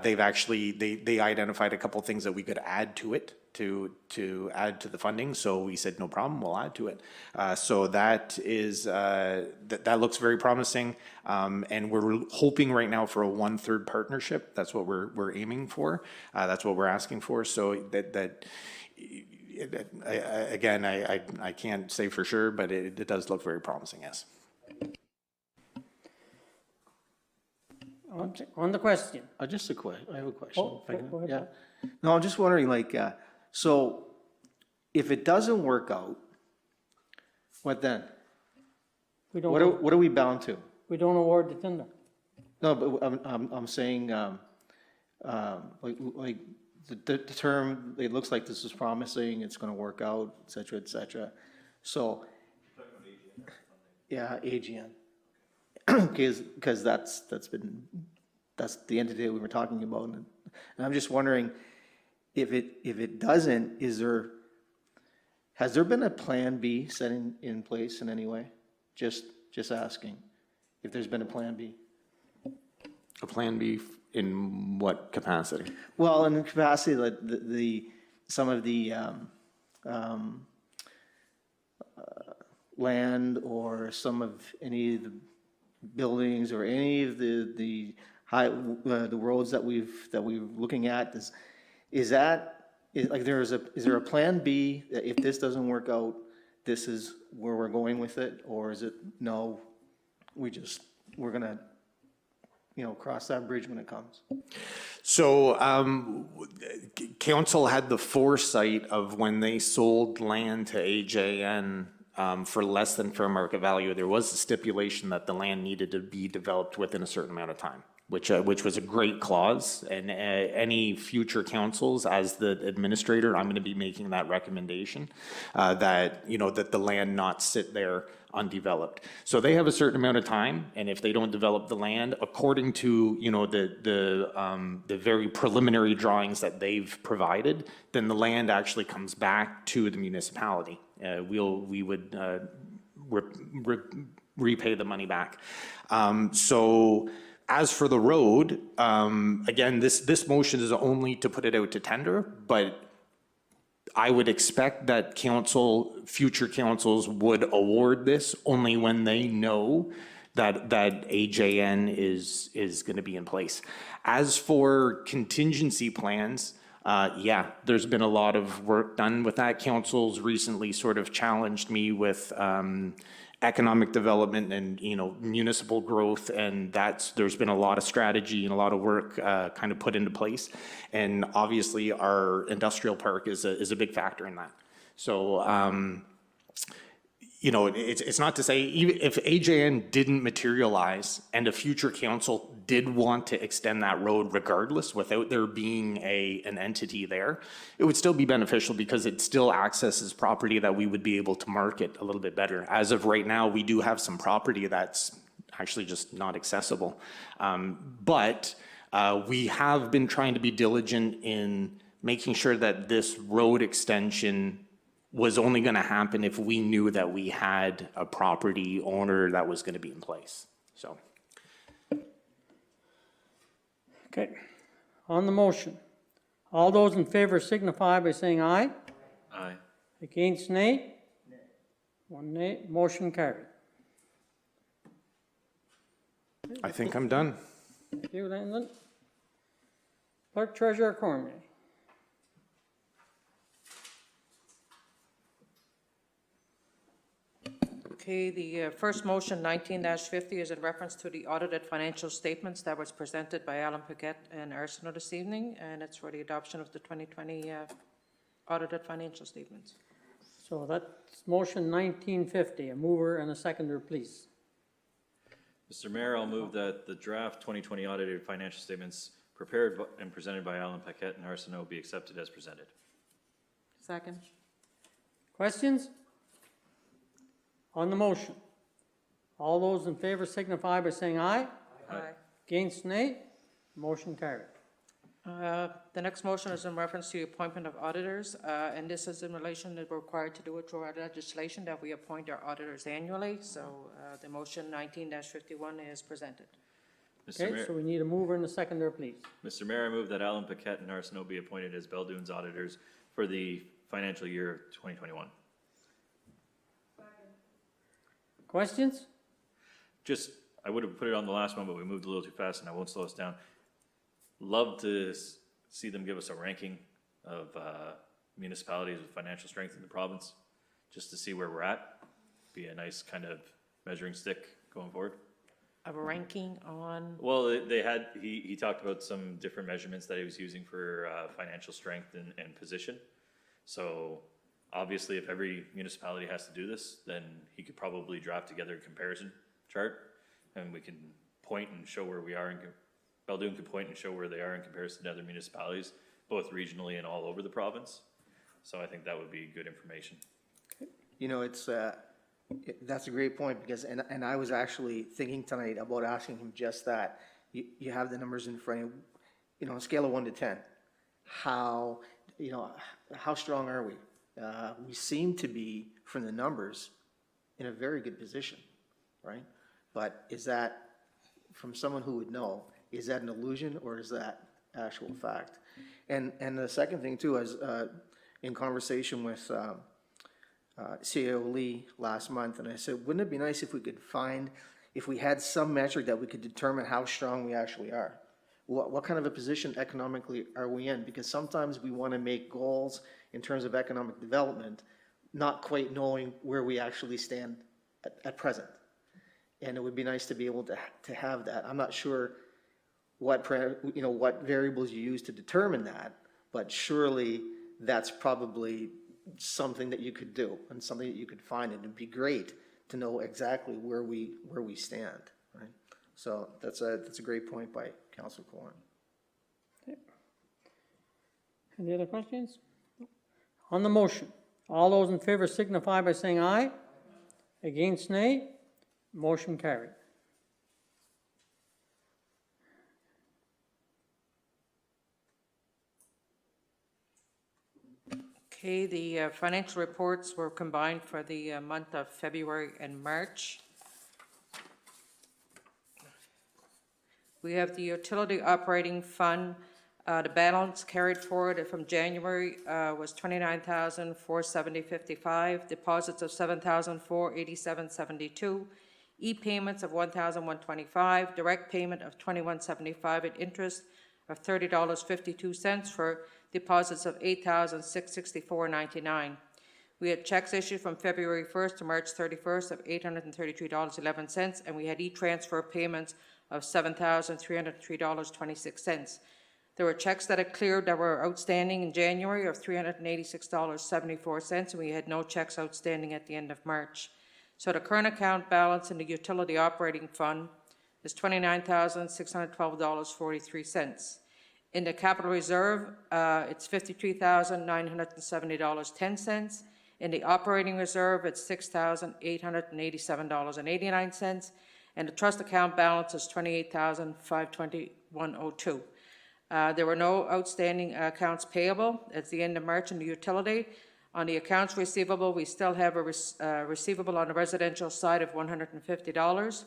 They've actually, they identified a couple things that we could add to it, to add to the funding. So we said, no problem, we'll add to it. So that is, that looks very promising. And we're hoping right now for a 1/3 partnership. That's what we're aiming for. That's what we're asking for. So again, I can't say for sure, but it does look very promising, yes. On the question. Just a I have a question. Oh, if I can. go ahead, Yeah. No, I'm just wondering, like, so if it doesn't work out, what then? We don't, What are we bound to? we don't award the tender. No, but I'm saying, like the term, it looks like this is promising, it's gonna work out, et cetera, et cetera. So. Yeah, AGN. Because that's the entity that we were talking about. And I'm just wondering, if it doesn't, has there been a plan B set in place in any way? Just asking if there's been a plan B. A plan B in what capacity? Well, in the capacity that some of the land or some of any of the buildings or any of the roads that we're looking at, is there a plan B that if this doesn't work out, this is where we're going with it? Or is it, no, we're gonna, cross that bridge when it comes? So council had the foresight of when they sold land to AJN for less than fair market value, there was a stipulation that the land needed to be developed within a certain amount of time, which was a great clause. And any future councils, as the administrator, I'm going to be making that recommendation that the land not sit there undeveloped. So they have a certain amount of time, and if they don't develop the land according to the very preliminary drawings that they've provided, then the land actually comes back to the municipality. We would repay the money back. So as for the road, again, this motion is only to put it out to tender, but I would expect that future councils would award this only when they know that AJN is going to be in place. As for contingency plans, yeah, there's been a lot of work done with that. Council's recently sort of challenged me with economic development and municipal growth, and there's been a lot of strategy and a lot of work kind of put into place. And obviously, our industrial park is a big factor in that. So. It's not to say, even if AJN didn't materialize and a future council did want to extend that road regardless, without there being an entity there, it would still be beneficial because it still accesses property that we would be able to market a little bit better. As of right now, we do have some property that's actually just not accessible. But we have been trying to be diligent in making sure that this road extension was only going to happen if we knew that we had a property owner that was going to be in place. So. Okay. On the motion, all those in favor signify by saying aye. Aye. Against, nay? One nay. Motion carried. I think I'm done. Thank you, Landon. Clerk Treasurer Cormier. Okay, the first motion, 19-50, is in reference to the audited financial statements that was presented by Alan Paquette and Arsenault this evening, and it's for the adoption of the 2020 audited financial statements. So that's motion 1950. A mover and a seconder, please. Mr. Mayor, I'll move that the draft 2020 audited financial statements prepared and presented by Alan Paquette and Arsenault be accepted as presented. Second. Questions? On the motion, all those in favor signify by saying aye. Aye. Against, nay? Motion carried. The next motion is in reference to the appointment of auditors, and this is in relation that we're required to do it through our legislation that we appoint our auditors annually. So the motion 19-51 is presented. Mr. Okay, Mayor, so we need a mover and a seconder, please. Mr. Mayor, I move that Alan Paquette and Arsenault be appointed as Beldune's auditors for the financial year 2021. Questions? Just, I would have put it on the last one, but we moved a little too fast and I won't slow us down. Love to see them give us a ranking of municipalities with financial strength in the province, just to see where we're at. Be a nice kind of measuring stick going forward. A ranking on, Well, they had, he talked about some different measurements that he was using for financial strength and position. So obviously, if every municipality has to do this, then he could probably draft together a comparison chart, and we can point and show where we are Beldoon could point and show where they are in comparison to other municipalities, both regionally and all over the province. So I think that would be good information. You know, that's a great point, because, and I was actually thinking tonight about asking him just that. You have the numbers in front of you, you know, on a scale of 1 to 10, how strong are we? We seem to be, from the numbers, in a very good position, right? But is that, from someone who would know, is that an illusion or is that actual fact? And the second thing too is, in conversation with CAO Lee last month, and I said, wouldn't it be nice if we could find, if we had some metric that we could determine how strong we actually are? What kind of a position economically are we in? Because sometimes we want to make goals in terms of economic development, not quite knowing where we actually stand at present. And it would be nice to be able to have that. I'm not sure what variables you use to determine that, but surely that's probably something that you could do and something that you could find, and it'd be great to know exactly where we stand, right? So that's a great point by Councilor Cohen. Okay. Any other questions? On the motion, all those in favor signify by saying aye. Against, nay. Motion carried. okay, the financial reports were combined for the month of February and March. We have the utility operating fund. The balance carried forward from January was $29,470.55, deposits of $7,487.72, e-payments of $1,125, direct payment of $21.75, and interest of $30.52 for deposits of $8,664.99. We had checks issued from February 1st to March 31st of $833.11, and we had e-transfer payments of $7,303.26. There were checks that had cleared that were outstanding in January of $386.74, and we had no checks outstanding at the end of March. So the current account balance in the utility operating fund is $29,612.43. In the capital reserve, it's $53,970.10. In the operating reserve, it's $6,887.89. And the trust account balance is $28,521.02. There were no outstanding accounts payable at the end of March in the utility. On the accounts receivable, we still have a receivable on the residential side of $150.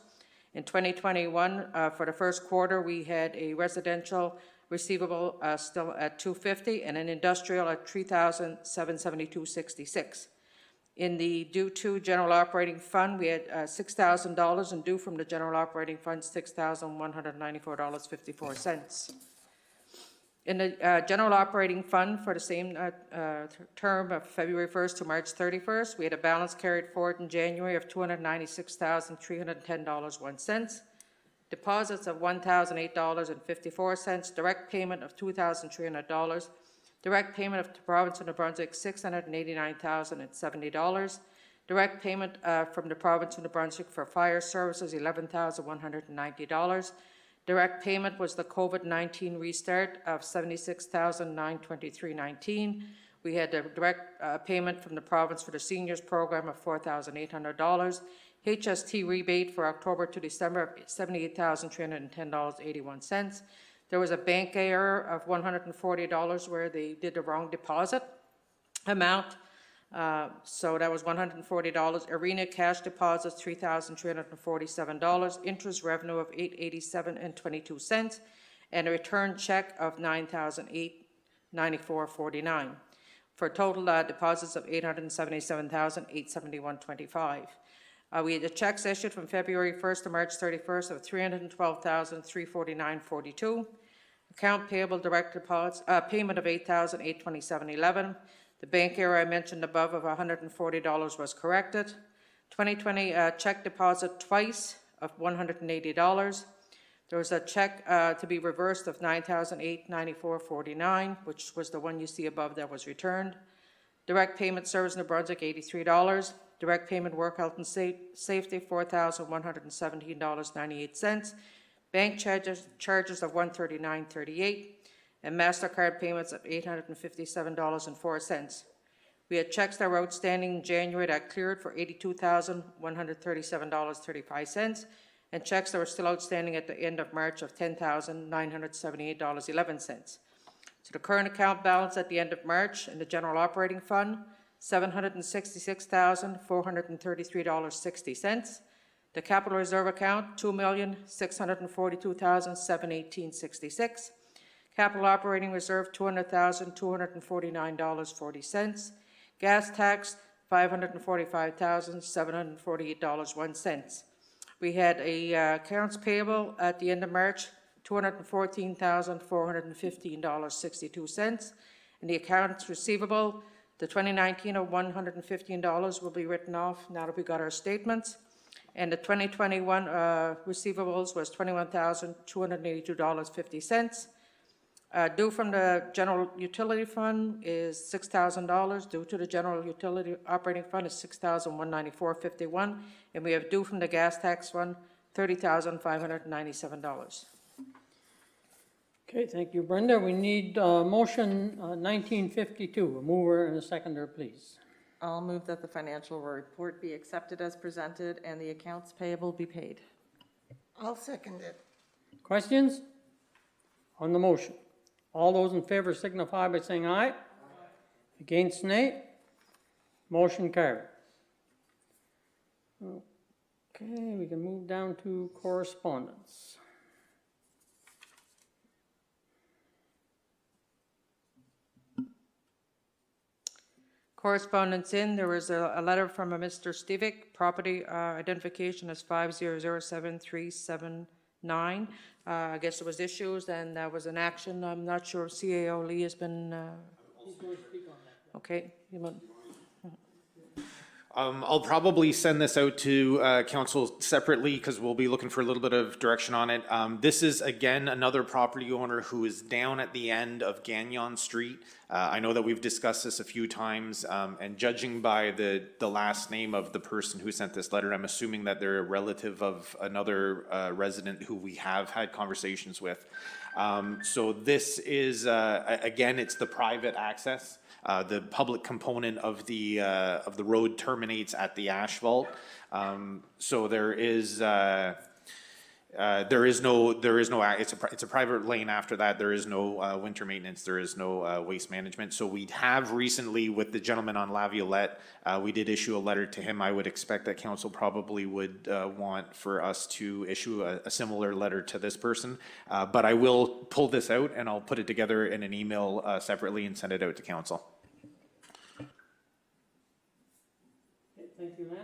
In 2021, for the first quarter, we had a residential receivable still at $250 and an industrial at $3,772.66. In the due to general operating fund, we had $6,000 and due from the general operating fund, $6,194.54. In the general operating fund for the same term of February 1st to March 31st, we had a balance carried forward in January of $296,310.01, deposits of $1,008.54, direct payment of $2,300, direct payment of the province of New Brunswick $689,070, direct payment from the province of New Brunswick for fire services $11,190. Direct payment was the COVID-19 restart of $76,923.19. We had a direct payment from the province for the seniors program of $4,800. HST rebate for October to December of $78,310.81. There was a bank error of $140 where they did the wrong deposit amount. So that was $140. Arena cash deposits, $3,347. Interest revenue of $887.22, and a return check of $9,894.49 for total deposits of $877,871.25. We had the checks issued from February 1st to March 31st of $312,349.42. Account payable direct deposits, payment of $8,827.11. The bank error I mentioned above of $140 was corrected. 2020 check deposit twice of $180. There was a check to be reversed of $9,894.49, which was the one you see above that was returned. Direct payment service New Brunswick, $83. Direct payment work health and safety, $4,117.98. Bank charges of $139.38. And MasterCard payments of $857.04. We had checks that were outstanding in January that cleared for $82,137.35, and checks that were still outstanding at the end of March of $10,978.11. So the current account balance at the end of March in the general operating fund, $766,433.60. The capital reserve account, $2,642,718.66. Capital operating reserve, $200,249.40. Gas tax, $545,748.01. We had accounts payable at the end of March, $214,415.62. And the accounts receivable, the 2019 of $115 will be written off now that we got our statements. And the 2021 receivables was $21,282.50. Due from the general utility fund is $6,000. Due to the general utility operating fund is $6,194.51, and we have due from the gas tax fund $30,597. Okay, thank you, Brenda. We need motion 1952. A mover and a seconder, please. I'll move that the financial report be accepted as presented and the accounts payable be paid. I'll second it. Questions on the motion? All those in favor signify by saying aye. Aye. Against, nay. Motion carried. Okay, we can move down to correspondence. Correspondence in, there was a letter from a Mr. Stivic, property identification is 5007379. I guess there was issues and there was an action. I'm not sure if CAO Lee has been. He's going to speak on that. Okay. I'll probably send this out to council separately because we'll be looking for a little bit of direction on it. This is, again, another property owner who is down at the end of Gagnon Street. I know that we've discussed this a few times, and judging by the last name of the person who sent this letter, I'm assuming that they're a relative of another resident who we have had conversations with. So this is, again, it's the private access. The public component of the road terminates at the asphalt. So there is no, it's a private lane after that. There is no winter maintenance. There is no waste management. So we have recently, with the gentleman on La Violette, we did issue a letter to him. I would expect that council probably would want for us to issue a similar letter to this person. But I will pull this out and I'll put it together in an email separately and send it out to council. Thank you, Lana.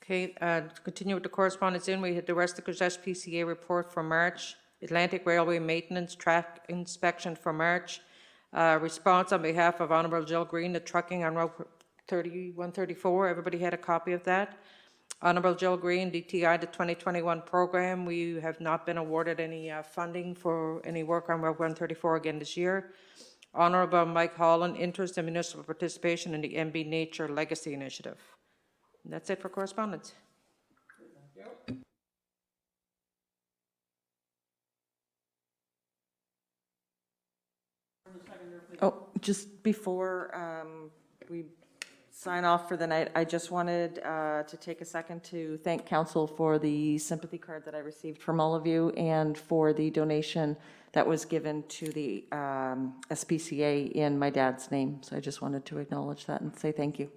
Okay, to continue with the correspondence in, we had the Restigouche PCA report for March, Atlantic Railway Maintenance Track Inspection for March, response on behalf of Honourable Jill Green, the trucking on Route 134. Everybody had a copy of that. Honourable Jill Green, DTI, the 2021 program. We have not been awarded any funding for any work on Route 134 again this year. Honourable Mike Holland, interest in municipal participation in the MB Nature Legacy Initiative. And that's it for correspondence. Oh, just before we sign off for the night, I just wanted to take a second to thank council for the sympathy card that I received from all of you and for the donation that was given to the SPCA in my dad's name. So I just wanted to acknowledge that and say thank you.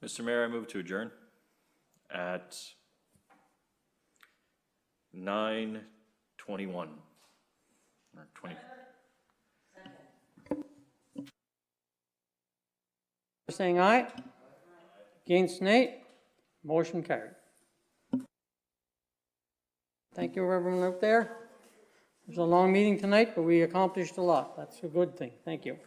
Mr. Mayor, I move to adjourn at 9:21 or 20. Saying aye? Against nay? Motion carried. Thank you, everyone out there. It was a long meeting tonight, but we accomplished a lot. That's a good thing. Thank you.